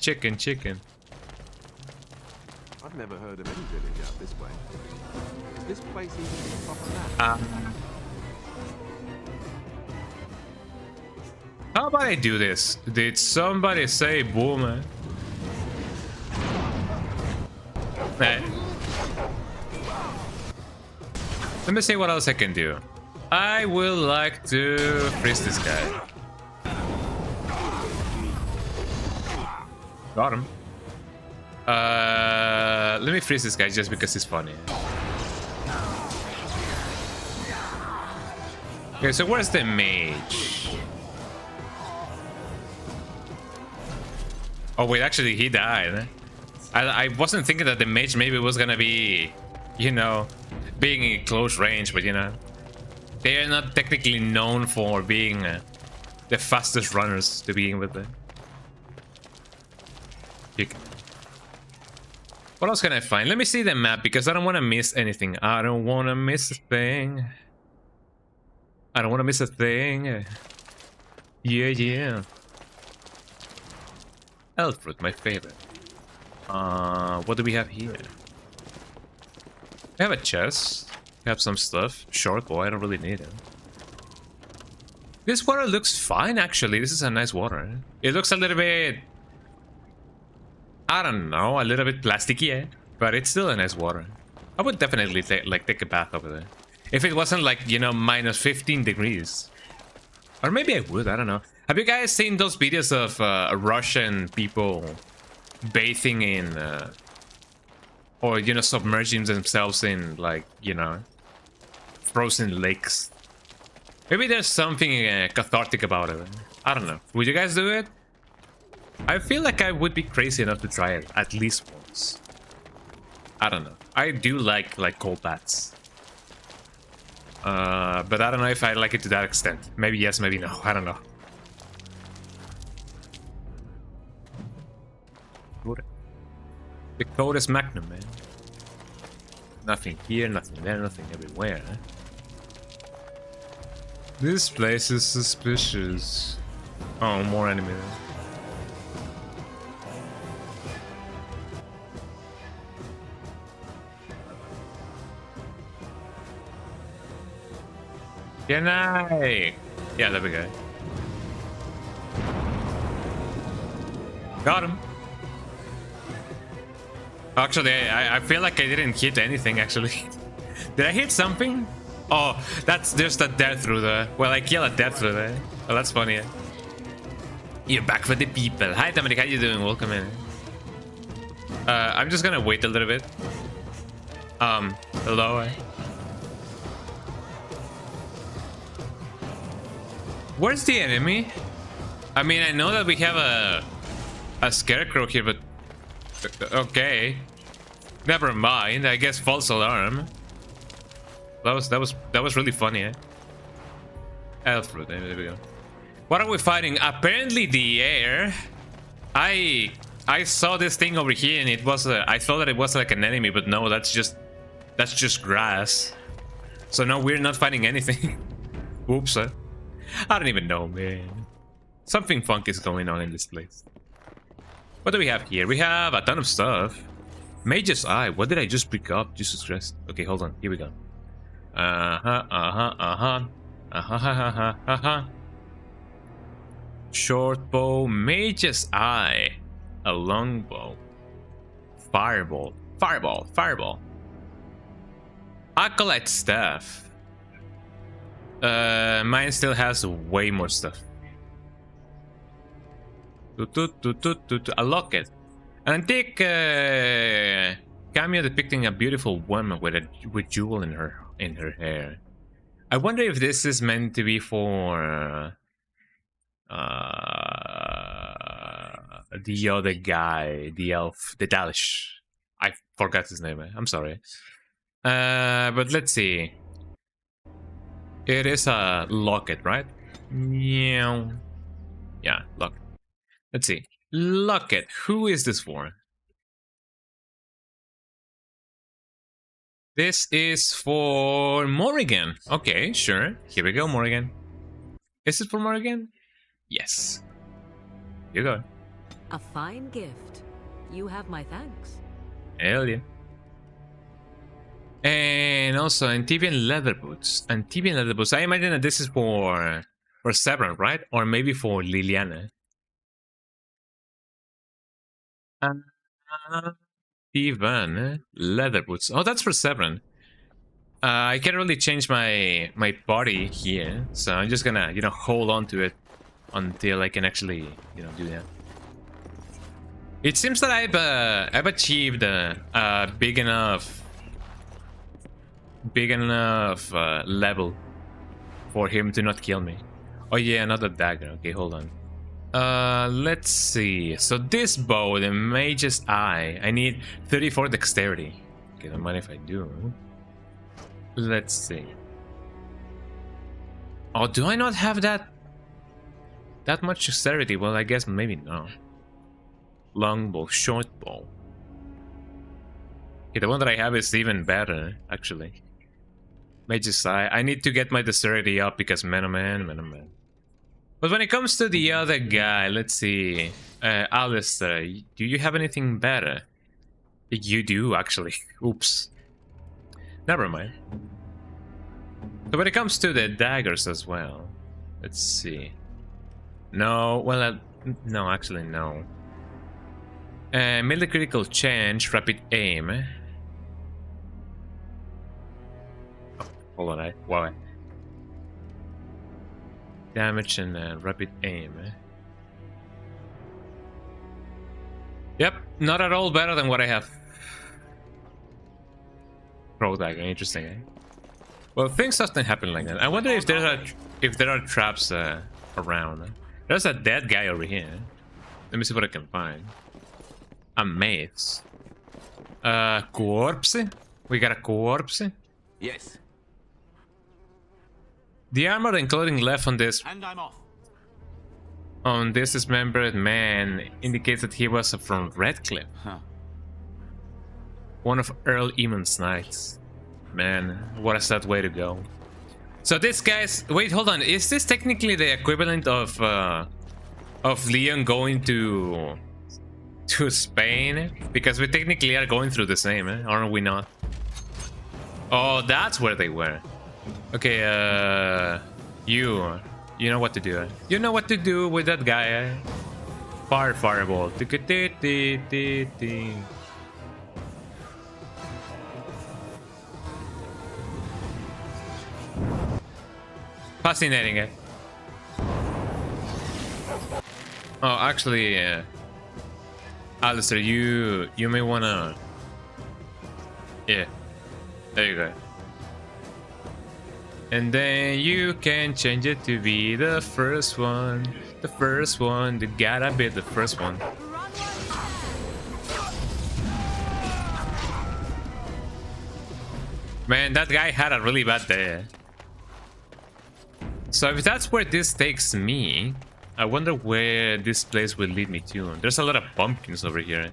I've never heard of any village out this way. Is this place even a proper map? How about I do this? Did somebody say boom? Let me see what else I can do. I will like to freeze this guy. Got him. Let me freeze this guy just because he's funny. Okay, so where's the mage? Oh wait, actually he died. I wasn't thinking that the mage maybe was gonna be, being in close range, but they are not technically known for being the fastest runners to begin with. What else can I find? Let me see the map because I don't want to miss anything. I don't want to miss a thing. Yeah. Elf fruit, my favorite. What do we have here? We have a chest. We have some stuff. Short bow, I don't really need it. This water looks fine, actually. This is a nice water. It looks a little bit, I don't know, a little bit plasticky, but it's still a nice water. I would definitely take a bath over there. If it wasn't like, minus 15 degrees. Or maybe I would, I don't know. Have you guys seen those videos of Russian people bathing in, or, submerging themselves in, like, frozen lakes? Maybe there's something cathartic about it. I don't know. Would you guys do it? I feel like I would be crazy enough to try it at least once. I don't know. I do like cold baths. But I don't know if I like it to that extent. Maybe yes, maybe no. I don't know. The Codex Magnum, man. Nothing here, nothing there, nothing everywhere. This place is suspicious. Oh, more enemy there. Can I? Yeah, there we go. Got him. Actually, I feel like I didn't hit anything, actually. Did I hit something? Oh, that's just a death through there. Well, I killed a death through there. Oh, that's funny. You're back for the people. Hi, Dominic. How you doing? Welcome in. I'm just gonna wait a little bit. Hello. Where's the enemy? I mean, I know that we have a scarecrow here, but okay. Never mind. I guess false alarm. That was really funny, eh? Elf fruit. There we go. What are we fighting? Apparently the air. I saw this thing over here, and it was I thought that it was like an enemy, but no, that's just grass. So no, we're not fighting anything. Oops. I don't even know, man. Something funky is going on in this place. What do we have here? We have a ton of stuff. Mage's Eye. What did I just pick up? Jesus Christ. Okay, hold on. Here we go. Short bow, Mage's Eye, a long bow, fireball. Acolyte staff. Mine still has way more stuff. A locket. An antique cameo depicting a beautiful woman with jewel in her hair. I wonder if this is meant to be for the other guy, the elf, the Dalish. I forgot his name. I'm sorry. But let's see. It is a locket, right? Yeah, locket. Let's see. Locket. Who is this for? This is for Morrigan. Okay, sure. Here we go, Morrigan. Is it for Morrigan? Yes. Here you go. A fine gift. You have my thanks. Hell yeah. And also Antivian leather boots. Antivian leather boots. I imagine that this is for Severin, right? Or maybe for Liliana. Antivian leather boots. Oh, that's for Severin. I can't really change my body here, so I'm just gonna, hold on to it until I can actually, do that. It seems that I've achieved a big enough level for him to not kill me. Oh yeah, another dagger. Okay, hold on. Let's see. So this bow, the Mage's Eye, I need 34 dexterity. Okay, don't mind if I do. Let's see. Oh, do I not have that much dexterity? Well, I guess maybe not. Long bow, short bow. Okay, the one that I have is even better, actually. Mage's Eye. I need to get my dexterity up because man, oh man. But when it comes to the other guy, let's see. Alistair, do you have anything better? You do, actually. Oops. Never mind. So when it comes to the daggers as well, let's see. No, well, no, actually no. Melee critical change, rapid aim. Oh, hold on, wow. Damage and rapid aim. Yep, not at all better than what I have. Pro dagger, interesting, eh? Well, things often happen like that. I wonder if there are traps around. There's a dead guy over here. Let me see what I can find. A mace. Corpse? We got a corpse? Yes. The armor and clothing left on this And I'm off. dismembered man indicates that he was from Redcliffe. Huh. One of Earl Eamon's knights. Man, what a sad way to go. So this guy's... Wait, hold on. Is this technically the equivalent of Leon going to Spain? Because we technically are going through the same, aren't we not? Oh, that's where they were. Okay, you know what to do. You know what to do with that guy, Fireball. Fascinating, eh? Oh, actually, Alistair, you may wanna... Yeah, there you go. And then you can change it to be the first one. The first one, you gotta be the first one. Man, that guy had a really bad day. So if that's where this takes me, I wonder where this place will lead me to. There's a lot of pumpkins over here.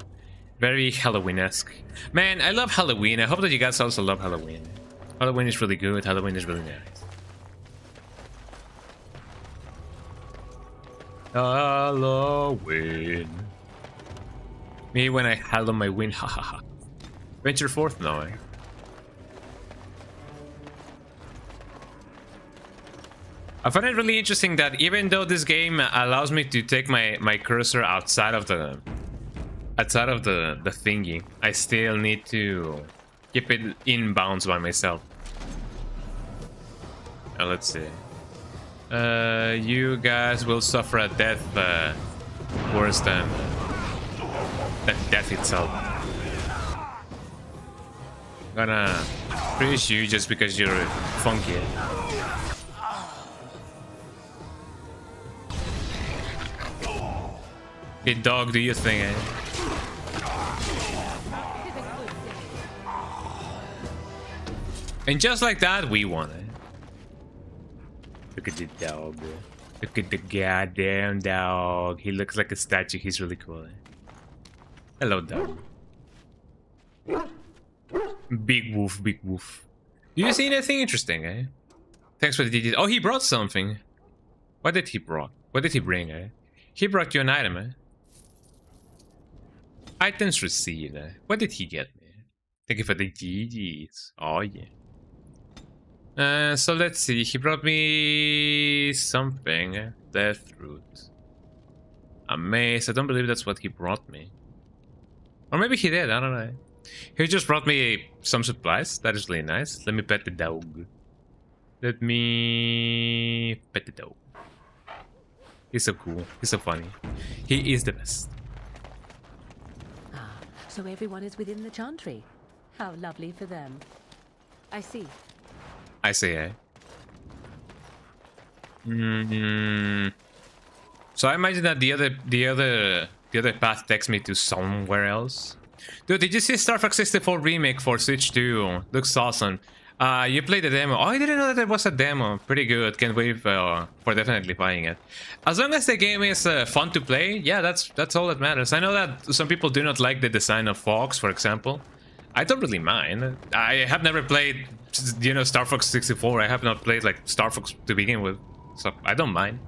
Very Halloween-esque. Man, I love Halloween. I hope that you guys also love Halloween. Halloween is really good. Halloween is really nice. Halloween. Me when I Hallow my win. Hahaha. Venture forth now, eh? I find it really interesting that even though this game allows me to take my cursor outside of the thingy, I still need to keep it in bounds by myself. Let's see. You guys will suffer a death worse than death itself. I'm gonna finish you just because you're funky. Hey dog, do your thing, eh? And just like that, we won it. Look at the dog. Look at the goddamn dog. He looks like a statue. He's really cool. Eh? Hello, dog. Big woof, big woof. Do you see anything interesting, eh? Thanks for the details. Oh, he brought something. What did he brought? What did he bring, eh? He brought you an item, eh? Items received, eh? What did he get me? Thank you for the GGs. Oh, yeah. So let's see. He brought me something. Death root. A mace. I don't believe that's what he brought me. Or maybe he did. I don't know. He just brought me some supplies. That is really nice. Let me pet the dog. Let me pet the dog. He's so cool. He's so funny. He is the best. Ah, so everyone is within the chantry. How lovely for them. I see. I see, eh? So I imagine that the other path takes me to somewhere else. Dude, did you see Star Fox 64 remake for Switch 2? Looks awesome. You played the demo. Oh, I didn't know that there was a demo. Pretty good. Can't wait for definitely buying it. As long as the game is fun to play, yeah, that's all that matters. I know that some people do not like the design of Fox, for example. I don't really mind. I have never played, you know, Star Fox 64. I have not played like Star Fox to begin with, so I don't mind.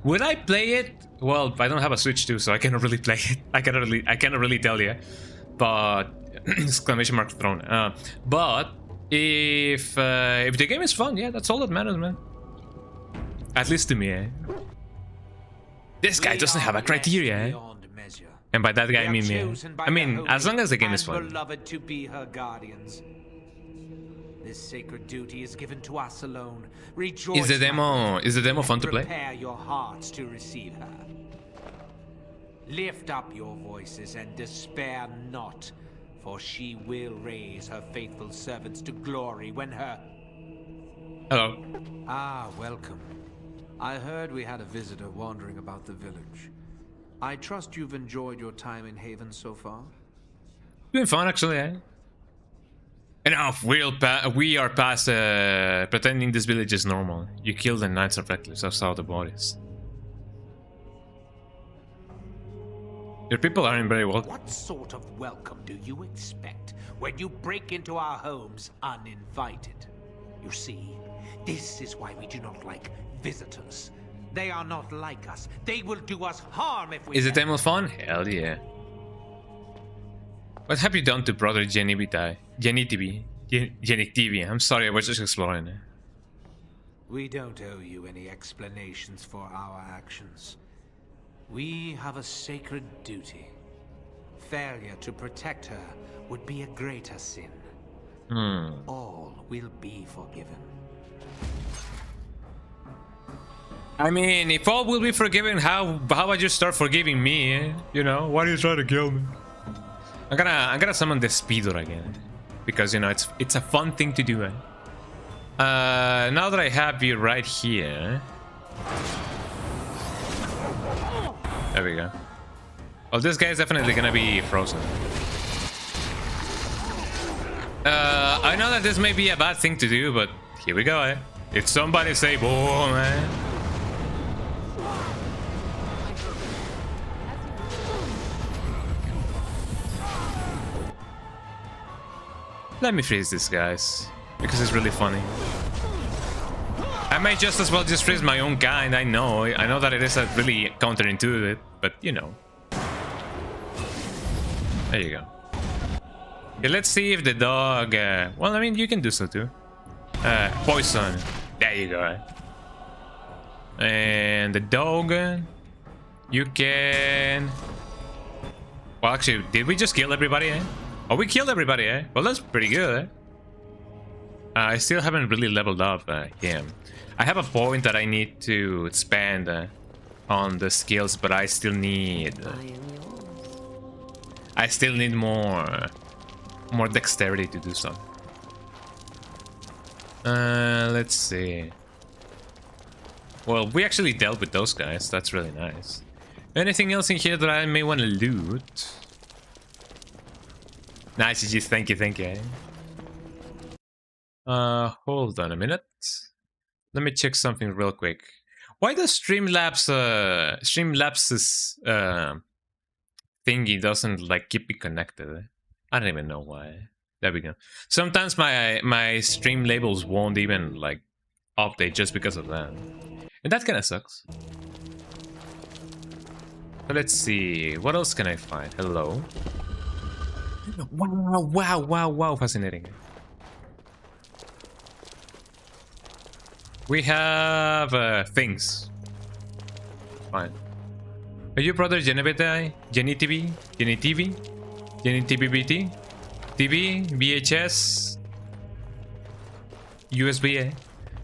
Would I play it? Well, I don't have a Switch 2, so I cannot really play it. I cannot really tell you. But exclamation mark thrown. But if the game is fun, yeah, that's all that matters, man. At least to me, eh? This guy doesn't have a criteria, eh? And by that guy, I mean me. I mean, as long as the game is fun. Beloved to be her guardians. This sacred duty is given to us alone. Rejoice. Is the demo fun to play? Prepare your hearts to receive her. Lift up your voices and despair not, for she will raise her faithful servants to glory when her... Hello. Ah, welcome. I heard we had a visitor wandering about the village. I trust you've enjoyed your time in Haven so far? Been fun, actually, eh? Enough, we are past pretending this village is normal. You kill the Knights of Reckless, I saw the bodies. Your people aren't very welcome. What sort of welcome do you expect when you break into our homes uninvited? You see, this is why we do not like visitors. They are not like us. They will do us harm if we... Is the demo fun? Hell yeah. What have you done to brother Genitivi? I'm sorry, I was just exploring it. We don't owe you any explanations for our actions. We have a sacred duty. Failure to protect her would be a greater sin. All will be forgiven. I mean, if all will be forgiven, how about you start forgiving me, eh? You know, why are you trying to kill me? I'm gonna summon the speeder again. Because, you know, it's a fun thing to do, eh? Now that I have you right here. There we go. Well, this guy is definitely gonna be frozen. I know that this may be a bad thing to do, but here we go, eh? If somebody say boom, eh? Let me freeze this, guys, because it's really funny. I might just as well just freeze my own kind. I know that it is a really counterintuitive, but you know. There you go. Okay, let's see if the dog. Well, I mean, you can do so too. Poison. There you go. And the dog. You can. Well, actually, did we just kill everybody? Eh? Oh, we killed everybody, eh? Well, that's pretty good, eh? I still haven't really leveled up him. I have a point that I need to spend on the skills, but I still need... more dexterity to do so. Let's see. Well, we actually dealt with those guys. That's really nice. Anything else in here that I may want to loot? Nice, GG. Thank you, thank you. Hold on a minute. Let me check something real quick. Why does Streamlabs's thingy doesn't like keep me connected? I don't even know why. There we go. Sometimes my stream labels won't even like update just because of that, and that kind of sucks. So let's see, what else can I find? Hello. Wow, fascinating. We have things. Fine. Are you brother Genevite? Genitv? Genitv? Genitv? TV? VHS? USB?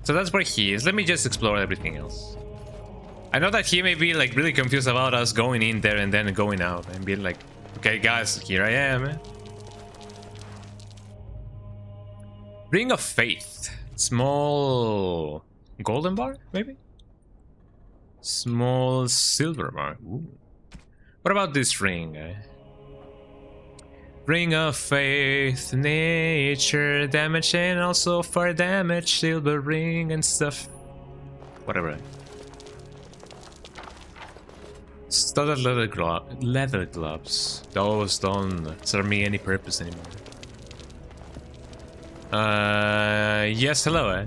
So that's where he is. Let me just explore everything else. I know that he may be like really confused about us going in there and then going out and be like, okay guys, here I am. Ring of Faith. Small golden bar, maybe? Small silver bar. Ooh. What about this ring? Ring of Faith, nature, damage, and also fire damage, silver ring and stuff. Whatever. Studded leather gloves. Those don't serve me any purpose anymore. Yes, hello, eh?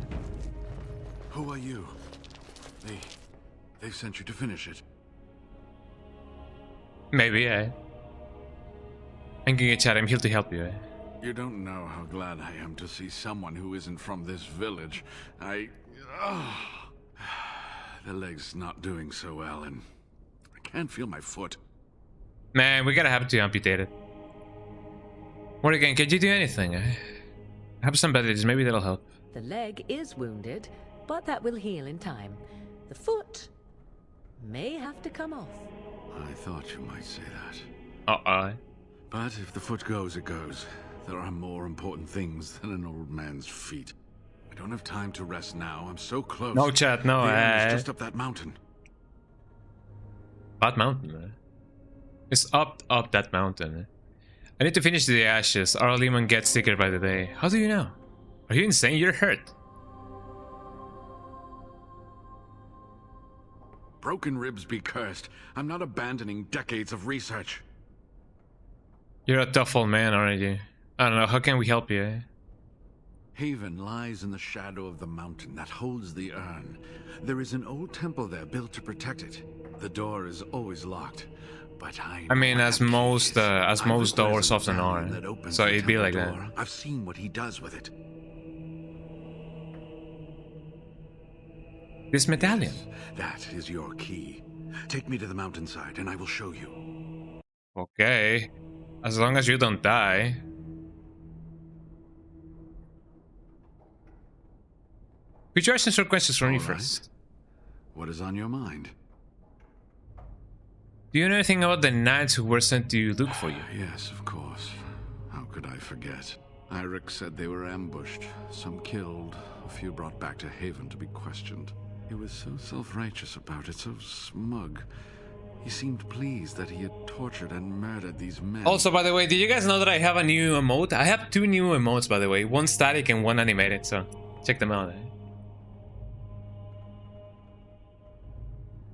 Who are you? They've sent you to finish it. Maybe, eh? I'm gonna chat, I'm here to help you, eh? You don't know how glad I am to see someone who isn't from this village. The leg's not doing so well, and I can't feel my foot. Man, we gotta have to amputate it. Morrigan, could you do anything, eh? I have some bandages, maybe that'll help. The leg is wounded, but that will heal in time. The foot may have to come off. I thought you might say that. But if the foot goes, it goes. There are more important things than an old man's feet. I don't have time to rest now. I'm so close. No, chat, no. It's just up that mountain. What mountain? Eh? It's up that mountain. Eh? I need to finish the ashes. Our Lehman gets sicker by the day. How do you know? Are you insane? You're hurt. Broken ribs be cursed. I'm not abandoning decades of research. You're a tough old man, aren't you? I don't know, how can we help you? Eh? Haven lies in the shadow of the mountain that holds the urn. There is an old temple there built to protect it. The door is always locked, but I mean, as most doors often are, so it'd be like that. I've seen what he does with it. This medallion. Yes, that is your key. Take me to the mountainside and I will show you. Okay. As long as you don't die. Could you ask some questions from me first? What is on your mind? Do you know anything about the knights who were sent to look for you? Yes, of course. How could I forget? Eirik said they were ambushed, some killed, a few brought back to Haven to be questioned. He was so self-righteous about it, so smug. He seemed pleased that he had tortured and murdered these men. Also, by the way, did you guys know that I have a new emote? I have 2 new emotes, by the way. One static and one animated, so check them out.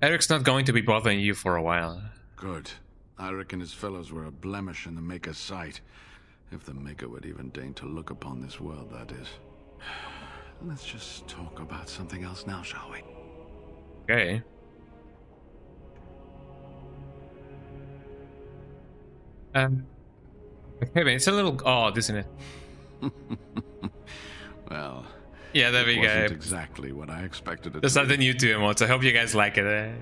Eric's not going to be bothering you for a while. Good. Eirik and his fellows were a blemish in the Maker's sight. If the Maker would even deign to look upon this world, that is. Let's just talk about something else now, shall we? Okay. Okay, man, it's a little odd, isn't it? Well, yeah, there we go. Wasn't exactly what I expected it There's to something be. new to emotes. I hope you guys like it.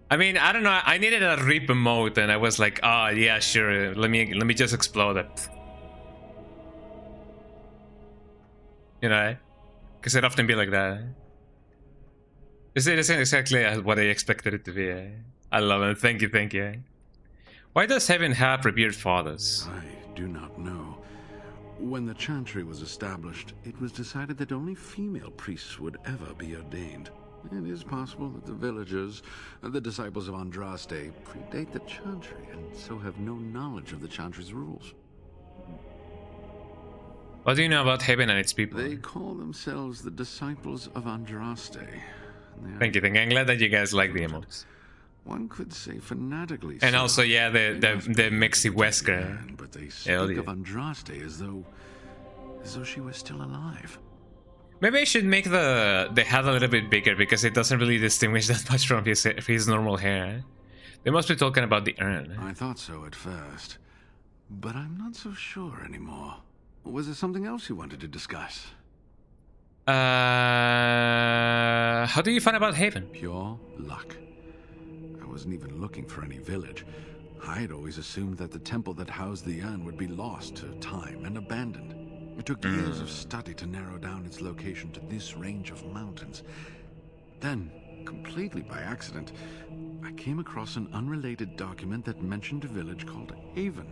I mean, I don't know. I needed a rip emote, and I was like, "Oh yeah, sure. Let me just explode it." You know, because it often be like that. This isn't exactly what I expected it to be. I love it. Thank you, thank you. Why does Heaven have revered fathers? I do not know. When the Chantry was established, it was decided that only female priests would ever be ordained. It is possible that the villagers, the disciples of Andraste, predate the Chantry and so have no knowledge of the Chantry's rules. What do you know about Heaven and its people? They call themselves the disciples of Andraste. Thank you, thank you. I'm glad that you guys like the emotes. One could say fanatically. And so. also, yeah, the Mexi Wesker. But they speak of Andraste as though she was still alive. Maybe I should make the hat a little bit bigger because it doesn't really distinguish that much from his normal hair. They must be talking about the urn. I thought so at first, but I'm not so sure anymore. Was there something else you wanted to discuss? How do you find about Haven? Pure luck. I wasn't even looking for any village. I'd always assumed that the temple that housed the urn would be lost to time and abandoned. It took years of study to narrow down its location to this range of mountains. Then, completely by accident, I came across an unrelated document that mentioned a village called Haven.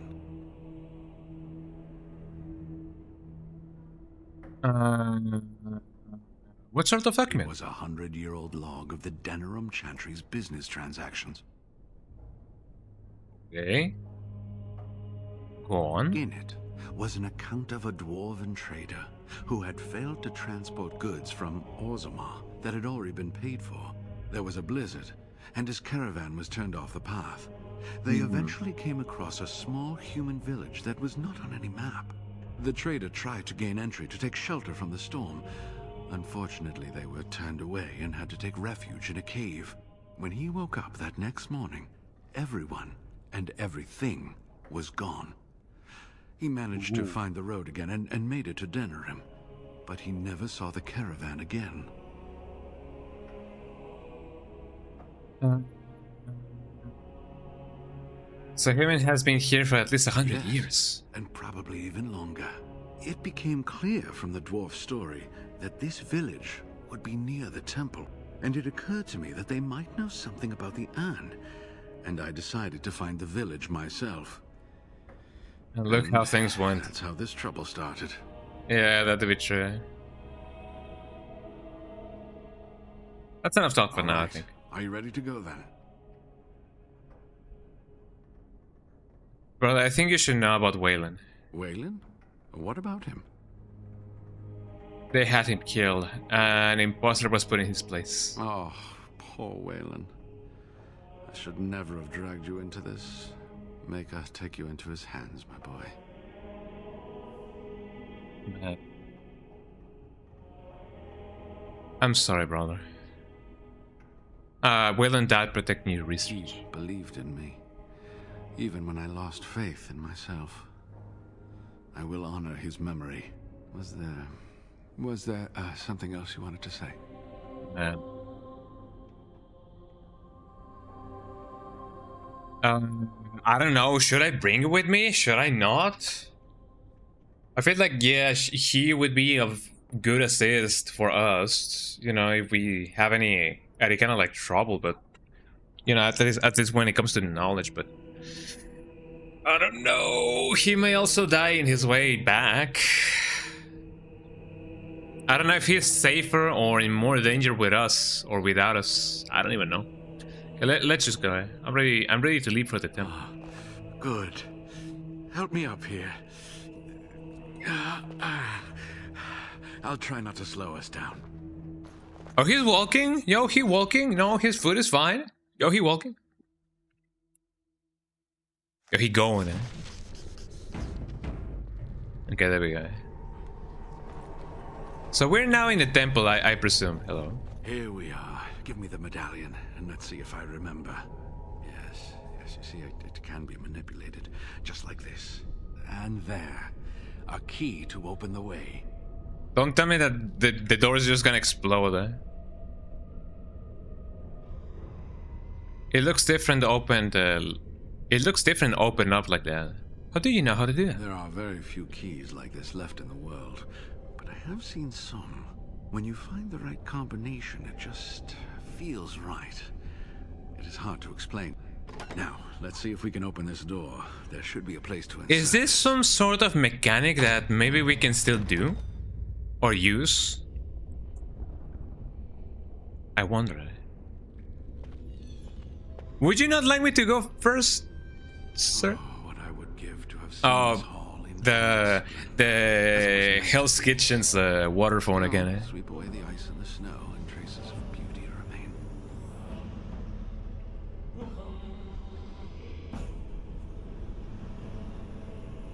What sort of document? It was a 100-year-old log of the Denerim Chantry's business transactions. Okay. Go on. In it was an account of a dwarven trader who had failed to transport goods from Orzammar that had already been paid for. There was a blizzard, and his caravan was turned off the path. They eventually came across a small human village that was not on any map. The trader tried to gain entry to take shelter from the storm. Unfortunately, they were turned away and had to take refuge in a cave. When he woke up that next morning, everyone and everything was gone. He managed to find the road again and made it to Denerim, but he never saw the caravan again. So Haven has been here for at least 100 years. And probably even longer. It became clear from the dwarf's story that this village would be near the temple, and it occurred to me that they might know something about the urn, and I decided to find the village myself. And look how things went. That's how this trouble started. Yeah, that'd be true. That's enough talk for now, I think. Are you ready to go then? Brother, I think you should know about Waylon. Waylon? What about him? They had him killed. An imposter was put in his place. Oh, poor Waylon. I should never have dragged you into this. Make us take you into his hands, my boy. Man. I'm sorry, brother. Waylon died protecting your research. He believed in me, even when I lost faith in myself. I will honor his memory. Was there something else you wanted to say? Man. I don't know. Should I bring it with me? Should I not? I feel like, yeah, he would be of good assist for us, you know, if we have any kind of like trouble, but you know, at least when it comes to knowledge. But I don't know. He may also die in his way back. I don't know if he's safer or in more danger with us or without us. I don't even know. Okay, let's just go. I'm ready to leave for the temple. Good. Help me up here. I'll try not to slow us down. Oh, he's walking? Yo, he walking? No, his foot is fine. Yo, he walking? Yo, he going, eh? Okay, there we go. So we're now in the temple, I presume. Hello. Here we are. Give me the medallion, and let's see if I remember. Yes, you see, it can be manipulated, just like this. And there. A key to open the way. Don't tell me that the door is just gonna explode, eh? It looks different opened. It looks different open up like that. How do you know how to do that? There are very few keys like this left in the world, but I have seen some. When you find the right combination, it just feels right. It is hard to explain. Now, let's see if we can open this door. There should be a place to insert. Is this some sort of mechanic that maybe we can still do? Or use? I wonder. Would you not like me to go first, sir? Oh, what I would give to have seen this hall in the Hell's Kitchen's water phone again, eh? Sweep away the ice and the snow, and traces of beauty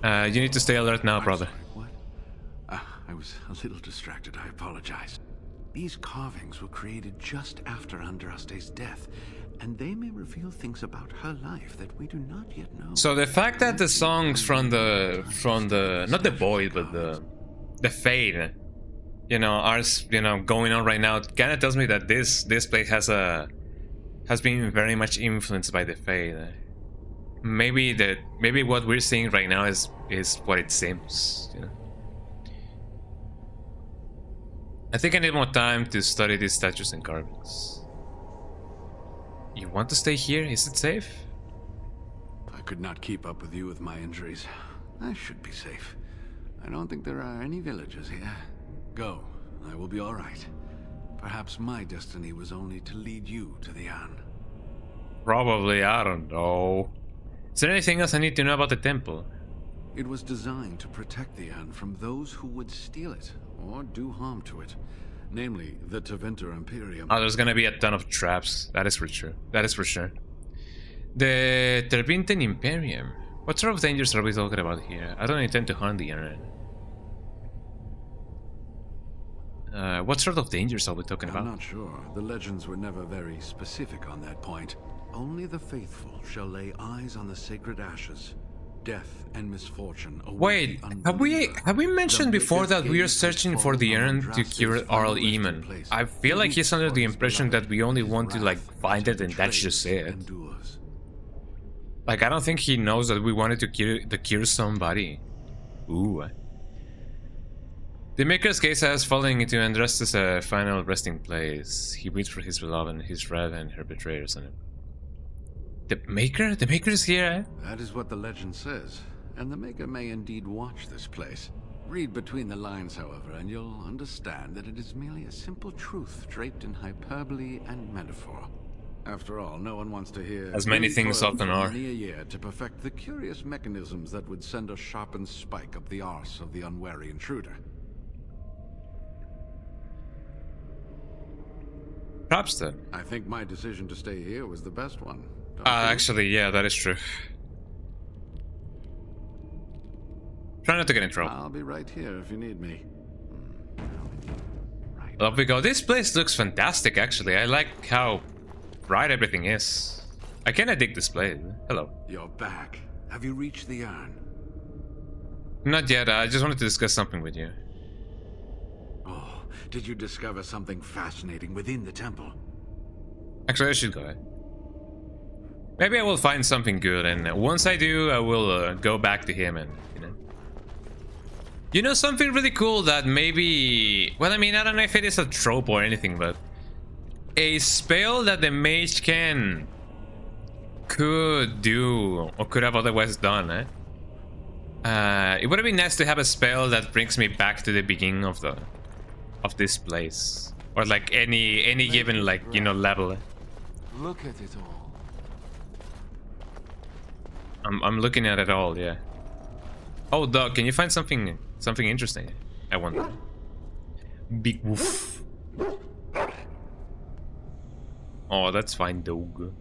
remain. You need to stay alert now, brother. What? I was a little distracted. I apologize. These carvings were created just after Andraste's death, and they may reveal things about her life that we do not yet know. So the fact that the songs from the not the Void but the Fade, you know, are going on right now, kind of tells me that this place has been very much influenced by the Fade. Maybe what we're seeing right now is what it seems, you know. I think I need more time to study these statues and carvings. You want to stay here? Is it safe? I could not keep up with you with my injuries. I should be safe. I don't think there are any villagers here. Go. I will be all right. Perhaps my destiny was only to lead you to the An. Probably, I don't know. Is there anything else I need to know about the temple? It was designed to protect the An from those who would steal it or do harm to it. Namely, the Tevinter Imperium. Oh, there's gonna be a ton of traps. That is for sure. That is for sure. The Tevinter Imperium. What sort of dangers are we talking about here? I don't intend to harm the Aaron. What sort of dangers are we talking about? I'm not sure. The legends were never very specific on that point. Only the faithful shall lay eyes on the sacred ashes. Death and misfortune. Wait, have we mentioned before that we are searching for the urn to cure Arl Eamon? I feel like he's under the impression that we only want to like find it and that's just it. Like I don't think he knows that we wanted to cure somebody. Ooh. The Maker's gaze has fallen into Andraste's final resting place. He waits for his beloved, his wrath, and her betrayers on him. The Maker? The Maker is here, eh? That is what the legend says, and the Maker may indeed watch this place. Read between the lines, however, and you'll understand that it is merely a simple truth draped in hyperbole and metaphor. After all, no one wants to hear as many things often are. Many a year to perfect the curious mechanisms that would send a sharpened spike up the arse of the unwary intruder. Perhaps then. I think my decision to stay here was the best one. Actually, yeah, that is true. Try not to get in trouble. I'll be right here if you need me. Up we go. This place looks fantastic, actually. I like how bright everything is. I kinda dig this place. Hello. You're back. Have you reached the urn? Not yet. I just wanted to discuss something with you. Oh, did you discover something fascinating within the temple? Actually, I should go ahead. Maybe I will find something good, and once I do, I will go back to him and, you know, something really cool that maybe... Well, I mean, I don't know if it is a trope or anything, but... A spell that the mage can could do, or could have otherwise done, it would have been nice to have a spell that brings me back to the beginning of this place, or like any given, like, you know, level. Look at it all. I'm looking at it all, yeah. Oh, dog, can you find something interesting? I wonder. Big woof. Oh, that's fine, dog.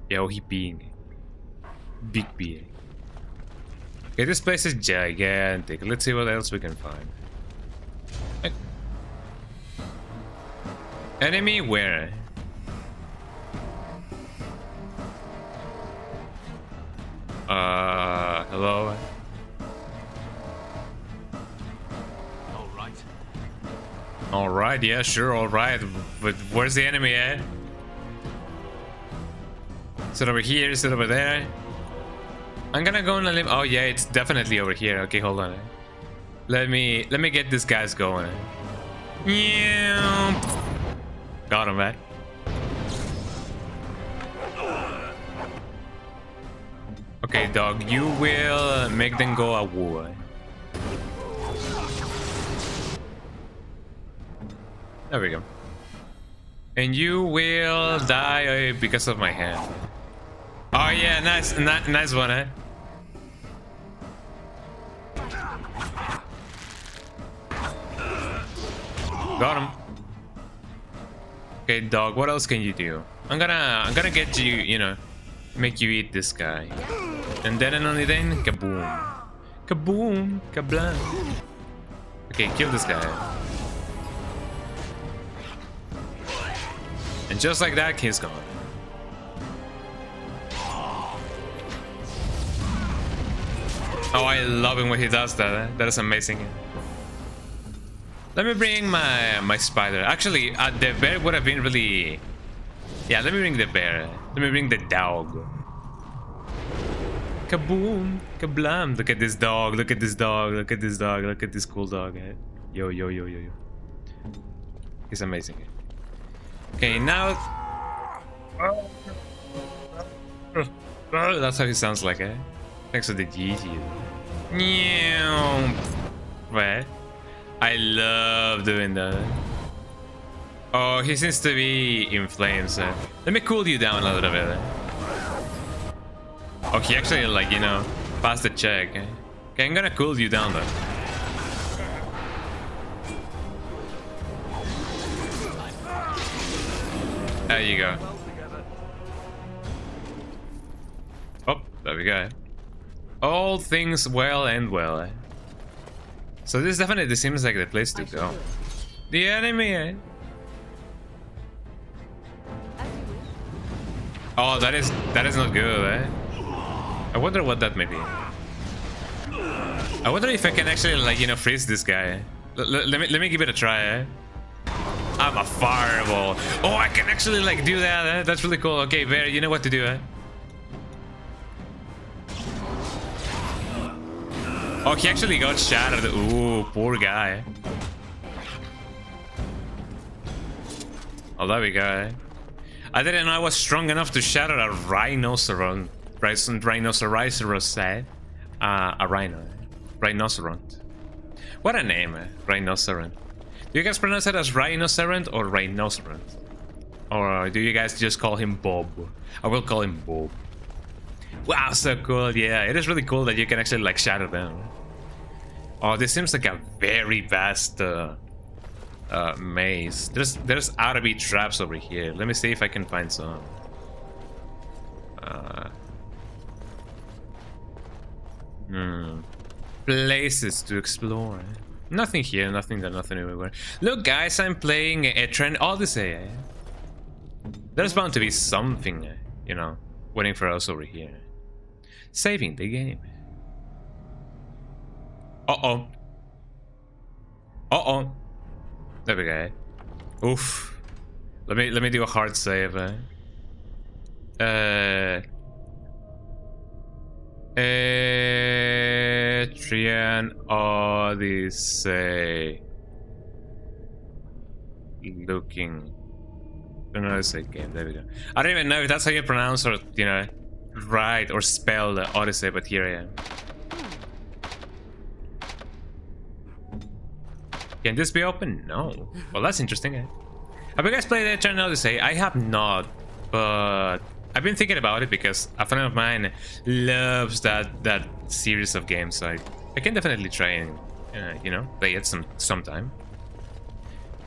Yo, he being big being. Okay, this place is gigantic. Let's see what else we can find. Hey. Enemy where? Hello? Alright. Alright, yeah, sure, alright. But where's the enemy, eh? Is it over here? Is it over there? I'm gonna go on a limb. Oh yeah, it's definitely over here. Okay, hold on. Let me get these guys going. Yeah. Got him, man. Okay, dog, you will make them go a war. There we go. And you will die because of my hand. Oh yeah, nice one, eh? Got him. Okay, dog, what else can you do? I'm gonna get you, you know, make you eat this guy. And then and only then, kaboom. Kaboom, kablam. Okay, kill this guy. And just like that, he's gone. Oh, I love him when he does that. Eh? That is amazing. Let me bring my spider. Actually, the bear would have been really... Yeah, let me bring the bear. Let me bring the dog. Kaboom, kablam. Look at this dog. Look at this dog. Look at this dog. Look at this cool dog. Eh? Yo, yo, yo, yo, yo. He's amazing. Okay, now... Oh, that's how he sounds like, eh? Thanks for the GG. What? I love doing that. Oh, he seems to be in flames. Let me cool you down a little bit. Oh, he actually, like, you know, passed the check. Okay, I'm gonna cool you down though. There you go. Oh, there we go. All things well and well. So this definitely seems like the place to go. The enemy, eh? Oh, that is not good, eh? I wonder what that may be. I wonder if I can actually, like, you know, freeze this guy. Let me give it a try, eh? I'm a fireball. Oh, I can actually, like, do that, eh? That's really cool. Okay, Bear, you know what to do, eh? Oh, he actually got shattered. Ooh, poor guy. Oh, there we go. I didn't know I was strong enough to shatter a rhinoceros. Rhinoceros, eh? A rhino. Rhinoceront. What a name, eh? Rhinoceront. Do you guys pronounce it as rhinoceront or rhinoceront? Or do you guys just call him Bob? I will call him Bob. Wow, so cool. Yeah, it is really cool that you can actually, like, shatter them. Oh, this seems like a very vast maze. There's ought to be traps over here. Let me see if I can find some. Places to explore. Nothing here, nothing there, nothing everywhere. Look, guys, I'm playing a trend Odyssey. There's bound to be something, you know, waiting for us over here. Saving the game. Uh-oh. Uh-oh. There we go. Oof. Let me do a hard save. Etrian Odyssey. Looking Odyssey game. There we go. I don't even know if that's how you pronounce or, you know, write or spell the Odyssey, but here I am. Can this be open? No. Well, that's interesting. Have you guys played Eternal Odyssey? I have not, but I've been thinking about it because a friend of mine loves that series of games. So I can definitely try and you know, play it sometime.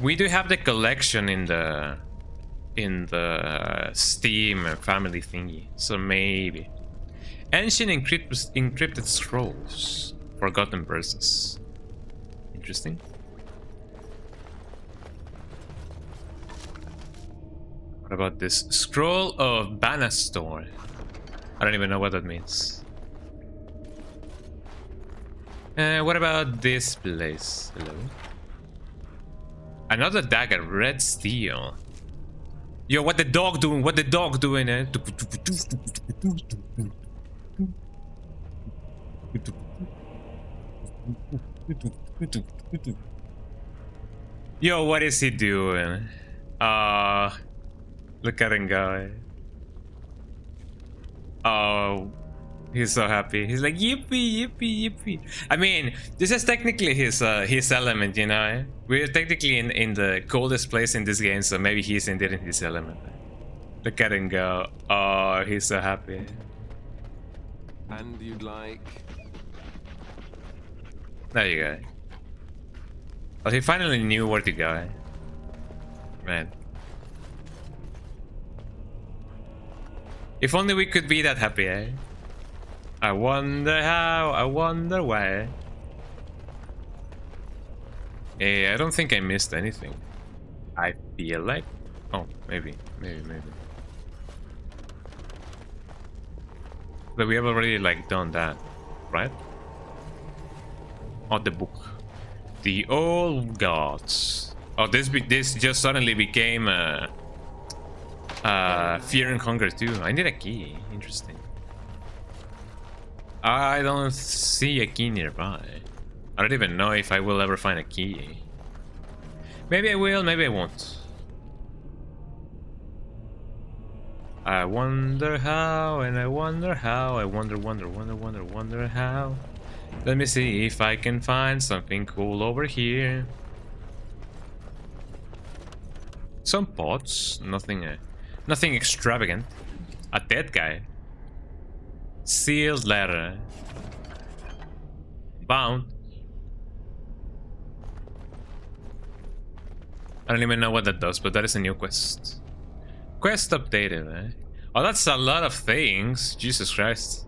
We do have the collection in the Steam family thingy, so maybe. Ancient encrypted scrolls, forgotten verses. Interesting. What about this scroll of Banastor? I don't even know what that means. What about this place? Hello. Another dagger, red steel. Yo, what the dog doing? What the dog doing? Yo, what is he doing? Look at him go. Oh, he's so happy. He's like, yippee, yippee, yippee. I mean, this is technically his element, you know? We're technically in the coldest place in this game, so maybe he's indeed in his element. Look at him go. Oh, he's so happy. And you'd like... There you go. Well, he finally knew where to go. Man. If only we could be that happy, eh? I wonder how, I wonder why. Hey, I don't think I missed anything. I feel like... Oh, maybe. But we have already, like, done that, right? Oh, the book. The old gods. Oh, this just suddenly became Fear and Hunger too. I need a key. Interesting. I don't see a key nearby. I don't even know if I will ever find a key. Maybe I will, maybe I won't. I wonder how, and I wonder how. I wonder how. Let me see if I can find something cool over here. Some pots, nothing extravagant. A dead guy. Sealed letter. Bound. I don't even know what that does, but that is a new quest. Quest updated, eh? Oh, that's a lot of things. Jesus Christ.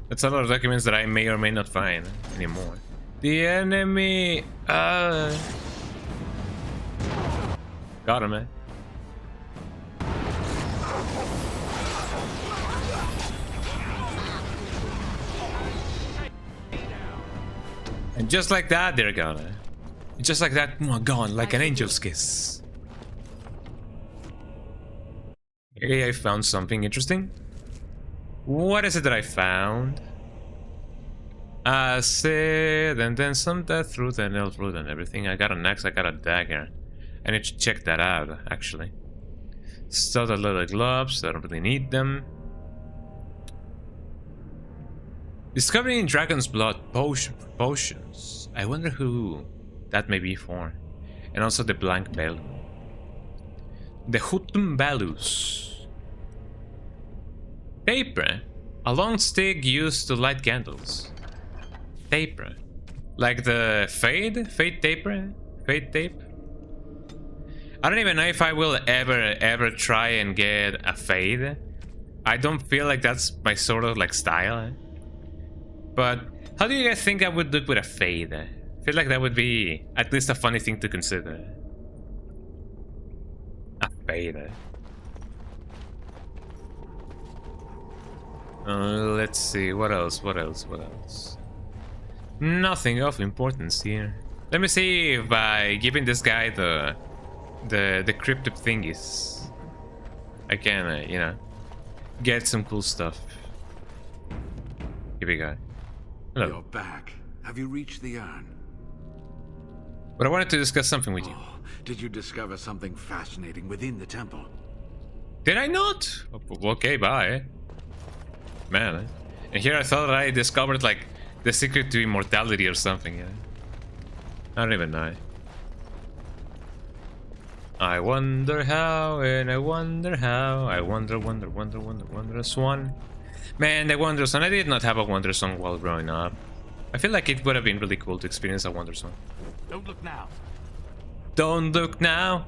That's a lot of documents that I may or may not find anymore. The enemy... Got him, eh? And just like that, they're gone. Eh? Just like that, gone, like an angel's kiss. Okay, I found something interesting. What is it that I found? Acid, and then some death root and elf root and everything. I got an axe, I got a dagger. I need to check that out, actually. Still the little gloves, I don't really need them. Discovering Dragon's Blood potions. I wonder who that may be for. And also the blank bell. The Hutum Balus. Paper. A long stick used to light candles. Taper. Like the fade? Fade taper? Fade tape? I don't even know if I will ever try and get a fade. I don't feel like that's my sort of like style. But how do you guys think I would look with a fade? I feel like that would be at least a funny thing to consider. A fade. Let's see, what else? Nothing of importance here. Let me see if by giving this guy the cryptic thingies, I can, you know, get some cool stuff. Here we go. Hello. You're back. Have you reached the urn? But I wanted to discuss something with you. Oh, did you discover something fascinating within the temple? Did I not? Okay, bye. Man. And here I thought I discovered like the secret to immortality or something, yeah. I don't even know. I wonder how, and I wonder how. I wonder, wonder, swan. Man, the Wonder Swan. I did not have a Wonder Swan while growing up. I feel like it would have been really cool to experience a Wonder Swan. Don't look now. Don't look now.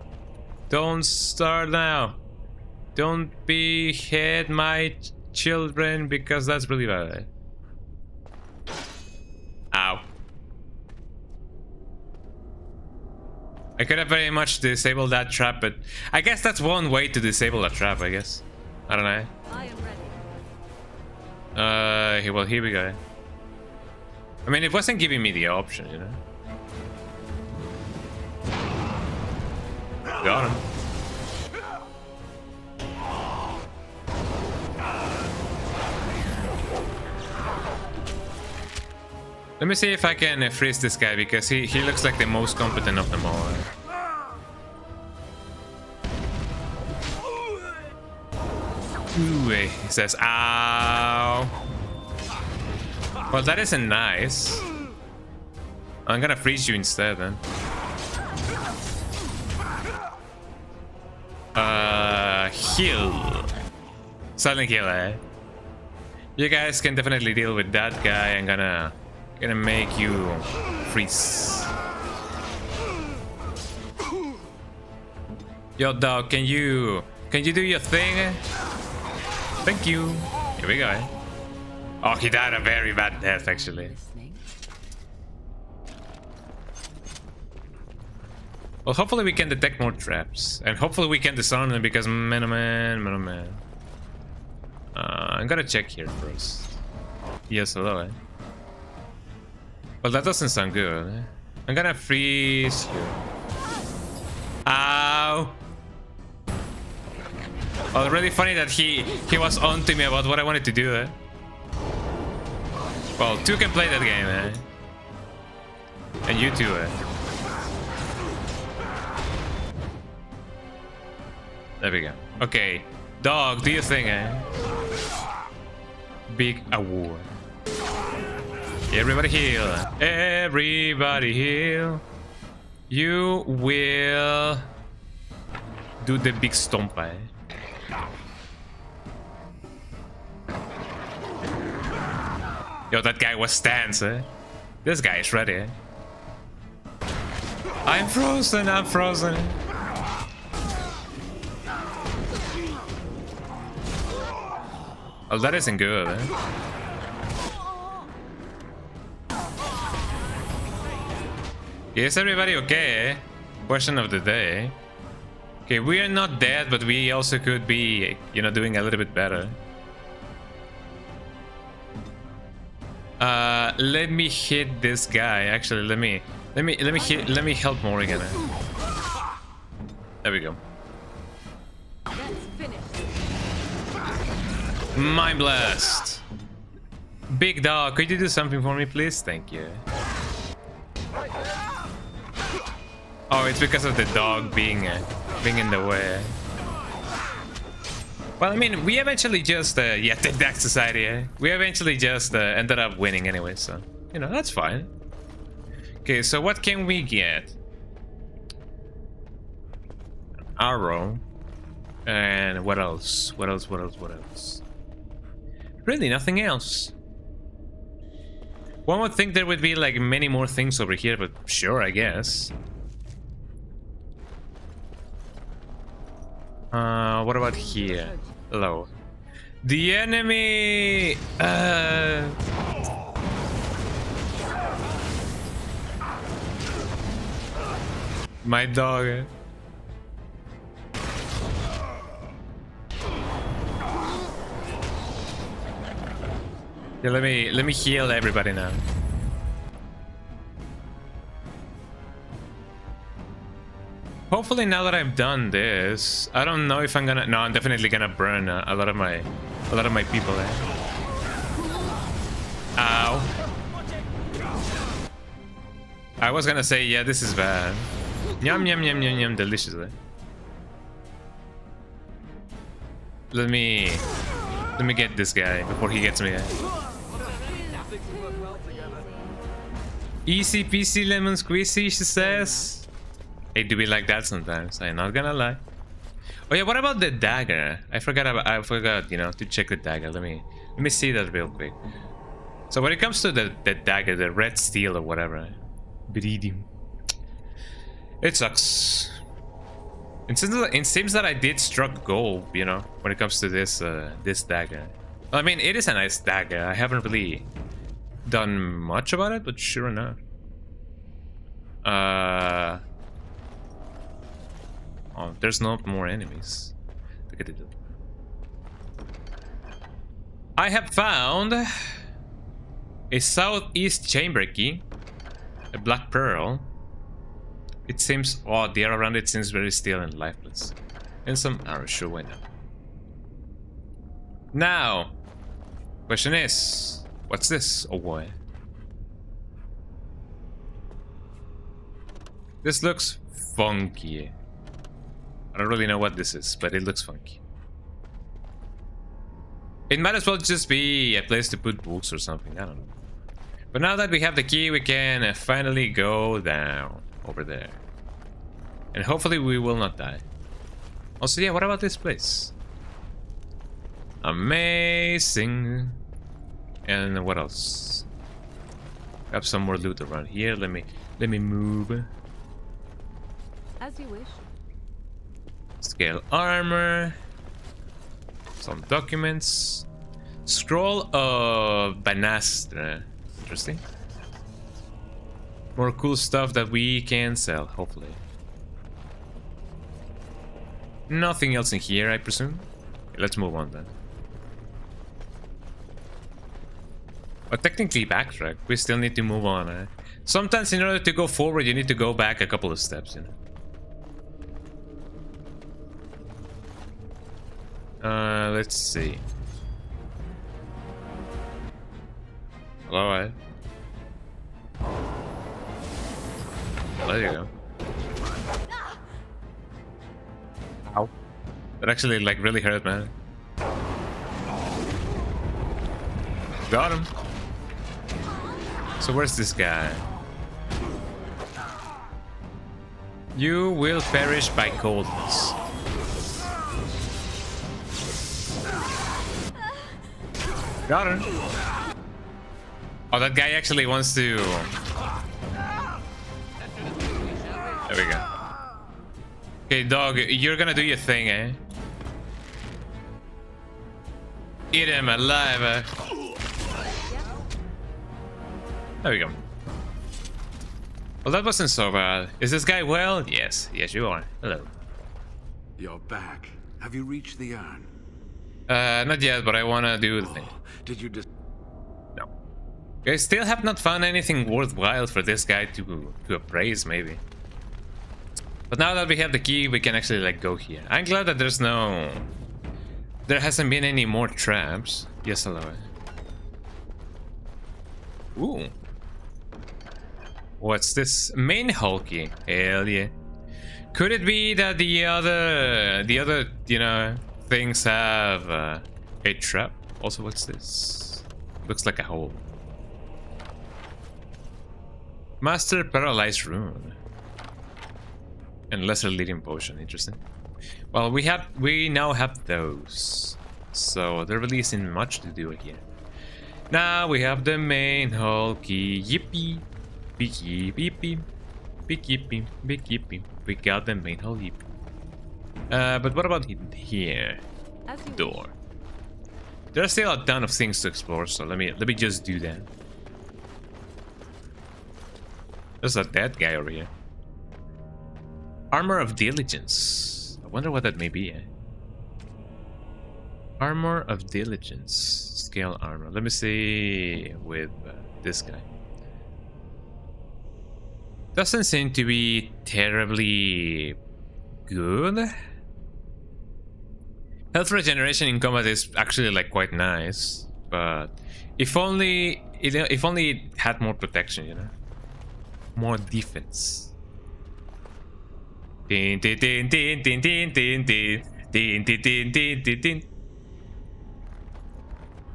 Don't start now. Don't behead my children, because that's really bad. Ow. I could have very much disabled that trap, but I guess that's one way to disable a trap, I guess. I don't know. I am ready. Well, here we go. I mean, it wasn't giving me the option, you know? Got him. Let me see if I can freeze this guy, because he looks like the most competent of them all. Ooh, he says, ow. Well, that isn't nice. I'm gonna freeze you instead, then. Heal. Silent heal, eh? You guys can definitely deal with that guy. I'm gonna make you freeze. Yo, dog, can you do your thing? Thank you. Here we go. Oh, he died a very bad death, actually. Well, hopefully we can detect more traps, and hopefully we can disarm them, because man, oh man. I'm gonna check here first. Yes, hello, eh? Well, that doesn't sound good, eh? I'm gonna freeze you. Ow! Well, really funny that he was on to me about what I wanted to do, eh? Well, two can play that game, eh? And you too, eh? There we go. Okay. Dog, do your thing, eh? Big award. Everybody heal. Everybody heal. You will do the big stomp, eh? Yo, that guy was stance, eh? This guy is ready, eh? I'm frozen, I'm frozen. Oh, that isn't good, eh? Is everybody okay, eh? Question of the day. Okay, we are not dead, but we also could be, you know, doing a little bit better. Let me hit this guy. Actually, let me help Morrigan. There we go. Mind blast. Big dog, could you do something for me, please? Thank you. Oh, it's because of the dog being in the way. Well, I mean, we eventually just yeah, take that society. Eh? We eventually just ended up winning anyway, so you know that's fine. Okay, so what can we get? Arrow, and what else? What else? Really, nothing else. One would think there would be like many more things over here, but sure, I guess. What about here? Hello. The enemy! My dog. Yeah, let me heal everybody now. Hopefully, now that I've done this, I don't know if I'm gonna. No, I'm definitely gonna burn a lot of my people there. Ow! I was gonna say, yeah, this is bad. Yum yum yum yum yum, delicious, eh? Let me get this guy before he gets me. Eh? Easy peasy lemon squeezy, she says. Hey, do we like that sometimes? I'm not gonna lie. Oh yeah, what about the dagger? I forgot, you know, to check the dagger. Let me see that real quick. So when it comes to the dagger, the red steel or whatever, bleeding, it sucks. It seems that I did struck gold, you know, when it comes to this this dagger. I mean, it is a nice dagger. I haven't really done much about it, but sure enough. Oh, there's no more enemies. Look at it. I have found a southeast chamber key, a black pearl. It seems odd. The air around it seems very still and lifeless. And some arrows. Sure, why not? Now, question is, what's this? Oh boy. This looks funky. I don't really know what this is, but it looks funky. It might as well just be a place to put books or something. I don't know. But now that we have the key, we can finally go down over there. And hopefully we will not die. Also, yeah, what about this place? Amazing. And what else? We have some more loot around here. Let me move. As you wish. Scale armor. Some documents. Scroll of Banastra. Interesting. More cool stuff that we can sell, hopefully. Nothing else in here, I presume. Let's move on then. But technically backtrack. We still need to move on. Eh? Sometimes in order to go forward, you need to go back a couple of steps, you know. Let's see. Hello, eh? There you go. Ow. That actually, like, really hurt, man. Got him. So where's this guy? You will perish by coldness. Got him. Oh, that guy actually wants to... There we go. Okay, dog, you're gonna do your thing, eh? Eat him alive, eh? There we go. Well, that wasn't so bad. Is this guy well? Yes. Yes, you are. Hello. You're back. Have you reached the urn? Not yet, but I wanna do the thing. Did you just... No. I still have not found anything worthwhile for this guy to appraise, maybe. But now that we have the key, we can actually, like, go here. I'm glad that there's no... There hasn't been any more traps. Yes, hello. Ooh. What's this? Main hull key. Hell yeah. Could it be that the other, you know, things have a trap? Also, what's this? Looks like a hole. Master Paralyzed Rune. And Lesser Leading Potion. Interesting. Well, we now have those. So there really isn't much to do here. Now we have the main hull key. Yippee. Big yippee. Big yippee. Big yippee. We got the main hull yippee. But what about here? Door. There's still a ton of things to explore, so let me just do that. There's a dead guy over here. Armor of Diligence. I wonder what that may be, eh? Armor of Diligence. Scale armor. Let me see with this guy. Doesn't seem to be terribly good. Health regeneration in combat is actually, like, quite nice, but if only it had more protection, you know, more defense. Tin tin tin tin tin tin tin tin tin tin tin tin tin tin.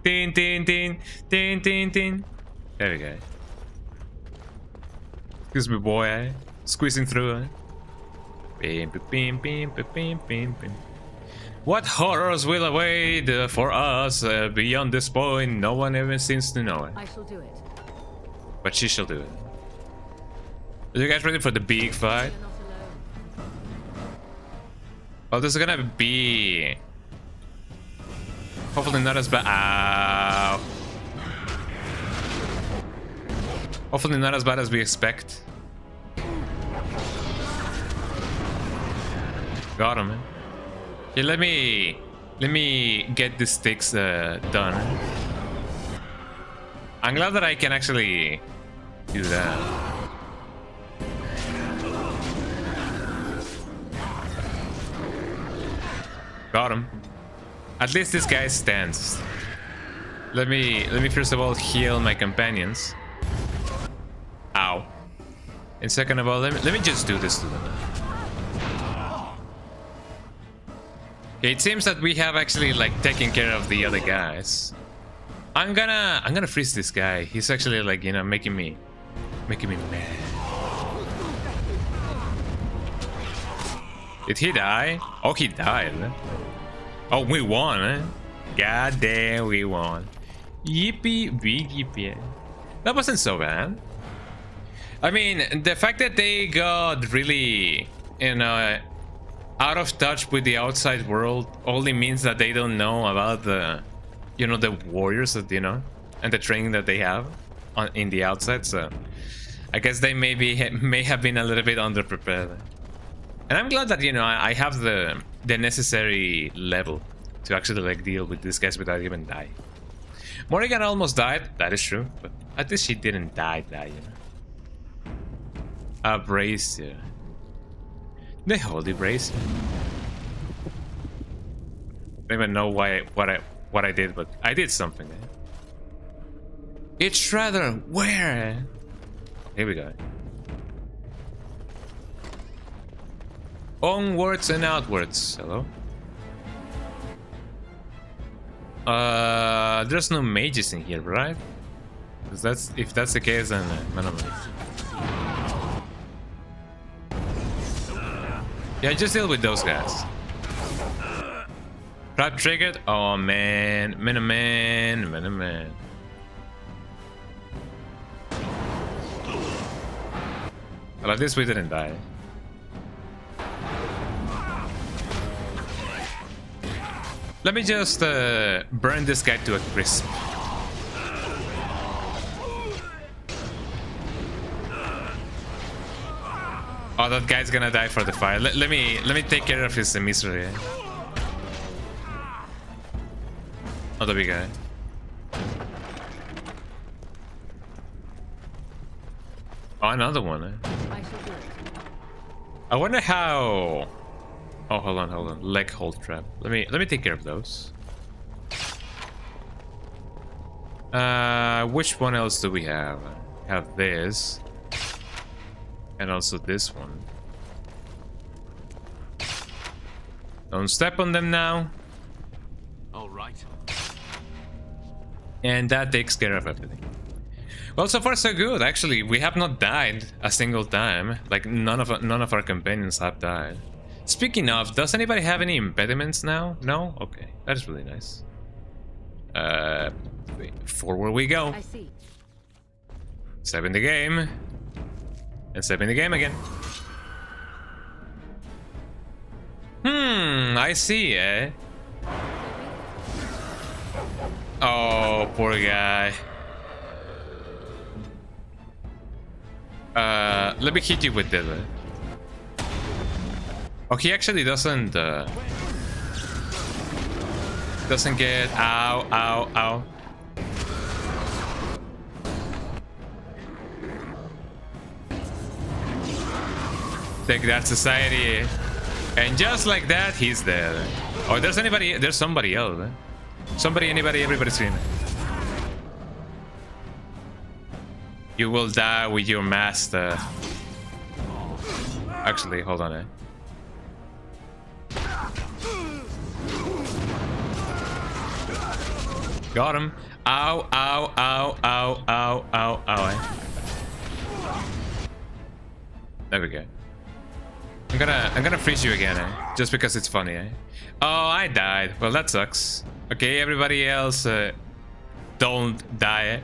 Tin tin tin tin tin tin. There we go. Excuse me, boy. Squeezing through. Bim, bim, bim, bim, bim, bim, bim. What horrors will await for us beyond this point? No one ever seems to know it. I shall do it. But she shall do it. Are you guys ready for the big fight? Oh, this is gonna be... hopefully not as bad. Ow. Hopefully not as bad as we expect. Got him, man. Okay, let me get the sticks done. I'm glad that I can actually do that. Got him. At least this guy stands. Let me first of all heal my companions. Ow. And second of all, let me just do this to them. Okay, it seems that we have actually like taken care of the other guys. I'm gonna freeze this guy. He's actually like, you know, making me mad. Did he die? Oh, he died. Oh, we won, eh? God damn, we won. Yippee, big yippee. That wasn't so bad. I mean, the fact that they got really, you know, out of touch with the outside world only means that they don't know about the, you know, the warriors that, you know, and the training that they have in the outside. So I guess they may have been a little bit underprepared. And I'm glad that, you know, I have the necessary level to actually like deal with these guys without even dying. Morrigan almost died, that is true, but at least she didn't die, you know. A brazier. The holy brazier. I don't even know what I did, but I did something. It's rather where? Here we go. Onwards and outwards. Hello. There's no mages in here, right? Because if that's the case, then I don't know. Yeah, just deal with those guys. Trap triggered. Oh man, man. Well, at least we didn't die. Let me just burn this guy to a crisp. Oh, that guy's gonna die for the fire. Let me take care of his misery. Oh, the big guy. Oh, another one. I wonder how. Oh, hold on. Leg hold trap. Let me take care of those. Which one else do we have? Have this. And also this one. Don't step on them now. All right. And that takes care of everything. Well, so far so good. Actually, we have not died a single time. Like none of our companions have died. Speaking of, does anybody have any impediments now? No? Okay, that is really nice. Forward we go. I see. Save in the game. And save in the game again. I see, eh? Oh, poor guy. Let me hit you with this. Oh, he actually doesn't get ow. Take that, society. And just like that, he's dead. Oh, there's somebody else. Everybody screaming. You will die with your master. Actually, hold on, Got him. Ow, ow, ow, ow, ow, ow, ow. There we go. I'm gonna freeze you again, just because it's funny, Oh, I died. Well, that sucks. Okay, everybody else, don't die.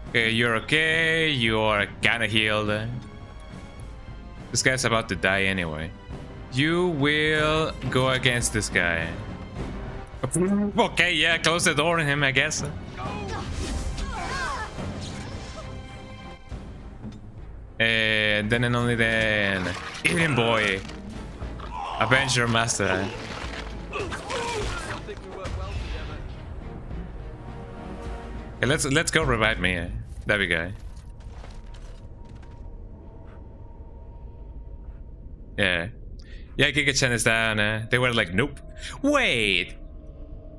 Okay, you're okay. You're kinda healed. This guy's about to die anyway. You will go against this guy. Okay, yeah, close the door on him, I guess. And then and only then, Eden boy, Avenger Master. Okay, let's go revive me. There we go. Yeah. Yeah, Giga-chan is down. They were like, nope. Wait!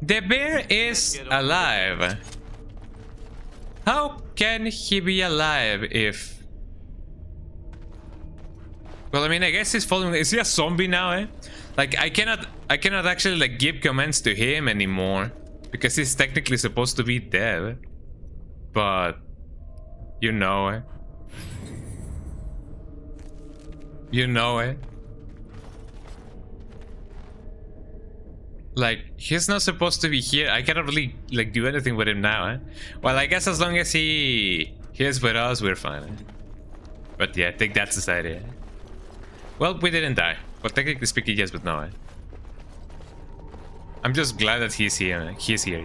The bear is alive. How can he be alive if... Well, I mean, I guess he's following... Is he a zombie now, Like, I cannot actually, like, give commands to him anymore. Because he's technically supposed to be dead. But... You know, You know, Like, he's not supposed to be here. I cannot really, like, do anything with him now, Well, I guess as long as he is with us, we're fine, But yeah, take that, society, Well, we didn't die. Well, technically speaking, yes, but no, I'm just glad that he's here, He's here,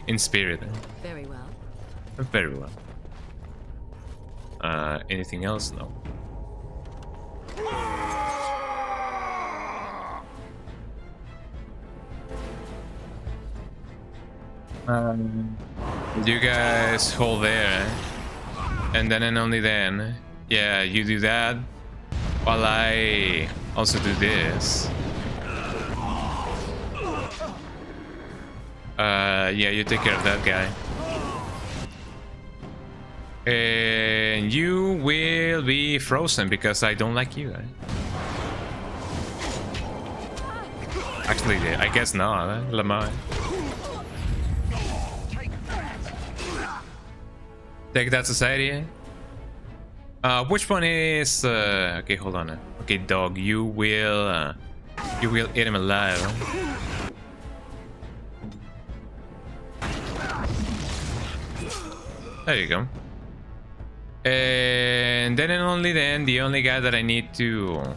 In spirit, Very well. Very well. Anything else? No. You guys hold there, and then and only then, yeah, you do that, while I also do this. Yeah, you take care of that guy. And you will be frozen because I don't like you. Actually, I guess not, Lamar. Take that, society. Which one is? Okay, hold on. Okay, dog, you will eat him alive. There you go. And then and only then, the only guy that I need to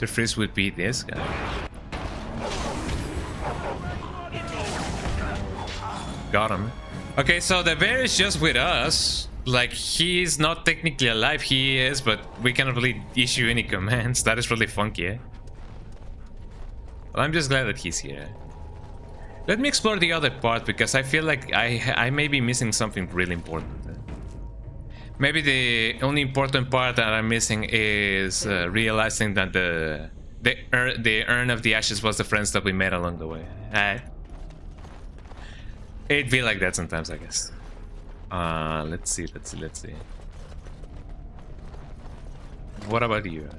freeze would be this guy. Got him. Okay, so the bear is just with us. Like, he's not technically alive, he is, but we cannot really issue any commands. That is really funky, Well, I'm just glad that he's here. Let me explore the other part, because I feel like I may be missing something really important. Maybe the only important part that I'm missing is realizing that the urn of the ashes was the friends that we met along the way. It'd be like that sometimes, I guess. Let's see. What about you?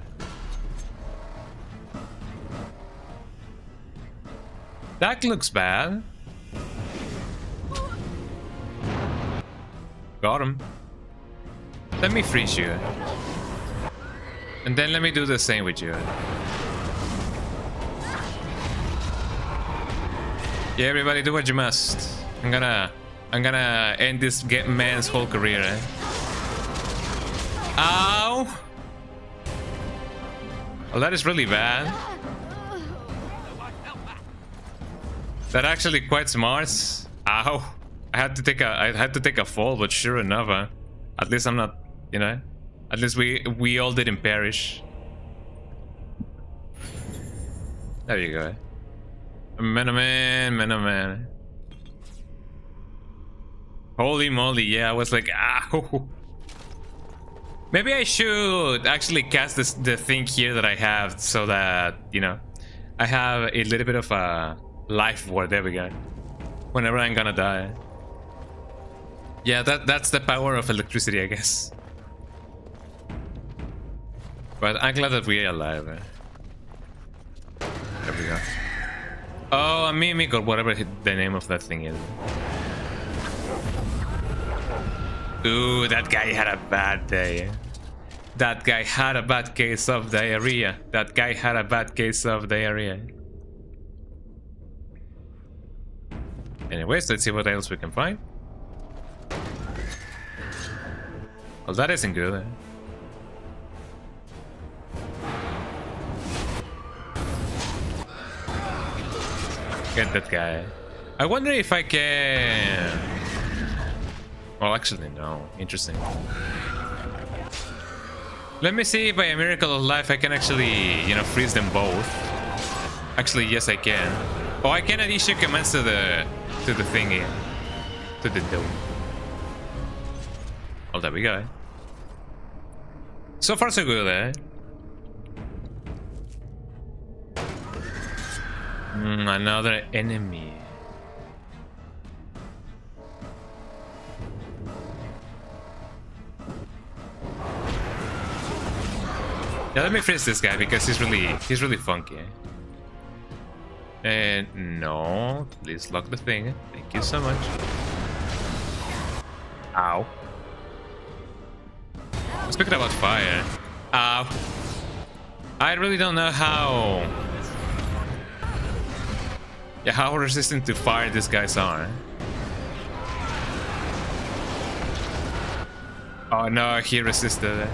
That looks bad. Got him. Let me freeze you. And then let me do the same with you. Yeah, everybody do what you must. I'm gonna end this man's whole career, Ow! Well, that is really bad. That actually quite smart. Ow! I had to take a fall, but sure enough, at least I'm not, at least we all didn't perish. There you go. Man. Holy moly, yeah, I was like, ow. Maybe I should actually cast the thing here that I have, so that, I have a little bit of a life ward. There we go. Whenever I'm gonna die. Yeah, that's the power of electricity, I guess. But I'm glad that we are alive. we go. Oh, a mimic or whatever the name of that thing is. Ooh, that guy had a bad day. That guy had a bad case of diarrhea. That guy had a bad case of diarrhea. Anyways, let's see what else we can find. Well, that isn't good. Get that guy. I wonder if I can... Well, actually, no. Interesting. Let me see if by a miracle of life I can actually, you know, freeze them both. Actually, yes, I can. Oh, I cannot issue commands to the thingy. To the dome. Oh, there we go. So far, so good, eh? Another enemy. Yeah, let me freeze this guy because he's really funky. And no, please lock the thing. Thank you so much. Ow. Speaking about fire. Ow. I really don't know how. Yeah, how resistant to fire these guys are. Oh no, he resisted.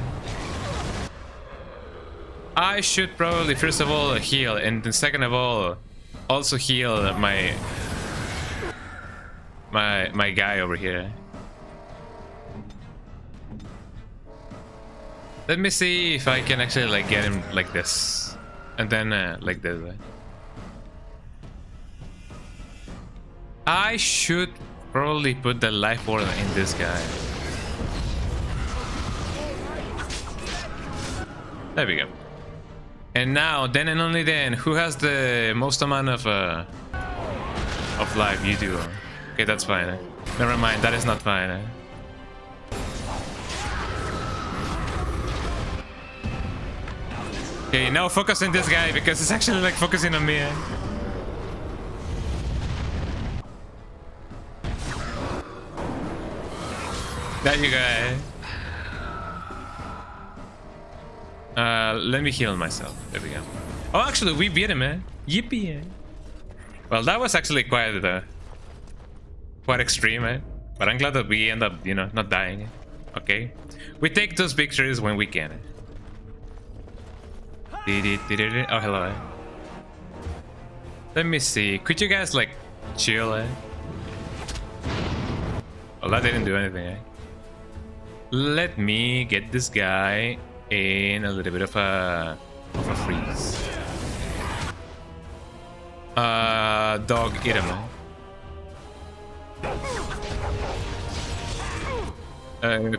I should probably first of all heal, and then second of all also heal my guy over here. Let me see if I can actually like get him like this, and then like this. I should probably put the life order in this guy. There we go. And now, then and only then, who has the most amount of life? You do. Okay, that's fine. Eh? Never mind, that is not fine. Eh? Okay, now focus on this guy because it's actually like focusing on me. Eh? There you go. Let me heal myself. There we go. Oh, actually, we beat him, man. Yippee. Well, that was actually quite extreme, eh? But I'm glad that we end up, you know, not dying. Okay. We take those victories when we can. Oh, hello. Eh? Let me see. Could you guys, like, chill, eh? Well, that didn't do anything, eh? Let me get this guy in a little bit of a freeze. Dog, eat him.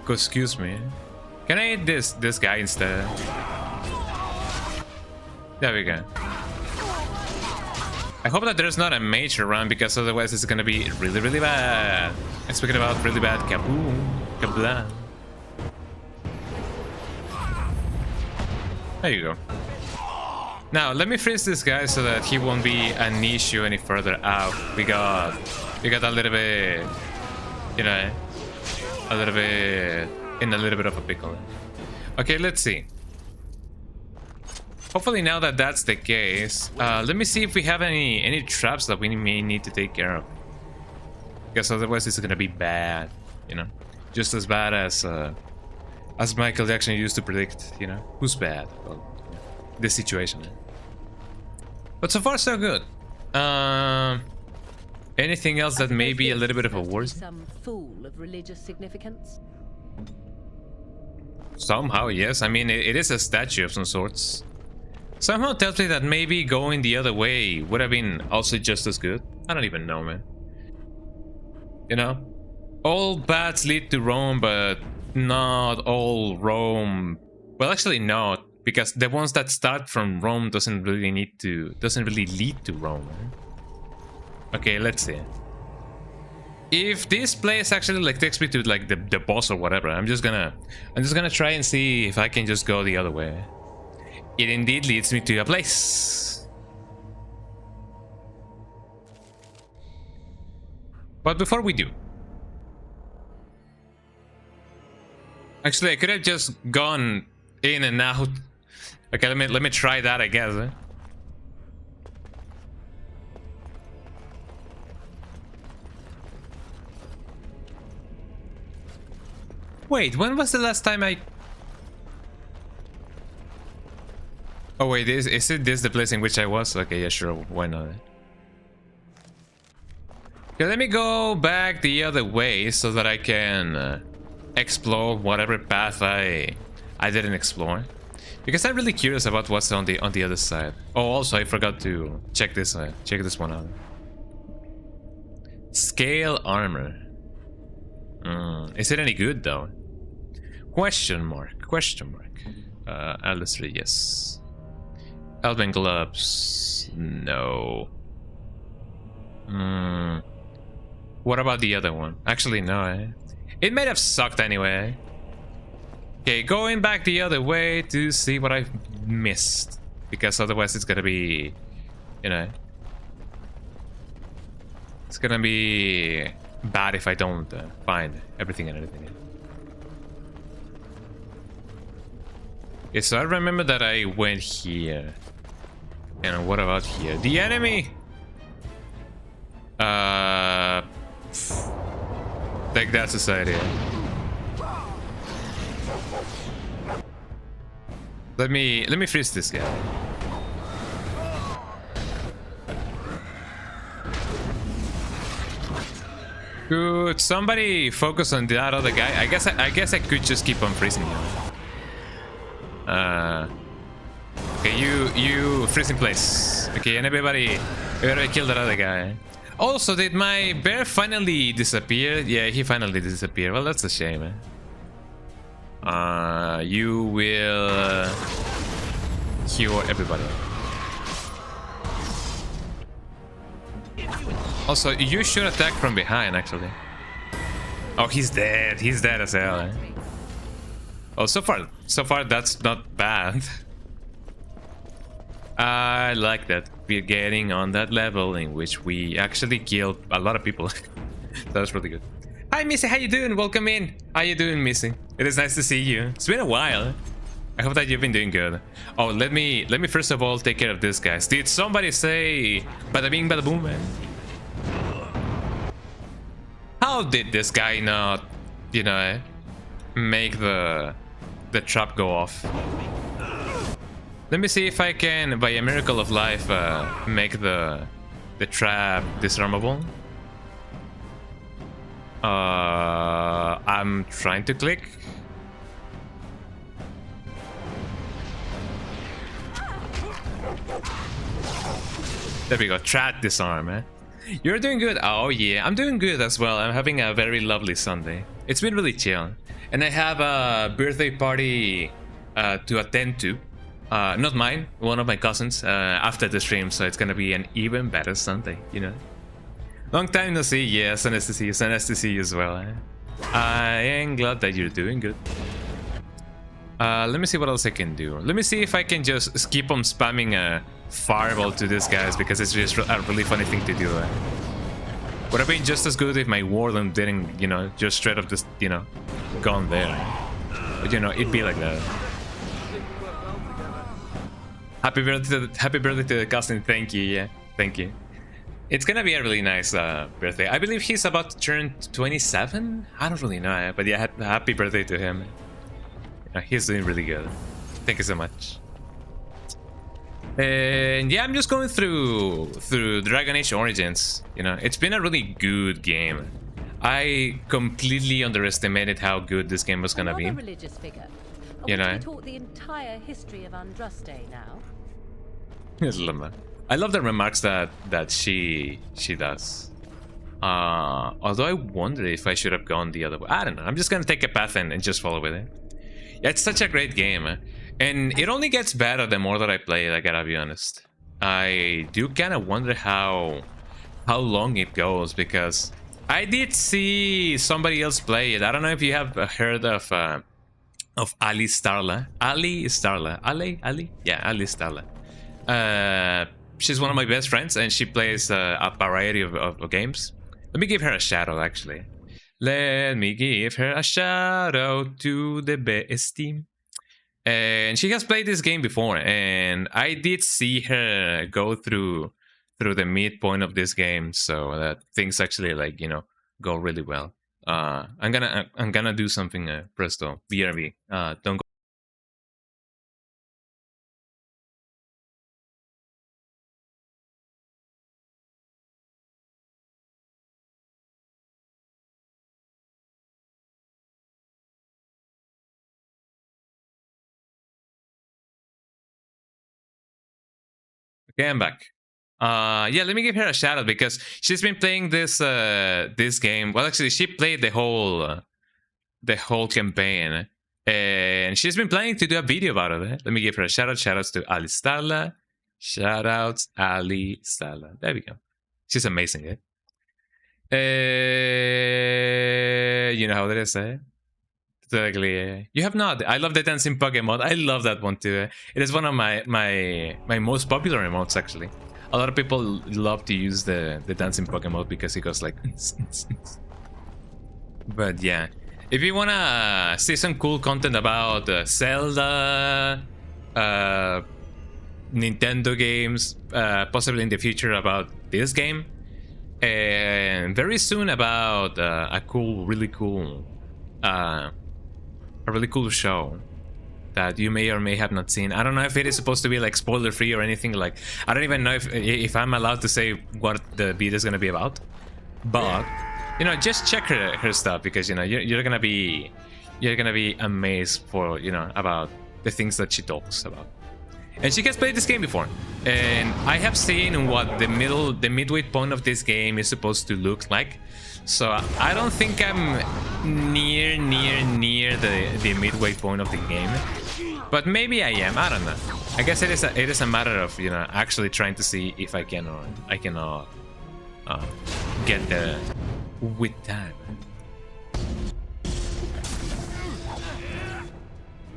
Excuse me. Can I eat this guy instead? There we go. I hope that there's not a mage around because otherwise it's gonna be really, really bad. And speaking about really bad, kaboom, kablam. There you go. Now let me freeze this guy so that he won't be an issue any further. Ow, we got a little bit, you know, a little bit in a little bit of a pickle. Okay, let's see. Hopefully now that that's the case, let me see if we have any traps that we may need to take care of. Because otherwise it's gonna be bad, you know, just as bad as Michael Jackson used to predict, you know, who's bad? Well, this situation. But so far so good. Anything else that may be a little bit of a worry? Some fool of religious significance? Somehow, yes. I mean, it is a statue of some sorts. Somehow tells me that maybe going the other way would have been also just as good. I don't even know, man. You know? All paths lead to Rome, but not all Rome. Well, actually not, because the ones that start from Rome doesn't really lead to Rome. Okay, let's see. If this place actually like takes me to like the boss or whatever, I'm just gonna try and see if I can just go the other way. It indeed leads me to a place. But before we do, actually, I could have just gone in and out. Okay, let me try that, I guess. Wait, when was the last time I... Oh wait, is it this the place in which I was? Okay, yeah, sure, why not? Okay, let me go back the other way so that I can explore whatever path I didn't explore. Because I'm really curious about what's on the other side. Oh, also I forgot to check this one out. Scale armor. Is it any good though? Question mark. Atlas 3, yes. Elven gloves, no. What about the other one? Actually, no. It might have sucked anyway. Okay, going back the other way to see what I've missed. Because otherwise it's gonna be, you know, it's gonna be bad if I don't find everything and anything. Okay, so I remember that I went here. And what about here? The enemy! Take that, society. Let me freeze this guy. Could somebody focus on that other guy? I guess I could just keep on freezing him. Okay, you freeze in place. Okay, and everybody kill that other guy. Also, did my bear finally disappear? Yeah, he finally disappeared. Well, that's a shame. You will cure everybody. Also, you should attack from behind, actually. Oh, he's dead. He's dead as hell. Oh, so far that's not bad. I like that we're getting on that level in which we actually kill a lot of people. That's really good. Hi Missy, how you doing? Welcome in. How you doing, Missy? It is nice to see you. It's been a while. I hope that you've been doing good. Oh, let me first of all take care of this guys. Did somebody say bada bing bada boom, man? How did this guy not, you know, make the trap go off? Let me see if I can, by a miracle of life, make the trap disarmable. I'm trying to click. There we go, trap disarm, eh? You're doing good. Oh yeah, I'm doing good as well. I'm having a very lovely Sunday. It's been really chill. And I have a birthday party to attend to. Not mine, one of my cousins, after the stream, so it's gonna be an even better Sunday, you know. Long time no see, yeah, so nice to see you, so nice to see you as well. Eh? I am glad that you're doing good. Let me see what else I can do. Let me see if I can just keep on spamming a fireball to these guys, because it's just a really funny thing to do. Would have been just as good if my warden didn't, you know, just straight up just, you know, gone there. But you know, it'd be like that. Happy birthday to the cousin. Thank you. Yeah, thank you. It's gonna be a really nice birthday. I believe he's about to turn 27. I don't really know, but yeah, happy birthday to him. He's doing really good. Thank you so much. And yeah, I'm just going through Dragon Age Origins. You know, it's been a really good game. I completely underestimated how good this game was gonna be. Religious figure. You know, taught the entire history of Andraste now. I love the remarks that she does. Although I wonder if I should have gone the other way. I don't know. I'm just gonna take a path and just follow with it. Yeah, it's such a great game, and it only gets better the more that I play it. I gotta be honest. I do kind of wonder how long it goes, because I did see somebody else play it. I don't know if you have heard of Ali Starla. Ali Starla. Ali? Yeah, Ali Starla. She's one of my best friends, and she plays a variety of games. Let me give her a shadow, actually. Let me give her a shout out to the best team. And she has played this game before, and I did see her go through the midpoint of this game, so that things actually, like, you know, go really well. I'm gonna do something, presto, BRB. Don't go. Okay, I'm back. Yeah, let me give her a shout out because she's been playing this this game. Well, actually, she played the whole campaign, and she's been planning to do a video about it. Eh? Let me give her a shout out. Shout outs to Ali Stala. Shout outs Ali Stala. There we go. She's amazing. Eh? You know how it is, eh? Totally. You have not. I love the dancing Pokemon. I love that one too. It is one of my most popular emotes, actually. A lot of people love to use the dancing Pokemon because it goes like. But yeah, if you wanna see some cool content about Zelda, Nintendo games, possibly in the future about this game, and very soon about a really cool show that you may or may have not seen. I don't know if it is supposed to be like spoiler free or anything. Like, I don't even know if I'm allowed to say what the video is gonna be about. But you know, just check her stuff, because you know you're gonna be amazed for, you know, about the things that she talks about. And she has played this game before, and I have seen what the midway point of this game is supposed to look like. So I don't think I'm near the midway point of the game, but maybe I am. I don't know. I guess it is a matter of, you know, actually trying to see if I can or I cannot get there with time.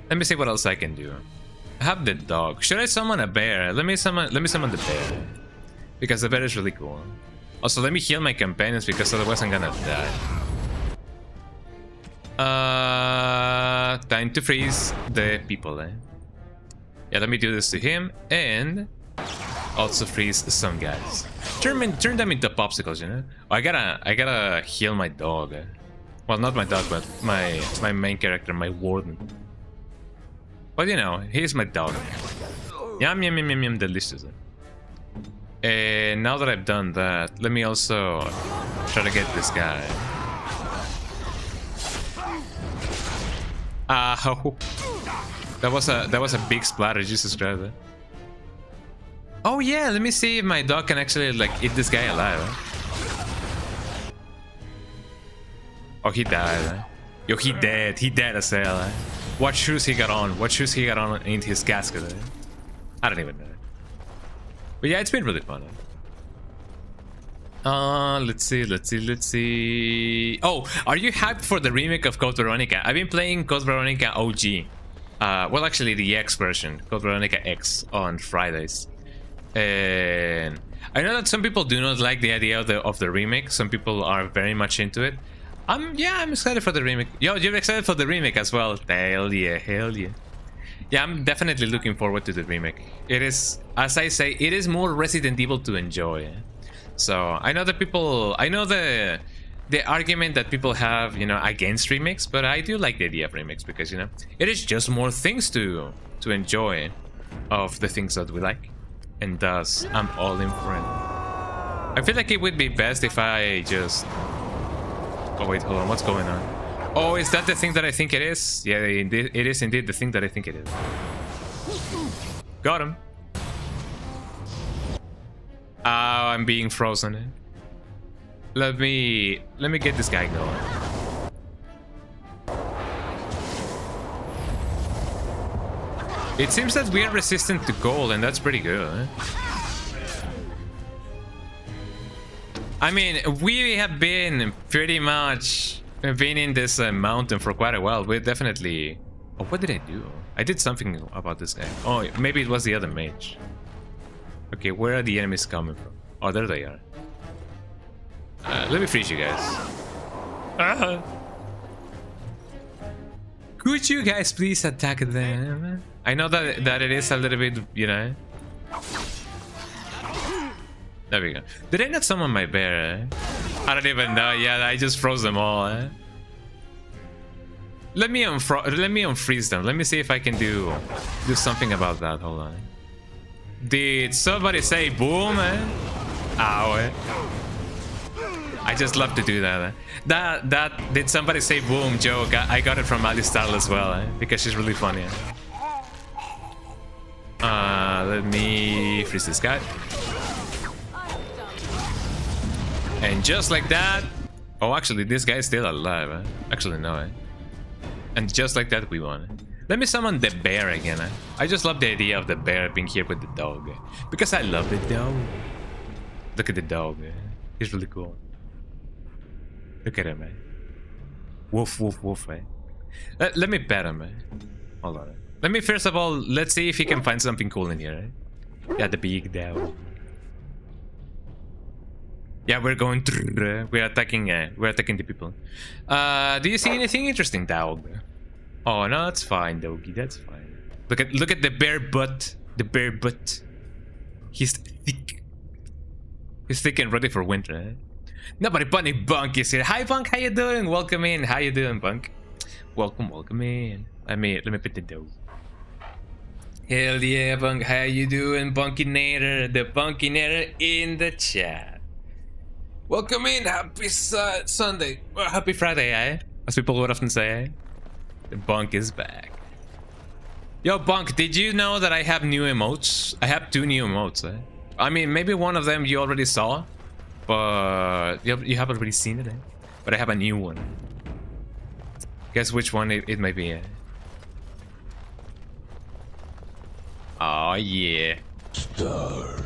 Let me see what else I can do. I have the dog. Should I summon a bear? Let me summon the bear, because the bear is really cool. Also, let me heal my companions, because otherwise I'm gonna die. Time to freeze the people, eh? Yeah, let me do this to him, and also freeze some guys. Turn them into popsicles, you know? Oh, I gotta heal my dog. Eh? Well, not my dog, but my main character, my warden. But you know, he's my dog. Yum yum yum yum yum, delicious. Eh? And now that I've done that, let me also try to get this guy. Oh, that was a big splatter. Jesus Christ. Eh? Oh yeah, let me see if my dog can actually like eat this guy alive. Eh? Oh, he died. Eh? Yo, he dead. He dead as hell. Eh? What shoes he got on? What shoes he got on in his casket? Eh? I don't even know. But yeah, it's been really fun. Let's see. Oh, are you hyped for the remake of Code Veronica? I've been playing Code Veronica OG. Well, actually, the X version, Code Veronica X, on Fridays. And I know that some people do not like the idea of the remake. Some people are very much into it. I'm excited for the remake. Yo, you're excited for the remake as well? Hell yeah, hell yeah. Yeah, I'm definitely looking forward to the remake. It is, as I say, it is more Resident Evil to enjoy. So I know that the argument that people have, you know, against remakes, but I do like the idea of remakes, because, you know, it is just more things to enjoy of the things that we like, and thus I'm all in for it. I feel like it would be best if I just. Oh wait, hold on, what's going on? Oh, is that the thing that I think it is? Yeah, it is indeed the thing that I think it is. Got him. Oh, I'm being frozen. Let me get this guy going. It seems that we are resistant to gold, and that's pretty good. Eh? I mean, we have been pretty much in this mountain for quite a while. We're definitely... Oh, what did I do? I did something about this guy. Oh, maybe it was the other mage. Okay, where are the enemies coming from? Oh, there they are. Let me freeze you guys. Could you guys please attack them? I know that it is a little bit, you know. There we go. Did I not summon my bear? I don't even know. Yeah, I just froze them all. Let me unfreeze them. Let me see if I can do something about that. Hold on. Did somebody say boom? Ow. I just love to do that. That did somebody say boom joke? I got it from Alice Style as well, because she's really funny. Let me freeze this guy. And just like that. Oh, actually, this guy is still alive. Actually, no. And just like that, we won. Let me summon the bear again. I just love the idea of the bear being here with the dog. Because I love the dog. Look at the dog. He's really cool. Look at him, man. Woof, woof, woof, man. Let me pet him, man. Hold on. Let me first of all, let's see if he can find something cool in here. Yeah, the big dog. Yeah, we're going through. We're attacking the people. Do you see anything interesting, dog? Oh no, that's fine, doggy. That's fine. Look at the bear butt. The bear butt. He's thick. He's thick and ready for winter. Nobody bunny Bunk is here. Hi Bunk, how you doing? Welcome in. How you doing, Bunk? Welcome in. Let me put the dog. Hell yeah, Bunk. How you doing, Bunkinator? The Bunkinator in the chat. Welcome in. Happy Sunday. Well, happy Friday, as people would often say. The Bunk is back. Yo, Bunk, did you know that I have new emotes? I have 2 new emotes. I mean, maybe one of them you already saw, but you haven't already seen it. But I have a new one. Guess which one it might be. Oh yeah.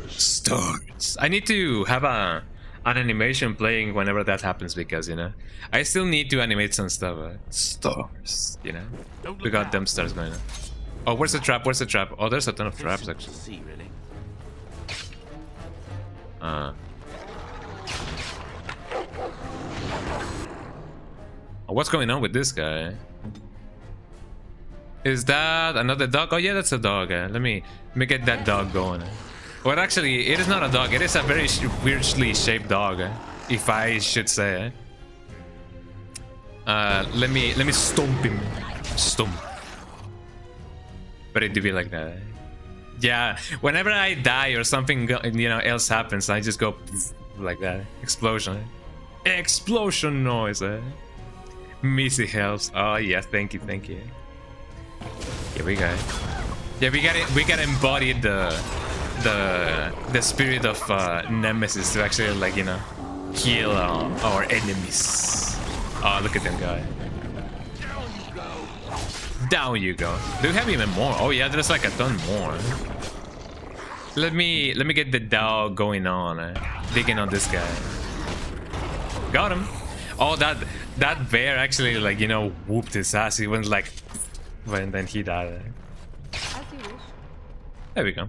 Stars. I need to have an animation playing whenever that happens, because you know I still need to animate some stuff. Stars, you know. We got them stars going on. Oh, where's the trap? Where's the trap? Oh, there's a ton of traps actually. See, really. Oh, what's going on with this guy? Is that another dog? Oh yeah, that's a dog. Let me get that dog going. Well, actually, it is not a dog. It is a very weirdly shaped dog, if I should say. Let me stomp him. Stomp. But it do be like that. Yeah. Whenever I die or something, you know, else happens, I just go like that. Explosion. Explosion noise. Missy helps. Oh yeah, thank you. Here we go. Yeah, we gotta embody the spirit of Nemesis to actually, like, you know, kill our enemies. Oh, look at them guy. Down you go. Do we have even more? Oh yeah, there's like a ton more. Let me get the dog going on, digging on this guy. Got him. Oh, that bear actually, like, you know, whooped his ass. He went like, and then he died. As you wish. There we go.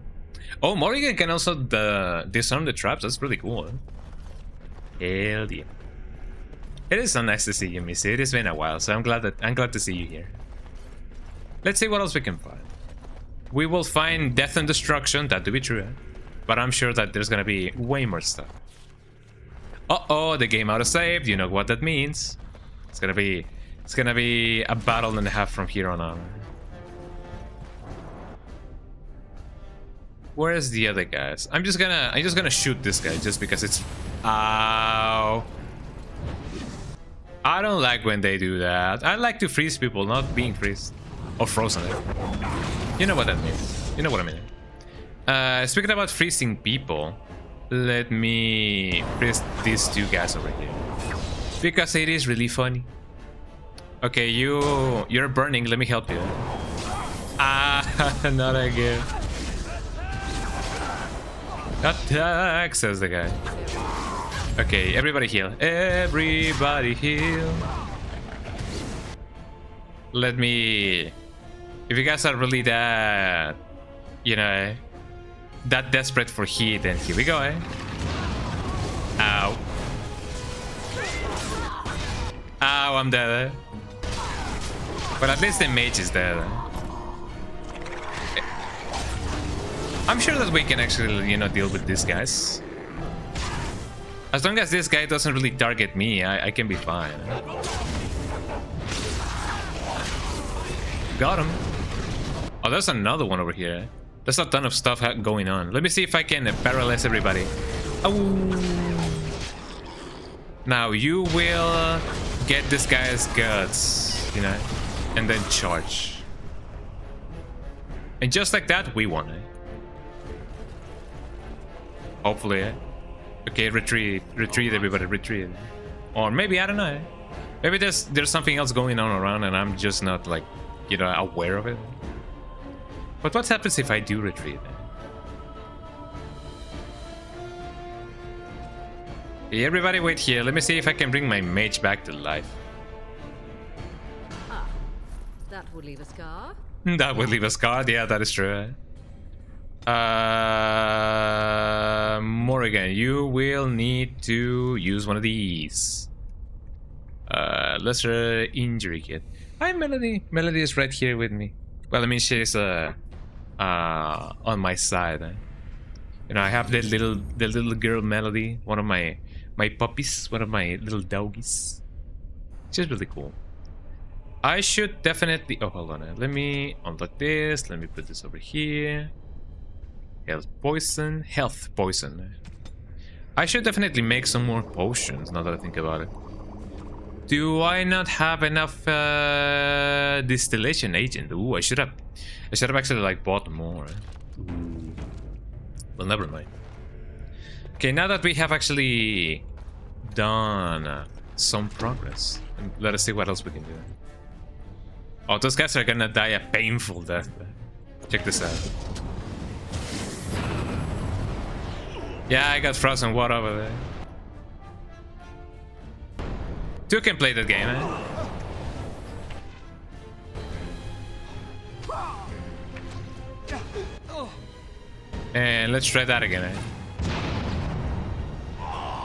Oh, Morrigan can also disarm the traps. That's pretty cool. Hell yeah. It is so nice to see you, Missy. It has been a while, so I'm glad to see you here. Let's see what else we can find. We will find death and destruction. That to be true, but I'm sure that there's gonna be way more stuff. Uh-oh, the game auto-saved. You know what that means. It's gonna be a battle and a half from here on out. Where's the other guys? I'm just gonna shoot this guy just because it's. Ow. I don't like when they do that. I like to freeze people, not being freezed or frozen. You know what that means. You know what I mean. Speaking about freezing people, let me freeze these 2 guys over here because it is really funny. Okay, you're burning. Let me help you. Ah, not again. Attack, says the guy. Okay, everybody heal. Everybody heal. Let me... If you guys are really that... You know... That desperate for heat, then here we go, Ow. Oh, I'm dead. But at least the mage is dead. I'm sure that we can actually, you know, deal with these guys. As long as this guy doesn't really target me, I can be fine. Got him. Oh, there's another one over here. There's a ton of stuff going on. Let me see if I can paralyze everybody. Oh. Now you will get this guy's guts, you know, and then charge. And just like that, we won. Hopefully. Okay, retreat, everybody, retreat. Or maybe, I don't know. Maybe there's something else going on around and I'm just not, like, you know, aware of it. But what happens if I do retreat? Hey, everybody wait here. Let me see if I can bring my mage back to life. Ah, that would leave a scar. That would leave a scar. Yeah, that is true. Morrigan, you will need to use one of these. Lesser injury kit. Hi, Melody. Melody is right here with me. Well, I mean, she's on my side. You know, I have the little girl Melody, one of my puppies, one of my little doggies. She's really cool. I should definitely. Oh, hold on. Let me unlock this. Let me put this over here. Health poison. I should definitely make some more potions now that I think about it. Do I not have enough distillation agent? Ooh, I should have actually like bought more. Ooh. Well, never mind. Okay, now that we have actually done some progress, let us see what else we can do. Oh, those guys are gonna die a painful death. Check this out. Yeah, I got frozen water over there. Two can play that game, eh? And let's try that again, eh?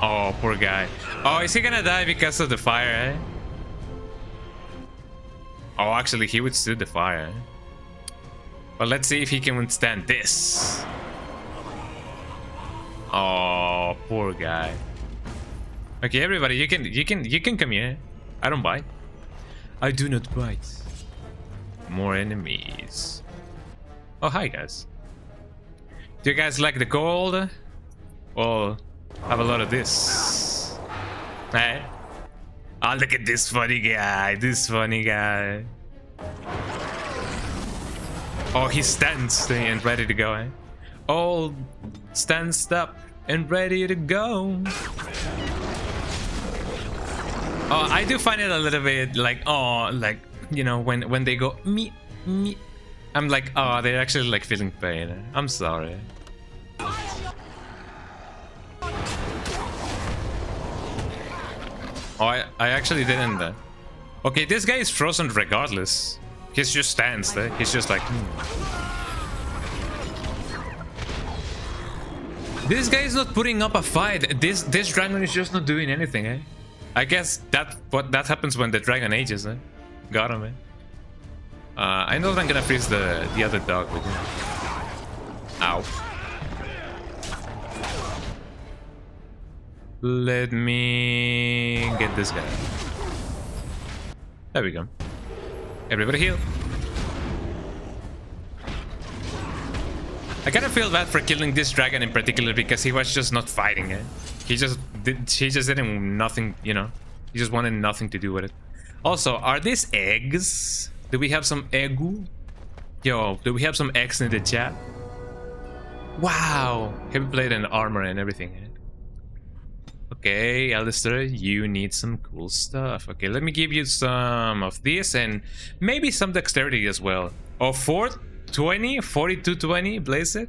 Oh, poor guy. Oh, is he gonna die because of the fire, eh? Oh, actually, he would stood the fire. But let's see if he can withstand this. Oh, poor guy. Okay, everybody, you can come here. I don't bite. I do not bite. More enemies. Oh, hi guys. Do you guys like the gold? Well, have a lot of this. Hey. Oh, look at this funny guy. This funny guy. Oh, he stands and ready to go, eh? Oh, stands up and ready to go. Oh, I do find it a little bit like, oh, like, you know, when they go me, I'm like, oh, they're actually like feeling pain. I'm sorry. Oh, I actually didn't. Okay, this guy is frozen regardless. He just stands there. He's just like, This guy is not putting up a fight. This dragon is just not doing anything, eh? I guess that happens when the dragon ages, eh? Got him, eh? I know that I'm gonna freeze the other dog with him. Ow. Let me get this guy. There we go. Everybody heal. I kind of feel bad for killing this dragon in particular because he was just not fighting it. He just didn't nothing, you know. He just wanted nothing to do with it. Also, are these eggs? Do we have some eggu? Yo, do we have some eggs in the chat? Wow, heavy blade and armor and everything. Okay, Alistair, you need some cool stuff. Okay, let me give you some of this and maybe some dexterity as well. Oh, 420, 4220, blaze it.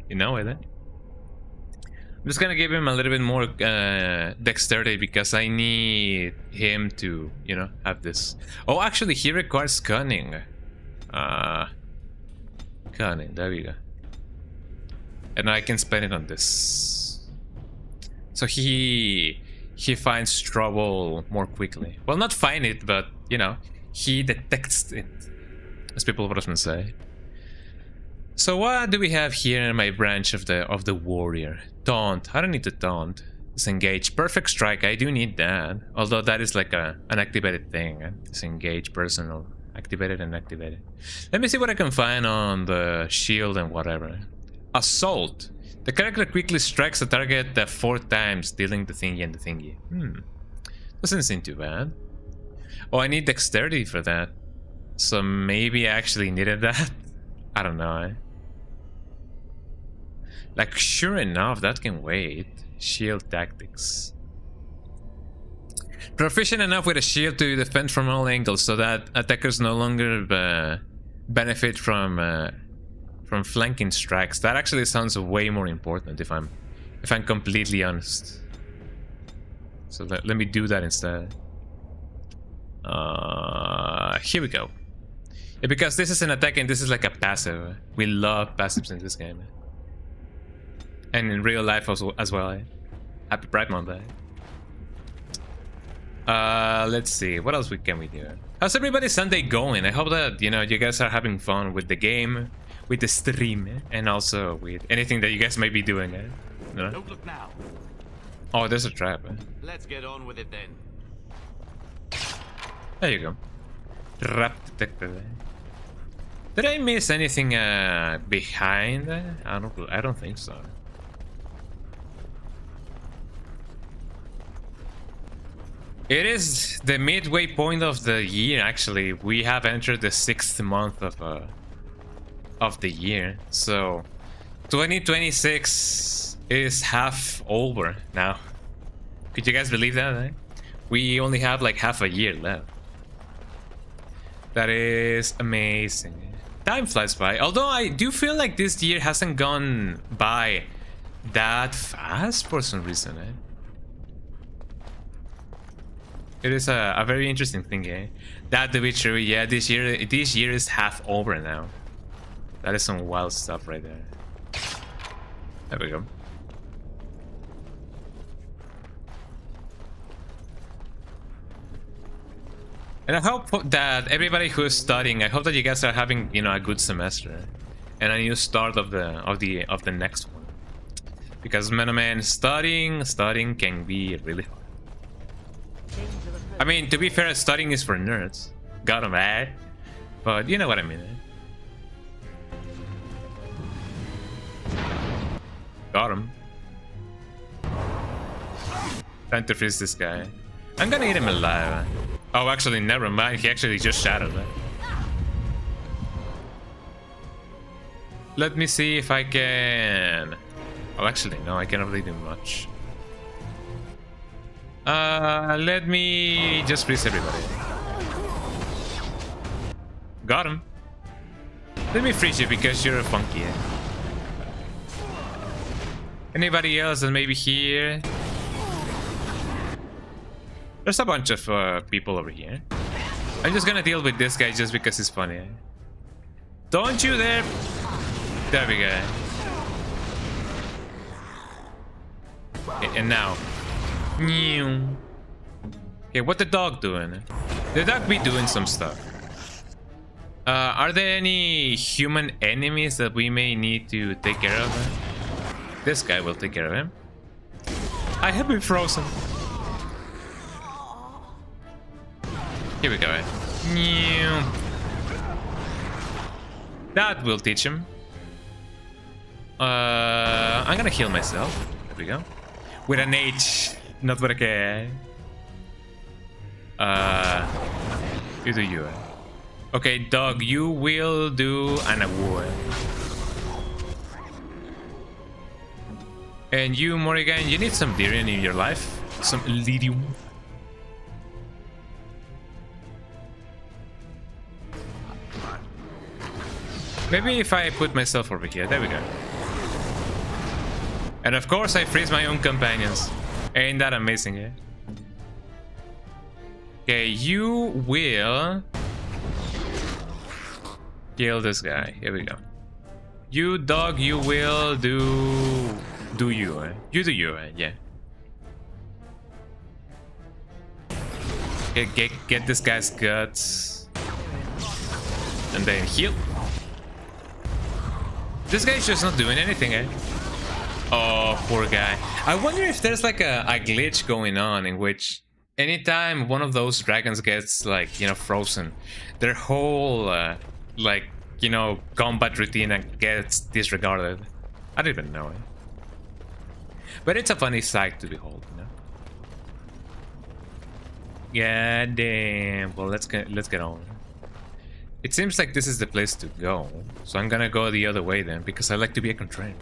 You know it, eh? I'm just gonna give him a little bit more dexterity because I need him to, you know, have this. Oh, actually, he requires cunning. Cunning, there we go. And I can spend it on this. So he he finds trouble more quickly. Well, not find it, but you know, he detects it, as people often say. So what do we have here in my branch of the warrior? Taunt. I don't need to taunt. Disengage. Perfect strike. I do need that. Although that is like an activated thing. Disengage, personal. Activated and activated. Let me see what I can find on the shield and whatever. Assault. The character quickly strikes the target 4 times, dealing the thingy and the thingy. Doesn't seem too bad. Oh, I need dexterity for that. So maybe I actually needed that. I don't know. Like, sure enough, that can wait. Shield tactics. Proficient enough with a shield to defend from all angles, so that attackers no longer benefit from flanking strikes. That actually sounds way more important if I'm completely honest. So let me do that instead. Here we go. Yeah, because this is an attack and this is like a passive. We love passives in this game. And in real life as well. Happy Pride Monday. Let's see. What else can we do? How's everybody's Sunday going? I hope that, you know, you guys are having fun with the game, with the stream, and also with anything that you guys might be doing. You know? Don't look now. Oh, there's a trap. Let's get on with it then. There you go. Trap detected. Did I miss anything behind? I don't think so. It is the midway point of the year. Actually, we have entered the 6th month of the year, so 2026 is half over now. Could you guys believe that? Eh? We only have like half a year left. That is amazing. Time flies by. Although I do feel like this year hasn't gone by that fast for some reason. Eh? It is a very interesting thing, eh? That to be true, yeah, this year is half over now. That is some wild stuff right there. There we go. And I hope that everybody who is studying, I hope that you guys are having, you know, a good semester and a new start of the next one. Because man, studying can be really hard. I mean, to be fair, studying is for nerds. Got 'em, eh? But you know what I mean, eh? Got him. Time to freeze this guy. I'm gonna eat him alive. Oh, actually, never mind. He actually just shadowed it. Let me see if I can... Oh, actually, no, I cannot really do much. Let me just freeze everybody. Got him. Let me freeze you because you're funky. Eh? Anybody else that may be here? There's a bunch of people over here. I'm just gonna deal with this guy just because he's funny. Eh? Don't you dare! There we go. And now. Okay, what the dog doing? The dog be doing some stuff. Are there any human enemies that we may need to take care of? This guy will take care of him. I have been frozen. Here we go. That will teach him. I'm gonna heal myself. There we go. With an H, not with a K. You do you. Okay, dog, you will do an award. And you, Morrigan, you need some Dirian in your life. Some Illyrium. Maybe if I put myself over here. There we go. And of course I freeze my own companions. Ain't that amazing, eh? Okay, you will kill this guy. Here we go. You, dog, you will do you, eh? You do you, eh? Yeah. Get this guy's guts. And then heal. This guy's just not doing anything, eh? Oh, poor guy. I wonder if there's like a glitch going on in which anytime one of those dragons gets, like, you know, frozen, their whole, like, you know, combat routine gets disregarded. I don't even know, eh? But it's a funny sight to behold, you know? Yeah, damn. Well, let's get on. It seems like this is the place to go, so I'm gonna go the other way then, because I like to be a contrarian.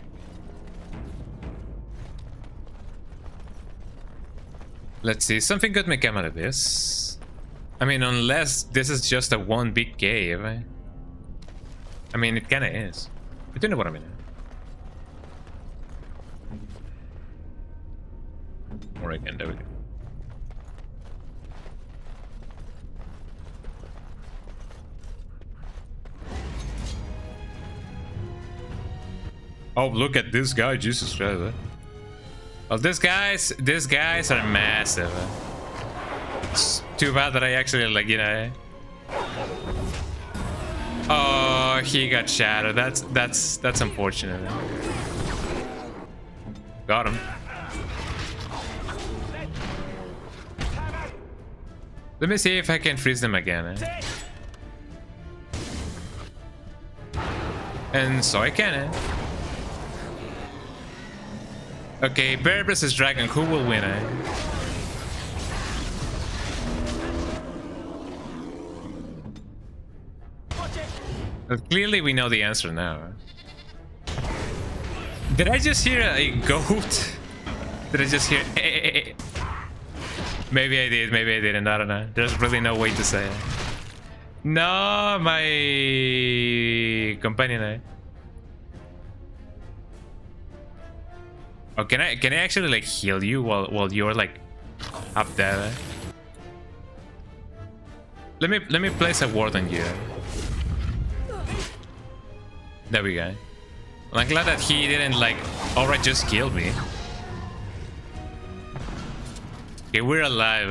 Let's see, something good may come out of this. I mean, unless this is just a one big cave. I mean, it kinda is. I don't know what I mean. Or again, there we go. Oh, look at this guy, Jesus Christ. Well, these guys are massive. It's too bad that I actually, like, you know. Oh, he got shattered. That's unfortunate. Got him. Let me see if I can freeze them again. And so I can. Okay, bear versus dragon, who will win, eh? Well, clearly we know the answer now. Did I just hear a goat? Did I just hear... Maybe I did, maybe I didn't, I don't know. There's really no way to say it. No, my companion, eh? Oh, can I actually, like, heal you while you're, like, up there? Let me place a ward on you. There we go. Well, I'm glad that he didn't, like, alright, just kill me. Okay, we're alive,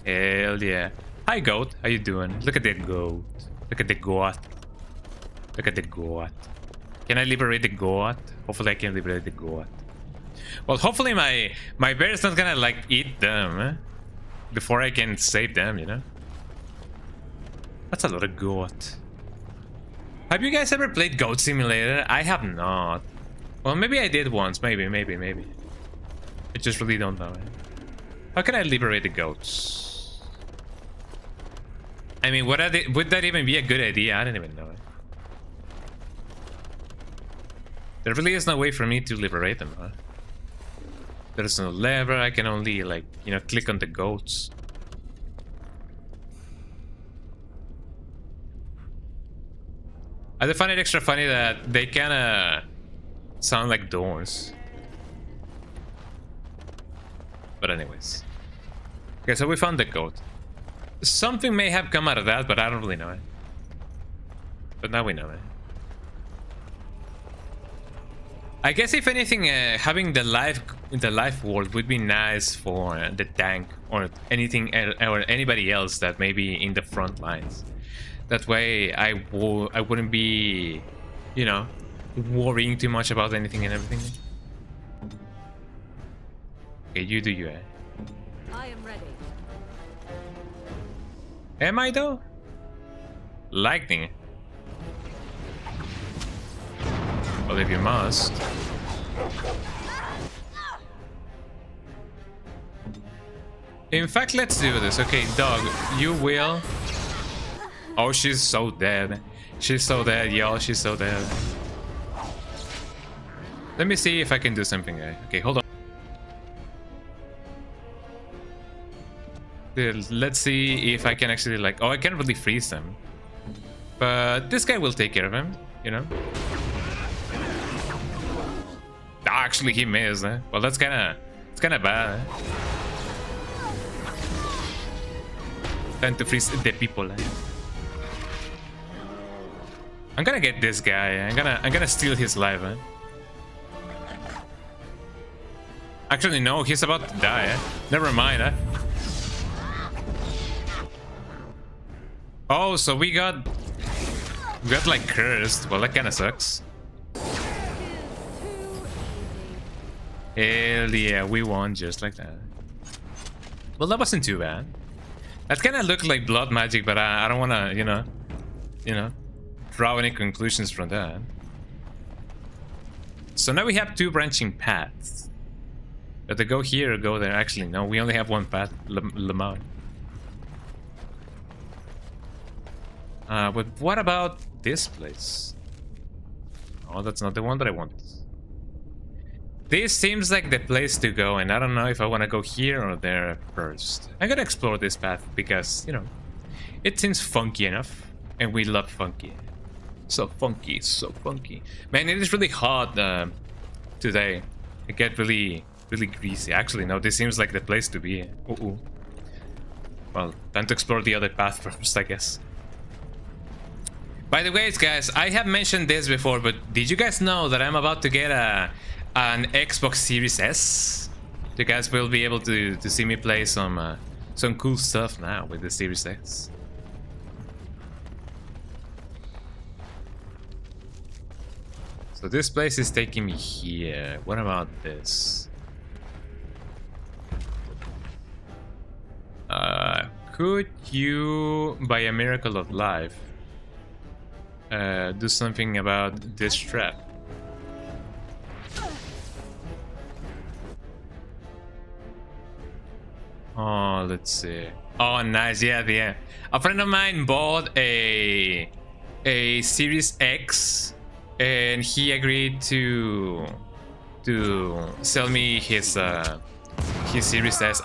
eh? Hell yeah. Hi, goat. How you doing? Look at the goat. Look at the goat. Look at the goat. Can I liberate the goat? Hopefully I can liberate the goat. Well, hopefully my bear is not gonna, like, eat them, eh? Before I can save them, you know? That's a lot of goat. Have you guys ever played Goat Simulator? I have not. Well, maybe I did once. Maybe. I just really don't know. How can I liberate the goats? I mean, would that even be a good idea? I don't even know. There really is no way for me to liberate them, huh? There's no lever. I can only, like, you know, click on the goats. I find it extra funny that they kinda sound like doors. But anyways. Okay, so we found the goat. Something may have come out of that, but I don't really know it. But now we know it. I guess if anything, having the life ward would be nice for the tank or anything or anybody else that may be in the front lines. That way, I wouldn't be, you know, worrying too much about anything and everything. Okay, you do you, eh? I am ready. Am I though? Lightning. Well, if you must. In fact, let's do this. Okay, dog, you will. Oh, she's so dead. She's so dead, y'all. She's so dead. Let me see if I can do something. Okay, hold on. Let's see if I can actually, like... Oh, I can't really freeze them. But this guy will take care of him, you know? Actually, he missed, eh? Well, that's kinda... It's kinda bad, eh? Time to freeze the people, eh? I'm gonna get this guy. I'm gonna steal his life, eh? Actually, no, he's about to die, eh? Never mind, eh? Oh, so we got like cursed. Well, that kind of sucks. Hell yeah, we won just like that. Well, that wasn't too bad. That kind of looked like blood magic, but I don't want to, you know, draw any conclusions from that. So now we have 2 branching paths. But to go here or go there. Actually, no, we only have 1 path. Lamar. But what about this place? Oh, that's not the one that I want. This seems like the place to go, and I don't know if I want to go here or there first. I'm gonna explore this path because, you know, it seems funky enough, and we love funky. So funky, so funky. Man, it is really hot today. I get really greasy. Actually, no, this seems like the place to be. Ooh. Well, time to explore the other path first, I guess. By the way, guys, I have mentioned this before, but did you guys know that I'm about to get an Xbox Series S? You guys will be able to see me play some cool stuff now with the Series S. So this place is taking me here. What about this? Could you, by a miracle of life, do something about this trap? Oh, let's see. Oh, nice. Yeah. A friend of mine bought a Series X, and he agreed to sell me his Series S.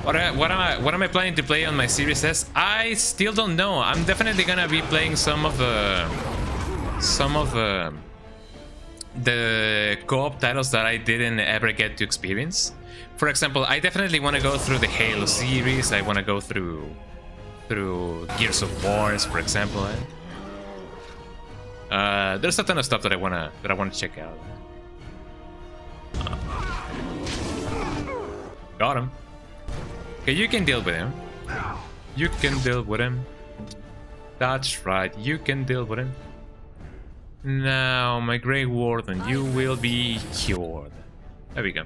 What am I planning to play on my Series S? I still don't know. I'm definitely gonna be playing some of the co-op titles that I didn't ever get to experience. For example, I definitely want to go through the Halo series. I want to go through Gears of War, for example. There's a ton of stuff that I wanna check out. Got him. Okay, you can deal with him. You can deal with him. That's right, you can deal with him. Now, my Grey Warden, you will be cured. There we go.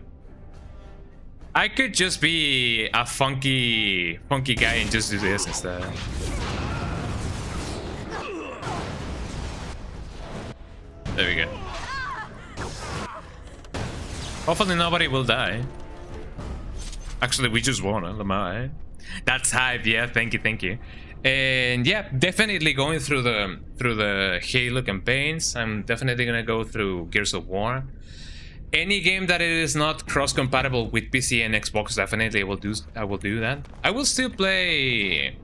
I could just be a funky guy and just do this instead. There we go. Hopefully nobody will die. Actually, we just won, Lamar. That's hype, yeah, thank you. And yeah, definitely going through the Halo campaigns. I'm definitely gonna go through Gears of War. Any game that it is not cross-compatible with PC and Xbox, definitely I will do that. I will still play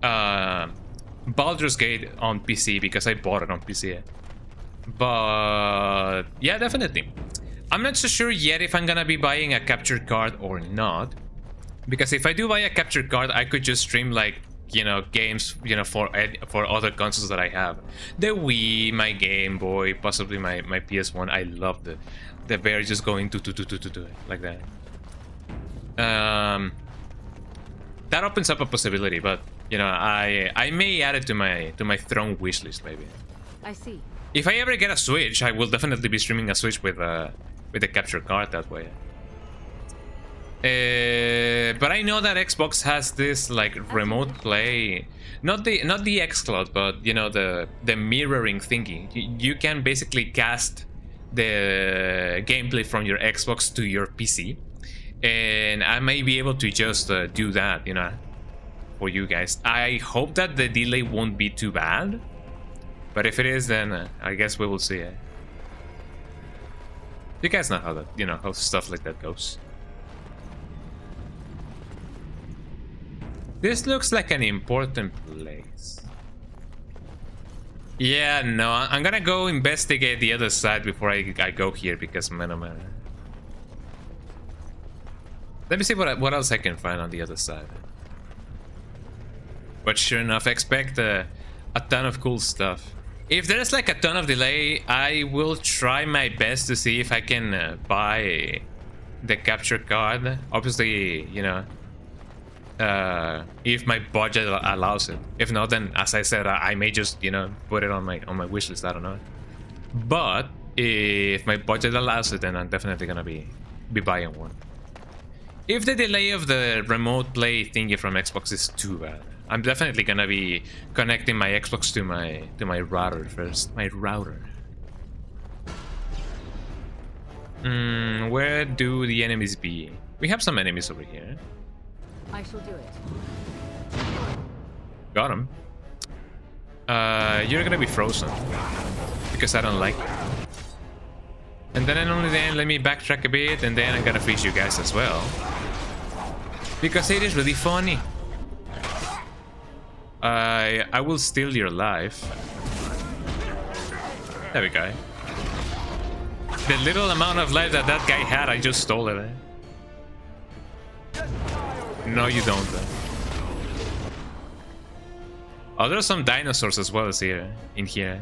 Baldur's Gate on PC because I bought it on PC. But yeah, definitely. I'm not so sure yet if I'm gonna be buying a capture card or not, because if I do buy a capture card, I could just stream, like, you know, games, you know, for other consoles that I have. The Wii, my Game Boy, possibly my PS1. I love the bear just going to like that. That opens up a possibility, but you know, I may add it to my Throne wishlist maybe. I see. If I ever get a Switch, I will definitely be streaming a Switch with a capture card that way. But I know that Xbox has this like remote play, not the xCloud, but you know, the mirroring thingy. You can basically cast the gameplay from your Xbox to your PC, and I may be able to just do that, you know, for you guys. I hope that the delay won't be too bad, but if it is, then I guess we will see it. You guys know how that, you know, how stuff like that goes. This looks like an important place. Yeah, no, I'm gonna go investigate the other side before I go here, because man, oh man. Let me see what else I can find on the other side. But sure enough, expect a ton of cool stuff. If there's like a ton of delay, I will try my best to see if I can buy the capture card. Obviously, you know, if my budget allows it. If not, then as I said, I may just, you know, put it on my wish list. I don't know. But if my budget allows it, then I'm definitely gonna be buying one. If the delay of the remote play thingy from Xbox is too bad, I'm definitely gonna be connecting my Xbox to my router first. My router. Where do the enemies be? We have some enemies over here. I shall do it. Got him. You're gonna be frozen because I don't like it. And then only then let me backtrack a bit, and then I'm gonna freeze you guys as well. Because it is really funny. I will steal your life. There we go. The little amount of life that guy had, I just stole it. No, you don't. Oh, there's some dinosaurs as well as in here.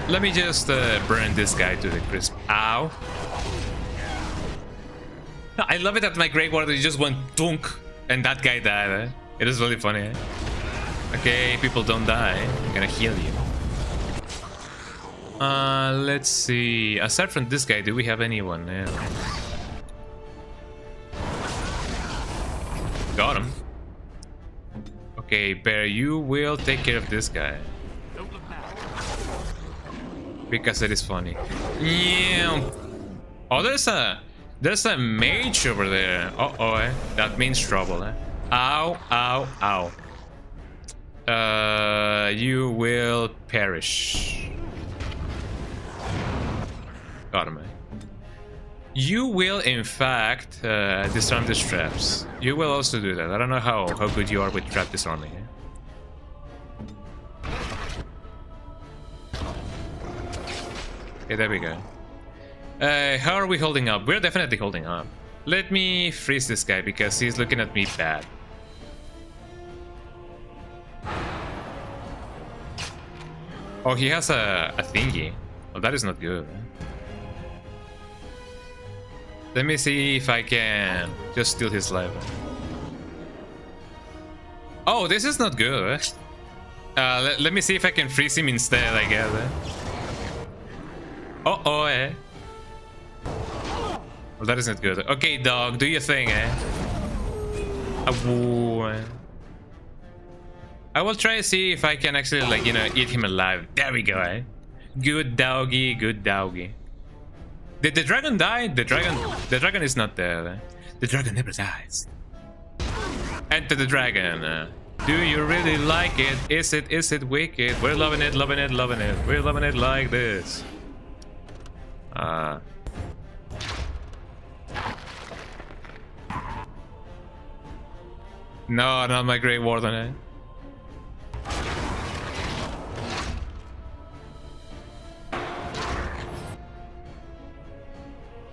Let me just burn this guy to the crisp. Ow. I love it that my Grey Warrior just went dunk and that guy died. It is really funny. Okay, people don't die. I'm gonna heal you. Let's see. Aside from this guy, do we have anyone else? Got him. Okay, Bear, you will take care of this guy. Because it is funny. Yeah. Oh, there's a mage over there. Uh-oh, that means trouble, eh? Ow, ow, ow. You will perish. Got him, eh? You will, in fact, disarm the traps. You will also do that. I don't know how good you are with trap disarming, eh? Okay, there we go. How are we holding up? We're definitely holding up. Let me freeze this guy because he's looking at me bad. Oh, he has a thingy. Oh, that is not good. Let me see if I can just steal his life. Oh, this is not good. Let me see if I can freeze him instead, I guess. Uh-oh, eh? Well, that isn't good. Okay, dog, do your thing, eh? I will try to see if I can actually, like, you know, eat him alive. There we go, eh? Good doggy, good doggy. Did the dragon die? The dragon is not there. Eh? The dragon never dies. Enter the dragon. Do you really like it? Is it wicked? We're loving it, loving it, loving it. We're loving it like this. No, not my Grey Warden, eh?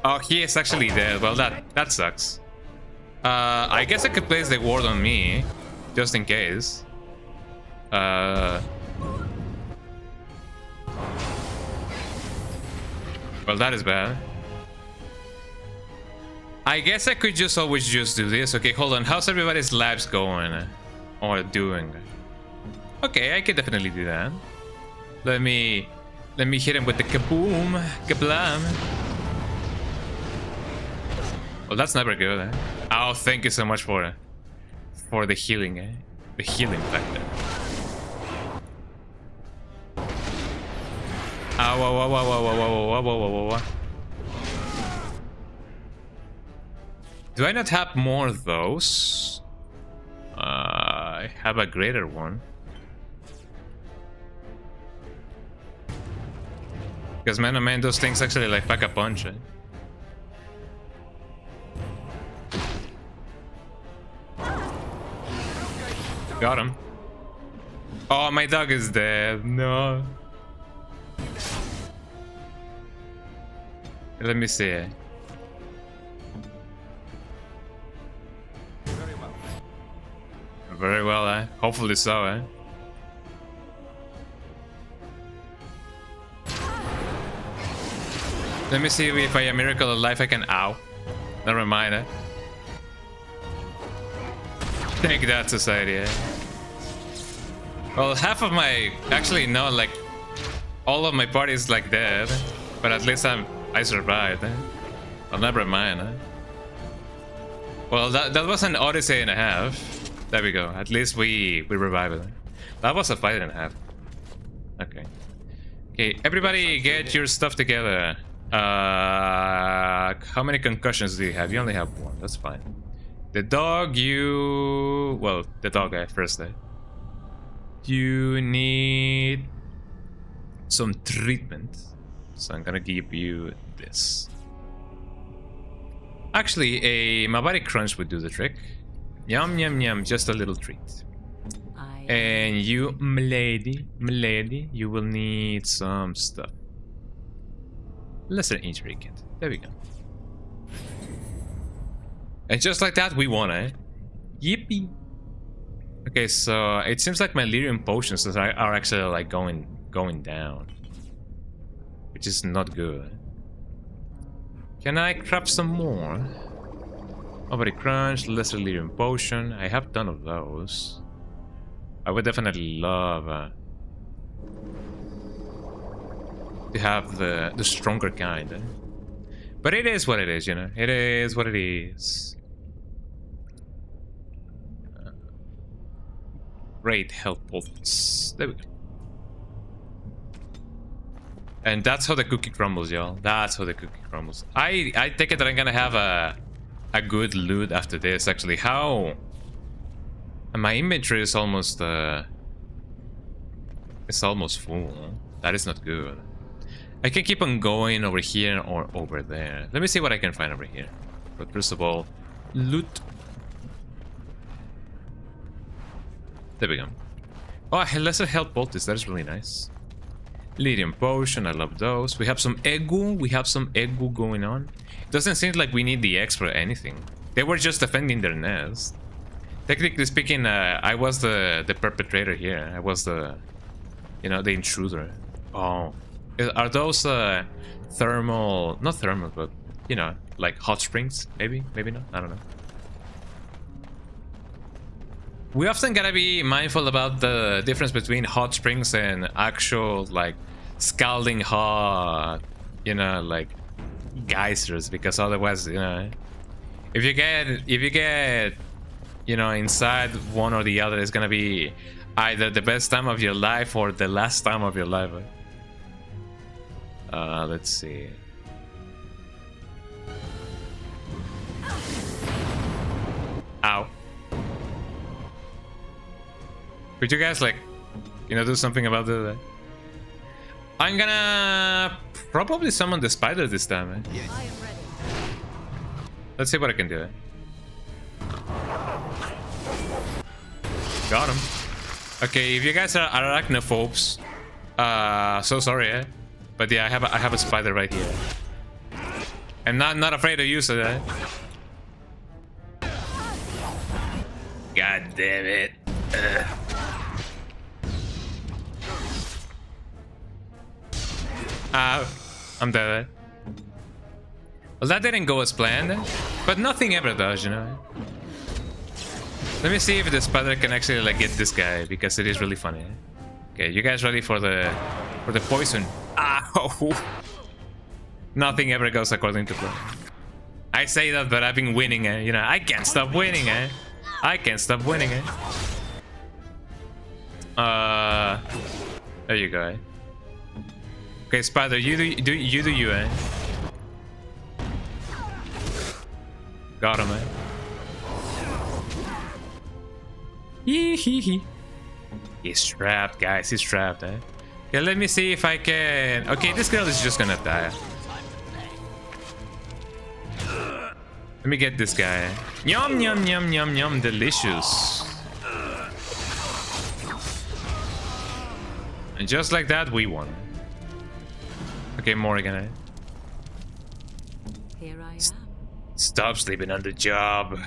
Oh, he is actually dead. Well, that sucks. I guess I could place the ward on me, just in case. Well, that is bad. I guess I could just always just do this. Okay, hold on. How's everybody's labs going? Or doing? Okay, I could definitely do that. Let me hit him with the kaboom, kablam. Well, that's never good, eh? Oh, thank you so much for the healing, eh? The healing factor. Ow, whoa, whoa, whoa, whoa, whoa, whoa, whoa, whoa, whoa. Do I not have more of those? I have a greater one. Because man, oh man, those things actually like pack a punch, eh? Got him. Oh, my dog is dead. No. Let me see. Very well, eh? Hopefully so, eh? Let me see if I am miracle alive I can... Ow. Never mind, eh? Take that, society. Eh? Well, half of my... Actually, no, like... All of my party is like dead. But at least I survived. Eh? Well, never mind. Eh? Well, that was an odyssey and a half. There we go. At least we revived it. That was a fight and a half. Okay. Okay, everybody get your stuff together. How many concussions do you have? You only have one. That's fine. The dog, you... Well, the dog guy first. You need some treatment. So I'm gonna give you this. Actually, a Mabari Crunch would do the trick. Yum, yum, yum. Just a little treat. And you, milady, you will need some stuff. Lesser injury kit. There we go. And just like that, we won, eh? Yippee. Okay, so it seems like my lyrium potions are actually like going down, which is not good. Can I craft some more? Ovary Crunch, Lesser Lyrium Potion. I have done of those. I would definitely love to have the stronger kind. Eh? But it is what it is, you know. It is what it is. Great health potions. There we go. And that's how the cookie crumbles, y'all. That's how the cookie crumbles. I take it that I'm gonna have a good loot after this. Actually, how? And my inventory is almost it's almost full. That is not good. I can keep on going over here or over there. Let me see what I can find over here. But first of all, loot. There we go. Oh, lesser health poultice. That is really nice. Lyrium potion. I love those. We have some egu. We have some egu going on. It doesn't seem like we need the eggs for anything. They were just defending their nest. Technically speaking, I was the perpetrator here. I was the, you know, the intruder. Oh, are those thermal? Not thermal, but you know, like hot springs? Maybe, maybe not. I don't know. We often gotta be mindful about the difference between hot springs and actual like scalding hot, you know, like geysers, because otherwise, you know, if you get you know, inside one or the other, it's gonna be either the best time of your life or the last time of your life. Let's see. Ow. Could you guys, like, you know, do something about the... I'm gonna probably summon the spider this time, eh? Yes. Let's see what I can do, eh? Got him. Okay, if you guys are arachnophobes, so sorry, eh? But yeah, I have a spider right here. I'm not afraid to use it, eh? God damn it. I'm dead. Well, that didn't go as planned, but nothing ever does, you know. Let me see if the spider can actually like get this guy, because it is really funny. Okay, you guys ready for the poison? Ow! Nothing ever goes according to plan. I say that, but I've been winning, eh? You know, I can't stop winning, eh? I can't stop winning, eh? There you go, eh? Okay, spider, you do you, eh? Got him, eh? Hee. He's trapped, guys. He's trapped, eh? Okay, let me see if I can... Okay, this girl is just gonna die. Let me get this guy. Yum, yum, yum, yum, yum. Delicious. And just like that, we won. Okay, Morgan, eh? Here I am. Stop sleeping on the job.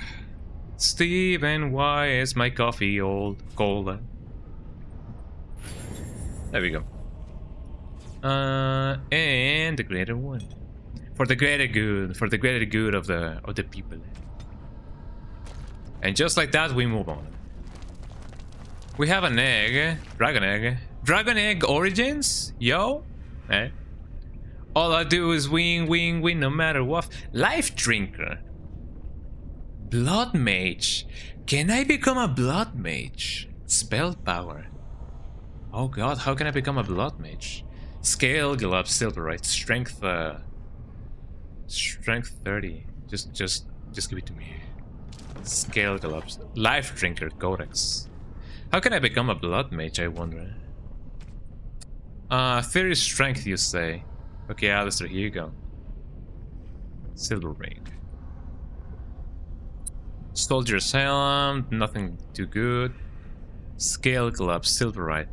Steven, why is my coffee cold? There we go. And the greater one. For the greater good of the people. And just like that, we move on. We have an egg. Dragon egg. Dragon egg origins? Yo? Eh? All I do is win, win, win, no matter what. Life drinker. Blood mage. Can I become a blood mage? Spell power. Oh god, how can I become a blood mage? Scale gloves, silver, right? Strength, strength 30. Just give it to me. Scale gloves. Life drinker, codex. How can I become a blood mage, I wonder? 30 strength, you say? Okay, Alistair, here you go. Silver ring. Soldier's helm, nothing too good. Scale gloves, silver, right?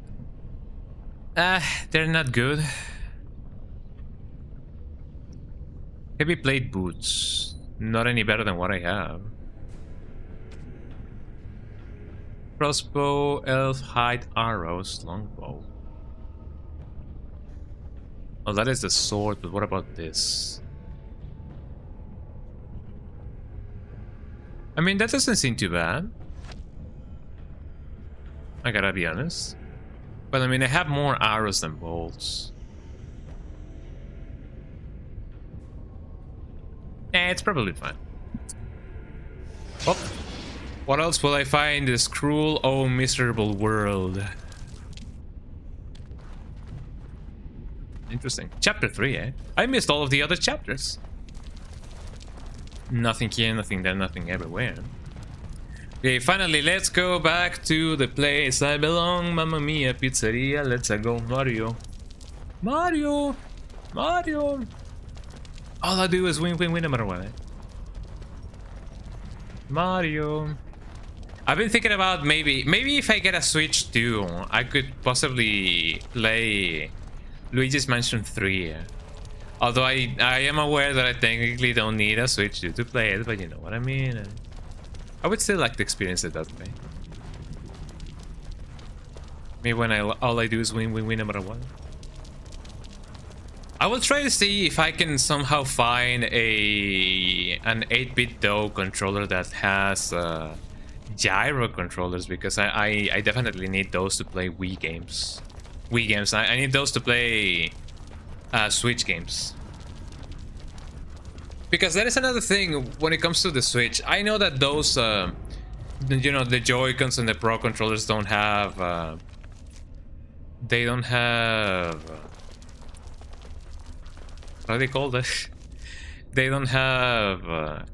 They're not good. Heavy plate boots, not any better than what I have. Crossbow, elf hide arrows, longbow. Oh, that is the sword, but what about this? I mean, that doesn't seem too bad. I gotta be honest. But I mean, I have more arrows than bolts. It's probably fine. Oh, what else will I find in this cruel, oh miserable world? Interesting. Chapter 3, eh? I missed all of the other chapters. Nothing here, nothing there, nothing everywhere. Okay, finally, let's go back to the place I belong. Mamma mia, pizzeria. Let's go, Mario. Mario! Mario! All I do is win, win, win no matter what. Mario. I've been thinking about maybe if I get a Switch too, I could possibly play Luigi's Mansion 3. Although I am aware that I technically don't need a Switch to play it, but you know what I mean. I would still like to experience it that way. Maybe when all I do is win, win, win no matter what. I will try to see if I can somehow find an 8-bit DOE controller that has gyro controllers, because I definitely need those to play Wii games. I need those to play Switch games. Because that is another thing when it comes to the Switch. I know that those, you know, the Joy-Cons and the Pro controllers don't have, they don't have, what are they called? They don't have,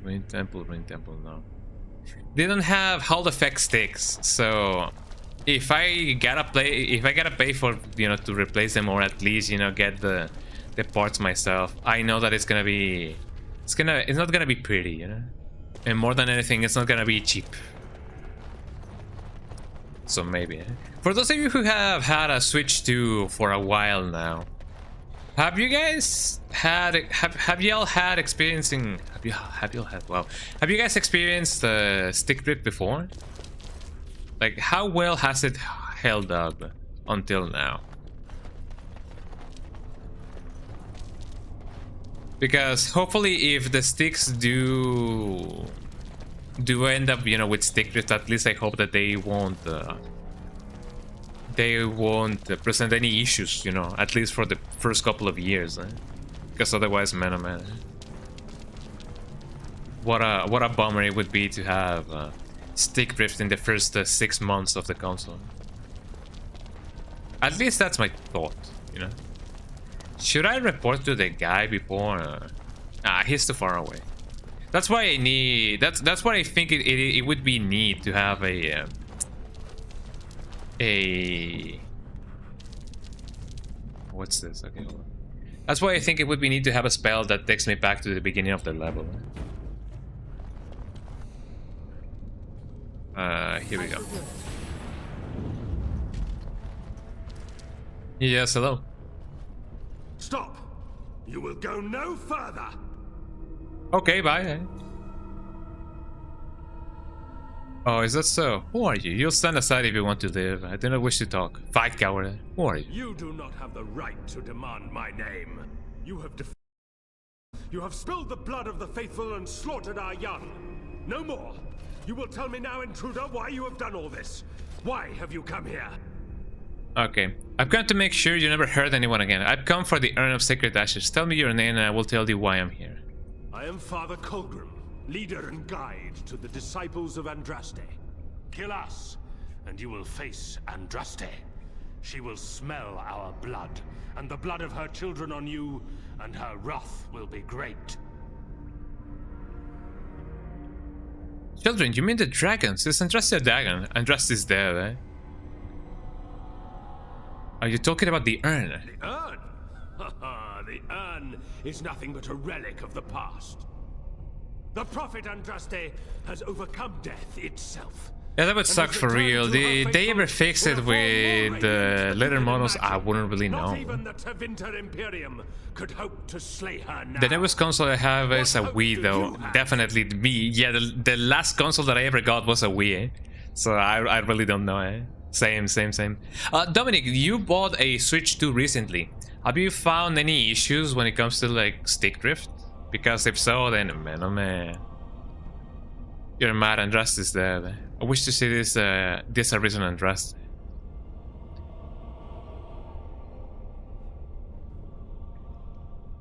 Rain Temple, no. They don't have Hall effect sticks, so if I gotta pay for, you know, to replace them, or at least, you know, get the parts myself, I know that it's not gonna be pretty, you know, and more than anything, it's not gonna be cheap. So maybe, for those of you who have had a Switch 2 for a while now, have you guys had have y'all had experiencing have you guys experienced the stick drift before? Like, how well has it held up until now? Because hopefully, if the sticks do end up, you know, with stick drift, at least I hope that they won't present any issues, you know, at least for the first couple of years, because otherwise, man, oh man, what a bummer it would be to have stick drift in the first 6 months of the console. At least that's my thought, you know. Should I report to the guy before? He's too far away. That's why I need. That's why I think it would be neat to have a. What's this? Okay, hold on. That's why I think it would be neat to have a spell that takes me back to the beginning of the level. Here we go. Yes, hello. Stop! You will go no further! Okay, bye. Oh, is that so? Who are you? You'll stand aside if you want to live. I do not wish to talk. Fight, coward. Who are you? You do not have the right to demand my name. You have You have spilled the blood of the faithful and slaughtered our young. No more. You will tell me now, intruder, why you have done all this. Why have you come here? Okay, I've got to make sure you never hurt anyone again. I've come for the Urn of Sacred Ashes. Tell me your name and I will tell you why I'm here. I am Father Colgrim, leader and guide to the disciples of Andraste. Kill us, and you will face Andraste. She will smell our blood, and the blood of her children on you, and her wrath will be great. Children, you mean the dragons? Is Andraste a dragon? Andraste is dead, eh? Are you talking about the urn? The urn? Haha, the urn is nothing but a relic of the past. The prophet Andraste has overcome death itself. Yeah, that would suck for real. Did they ever fix it with the later models? I wouldn't really know. Not even the Tevinter Imperium could hope to slay her now. The newest console I have is a Wii, though. Definitely the Wii. Yeah, the last console that I ever got was a Wii, eh? So I really don't know, eh? Same. Dominic, you bought a Switch 2 recently. Have you found any issues when it comes to like stick drift? Because if so, then man, oh man, you're mad. Andraste is dead. I wish to see this arisen Andraste.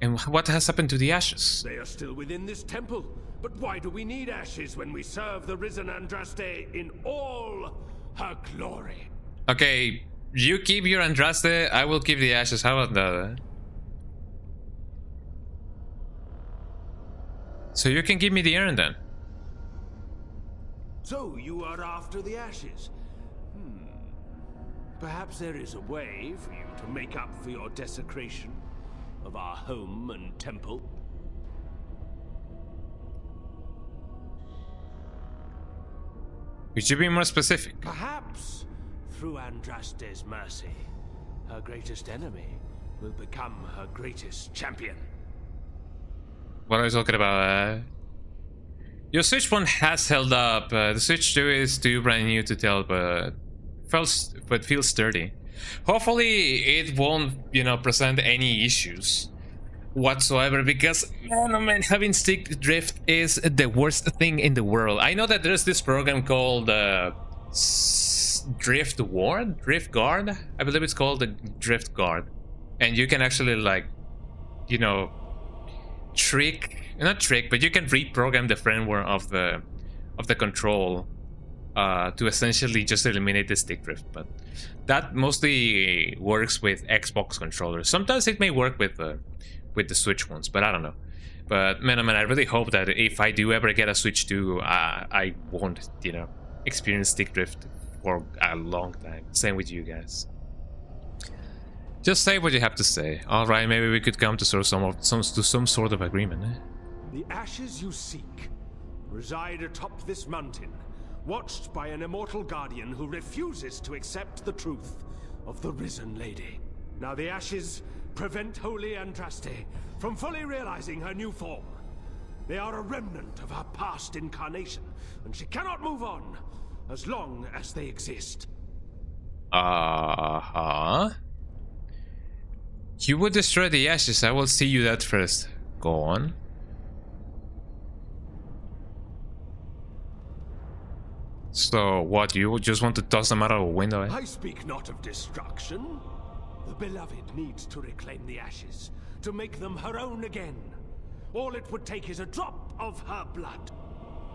And what has happened to the ashes? They are still within this temple. But why do we need ashes when we serve the risen Andraste in all her glory? Okay, you keep your Andraste, I will keep the ashes. How about that? So you can give me the urn then. So you are after the ashes? Perhaps there is a way for you to make up for your desecration of our home and temple. Could you be more specific? Perhaps through Andraste's mercy, her greatest enemy will become her greatest champion. What are you talking about? Your Switch 1 has held up. The Switch 2 is too brand new to tell, but feels sturdy. Hopefully it won't, you know, present any issues whatsoever, because man, having stick drift is the worst thing in the world. I know that there's this program called Drift Guard, I believe it's called the Drift Guard, and you can actually, like, you know, not trick, but you can reprogram the firmware of the control to essentially just eliminate the stick drift. But that mostly works with Xbox controllers. Sometimes it may work with the Switch ones, but I don't know. But man, I really hope that if I do ever get a Switch 2, I won't, you know, experience stick drift for a long time. Same with you guys. Just say what you have to say. All right, maybe we could come to some sort of agreement. Eh? The ashes you seek reside atop this mountain, watched by an immortal guardian who refuses to accept the truth of the risen lady. Now the ashes prevent Holy Andraste from fully realizing her new form. They are a remnant of her past incarnation, and she cannot move on as long as they exist. You would destroy the ashes. I will see you that first. Go on. So what, you just want to toss them out of a window? Eh? I speak not of destruction. The beloved needs to reclaim the ashes, to make them her own again. All it would take is a drop of her blood.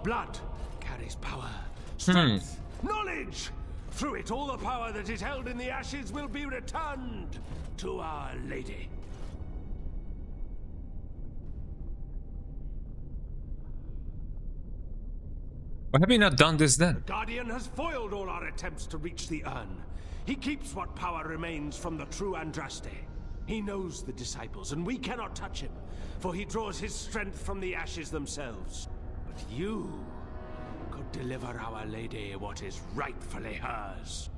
Blood carries power, strength, knowledge. Through it, all the power that is held in the ashes will be returned to Our Lady. Why have you not done this then? The Guardian has foiled all our attempts to reach the urn. He keeps what power remains from the true Andraste. He knows the disciples, and we cannot touch him, for he draws his strength from the ashes themselves. But you could deliver Our Lady what is rightfully hers.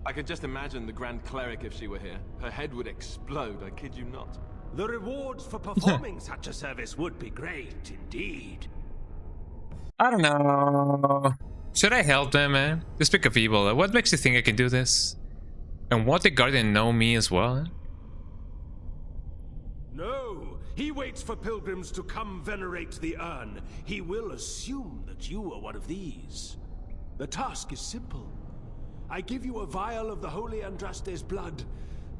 I could just imagine the Grand Cleric if she were here. Her head would explode, I kid you not. The rewards for performing such a service would be great indeed. I don't know. Should I help them, man? To speak of evil, what makes you think I can do this? And what the Guardian know me as well? No, He waits for pilgrims to come venerate the urn. He will assume that you are one of these. The task is simple. I give you a vial of the holy Andraste's blood,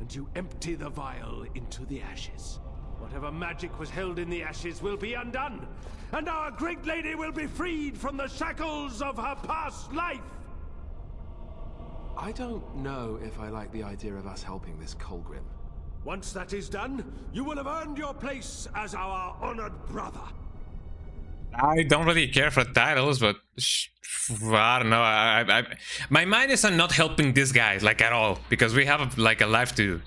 and you empty the vial into the ashes. Whatever magic was held in the ashes will be undone, and our great lady will be freed from the shackles of her past life! I don't know if I like the idea of us helping this Colgrim. Once that is done, you will have earned your place as our honored brother. I don't really care for titles, but I don't know. My mind is on not helping this guy like at all, because we have like a life to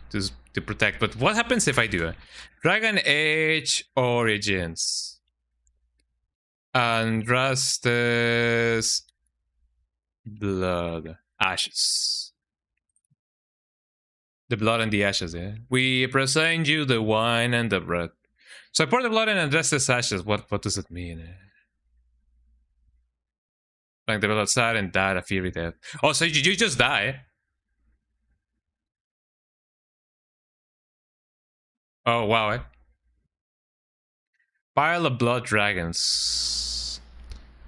protect. But what happens if I do? Dragon Age Origins, Andraste's blood, ashes. The blood and the ashes, yeah. We present you the wine and the bread. So I pour the blood and Andraste's ashes. What does it mean? Like the blood outside and died a fiery death. Oh, so you just die? Oh wow, eh? Pile of blood dragons.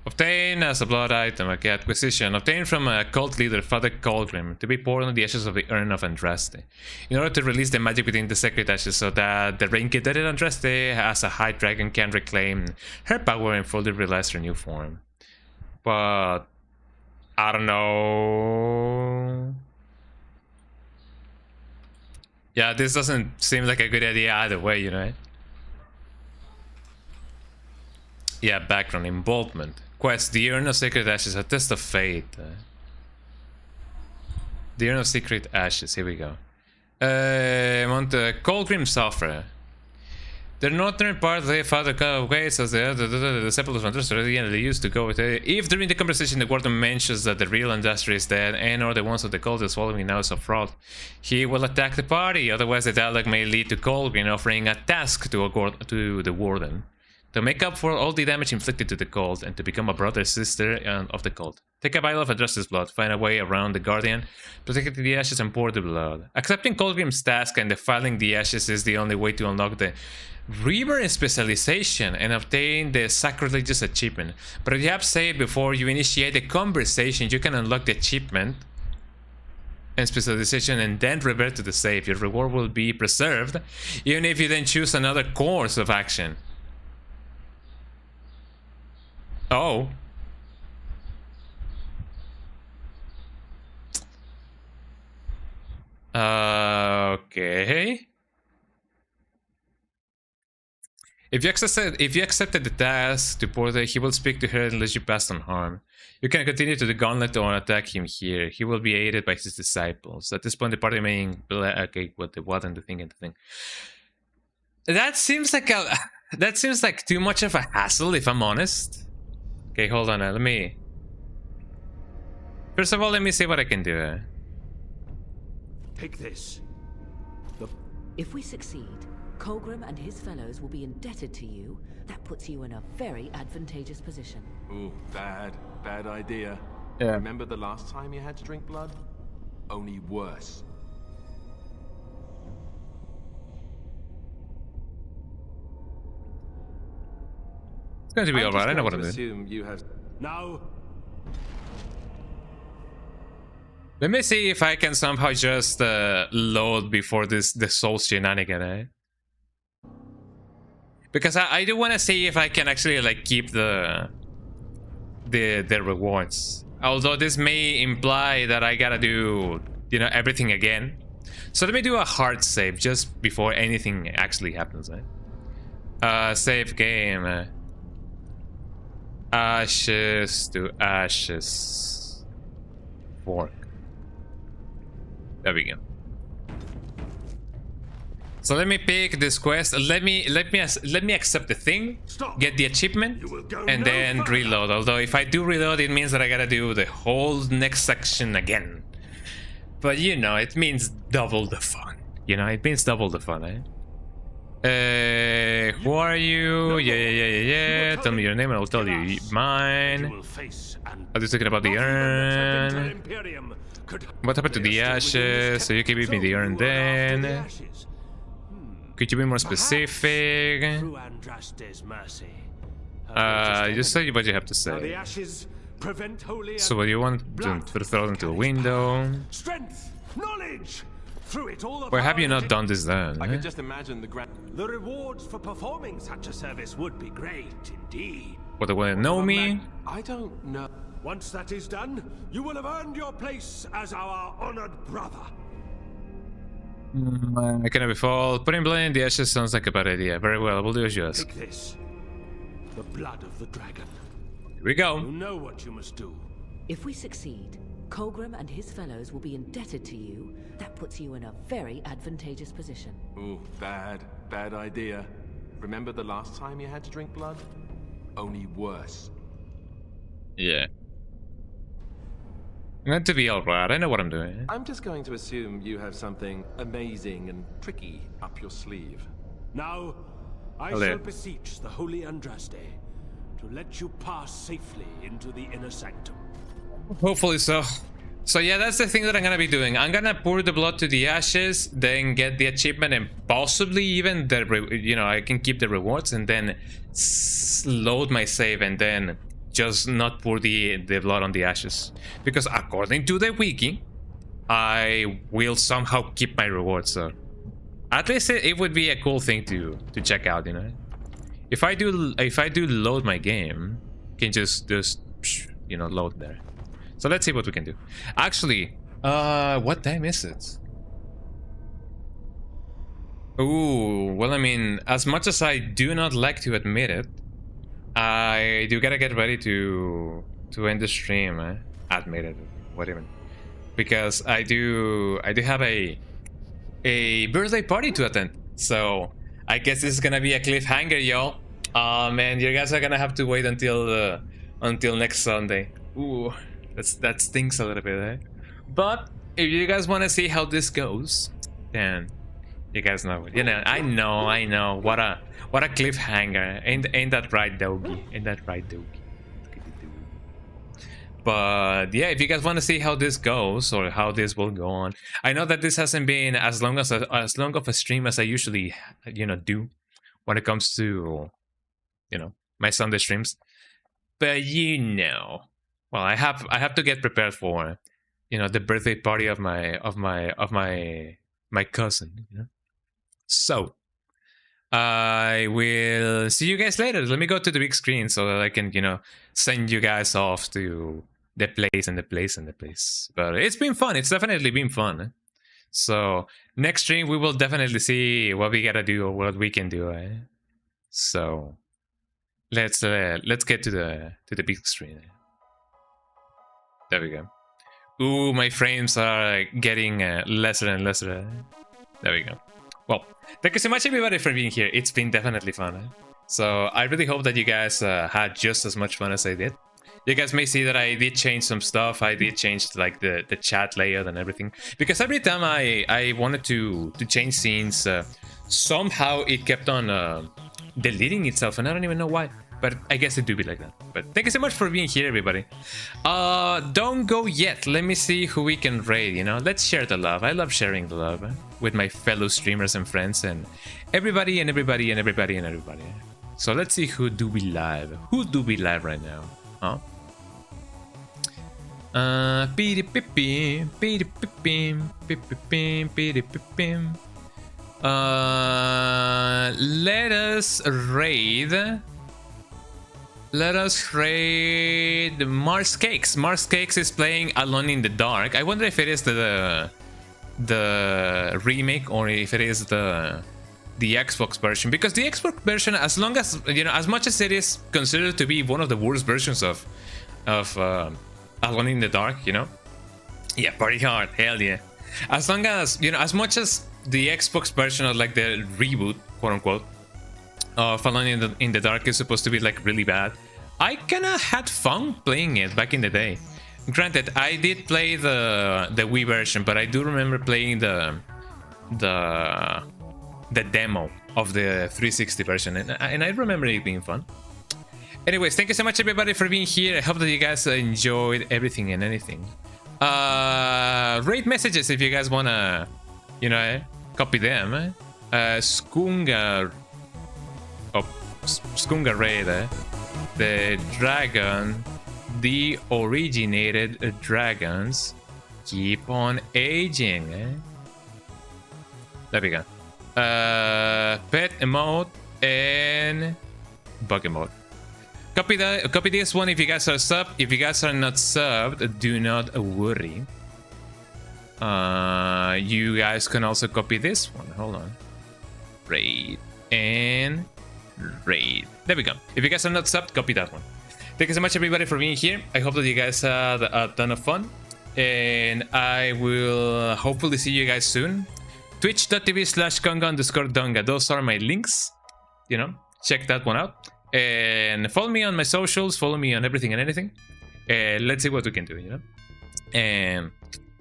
Obtain as a blood item, okay, acquisition. Obtained from a cult leader, Father Colgrim, to be poured on the ashes of the urn of Andraste. In order to release the magic within the sacred ashes so that the reincarnated Andraste as a high dragon can reclaim her power and fully realize her new form. But I don't know. Yeah, this doesn't seem like a good idea either way, you know? Yeah, background, involvement. Quest, the Urn of Sacred Ashes, a test of fate. The Urn of Secret Ashes, here we go. Want the Colgrim Software. The northern part of the Father ways as the disciples of Andraste they used to go with it. If during the conversation the warden mentions that the real Andraste is dead and or the ones of the cult is following now of fraud, he will attack the party. Otherwise the dialogue may lead to Colgrim offering a task to the warden to make up for all the damage inflicted to the cult and to become a brother sister of the cult. Take a vial of Andraste's blood, find a way around the guardian, protect the ashes and pour the blood. Accepting Colgrim's task and defiling the ashes is the only way to unlock the Reaver specialization and obtain the sacrilegious achievement. But if you have saved before you initiate the conversation, you can unlock the achievement and specialization and then revert to the save. Your reward will be preserved even if you then choose another course of action. Oh. Okay. If you accepted the task to Porter, he will speak to her unless you passed unharmed. You can continue to the gauntlet or attack him here. He will be aided by his disciples. At this point, the party may okay, what and the thing and the thing. That seems like too much of a hassle, if I'm honest. Okay, hold on. Let me. First of all, let me see what I can do. Take this. If we succeed, Colgrim and his fellows will be indebted to you. That puts you in a very advantageous position. Ooh, bad idea. Yeah. Remember the last time you had to drink blood? Only worse. It's going to be alright. I know what I'm doing. Assume you have. Now. Let me see if I can somehow just load before the soul shenanigan, eh? Because I do want to see if I can actually like keep the rewards. Although this may imply that I gotta do, you know, everything again. So let me do a hard save just before anything actually happens, eh? Save game. Ashes to ashes. Fork. There we go. So let me pick this quest. Let me accept the thing, get the achievement, and then reload. Although if I do reload, it means that I gotta do the whole next section again. But you know, it means double the fun. You know, it means double the fun, eh? Who are you? Yeah. Tell me your name and I'll tell you mine. I was thinking about the urn. What happened to the ashes? So you can give me the urn then. Could you be more specific? Through Andraste's mercy. Just say what you have to Now the say. ashes prevent holy So what do you want to throw into a window? strength, knowledge. Through it all. Where have you not done this then? I could just imagine the grand. The rewards for performing such a service would be great indeed. What, they want to know me? I don't know. Once that is done, you will have earned your place as our honored brother. Can I be fooled? Putting blood in the ashes sounds like a bad idea. Very well, we'll do as you ask. Take this. The blood of the dragon. Here we go. You know what you must do. If we succeed, Kogram and his fellows will be indebted to you. That puts you in a very advantageous position. Ooh, bad idea. Remember the last time you had to drink blood? Only worse. Yeah. Meant to be alright, I know what I'm doing. I'm just going to assume you have something amazing and tricky up your sleeve. Now, I shall beseech the Holy Andraste to let you pass safely into the inner sanctum. Hopefully so. So yeah, that's the thing that I'm gonna be doing. I'm gonna pour the blood to the ashes, then get the achievement, and possibly even I can keep the rewards, and then load my save, and then just not pour the blood on the ashes. Because according to the wiki, I will somehow keep my rewards. So at least it would be a cool thing to check out, you know. If I do load my game, can just load there. So let's see what we can do. Actually, what time is it? Ooh, well, I mean, as much as I do not like to admit it, I do gotta get ready to end the stream. Admit it, whatever. Because I do have a birthday party to attend. So I guess this is gonna be a cliffhanger, y'all. Man, you guys are gonna have to wait until next Sunday. Ooh. That stinks a little bit, eh? But if you guys want to see how this goes, then you guys know it. You know, I know. What a cliffhanger. Ain't that right, doggy? Ain't that right, doggy? But yeah, if you guys want to see how this goes or how this will go on, I know that this hasn't been as long of a stream as I usually do when it comes to my Sunday streams. But well, I have to get prepared for the birthday party of my cousin. So I will see you guys later. Let me go to the big screen so that I can send you guys off to the place and the place and the place. But it's been fun. It's definitely been fun. So next stream we will definitely see what we gotta do or what we can do. So let's get to the big screen. There we go. Ooh, my frames are getting lesser and lesser. There we go. Well, thank you so much, everybody, for being here. It's been definitely fun. So I really hope that you guys had just as much fun as I did. You guys may see that I did change some stuff. I did change like the chat layout and everything. Because every time I wanted to change scenes, somehow it kept on deleting itself, and I don't even know why. But I guess it do be like that. But thank you so much for being here, everybody. Don't go yet. Let me see who we can raid, Let's share the love. I love sharing the love with my fellow streamers and friends and everybody and everybody and everybody and everybody. So let's see who do we live. Who do we live right now? Huh? Let us raid. Let us raid Mars Cakes. Mars Cakes is playing Alone in the Dark. I wonder if it is the remake or if it is the Xbox version. Because the Xbox version, as long as as much as it is considered to be one of the worst versions of Alone in the Dark, yeah, party hard, hell yeah. As long as as much as the Xbox version of like the reboot, quote unquote, of Alone in the Dark is supposed to be like really bad, I kinda had fun playing it back in the day. Granted, I did play the Wii version, but I do remember playing the demo of the 360 version, and I remember it being fun. Anyways, thank you so much, everybody, for being here. I hope that you guys enjoyed everything and anything. Rate messages if you guys wanna, copy them. Skungar. Oh, Skungar Raider. The dragon. The originated dragons keep on aging. There we go. Pet emote and bug emote. Copy this one if you guys are subbed. If you guys are not subbed, do not worry. You guys can also copy this one. Hold on. Raid and raid. There we go. If you guys are not subbed, copy that one. Thank you so much, everybody, for being here. I hope that you guys had a ton of fun. And I will hopefully see you guys soon. Twitch.tv/Conga_Donga. Those are my links. You know, check that one out. And follow me on my socials. Follow me on everything and anything. Let's see what we can do, you know. And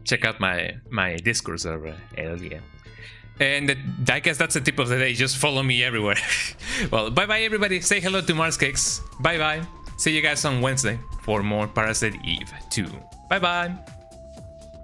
check out my Discord server. Hell yeah. And I guess that's the tip of the day. Just follow me everywhere. Well, bye-bye, everybody. Say hello to Mars Cakes. Bye-bye. See you guys on Wednesday for more Parasite Eve 2. Bye-bye.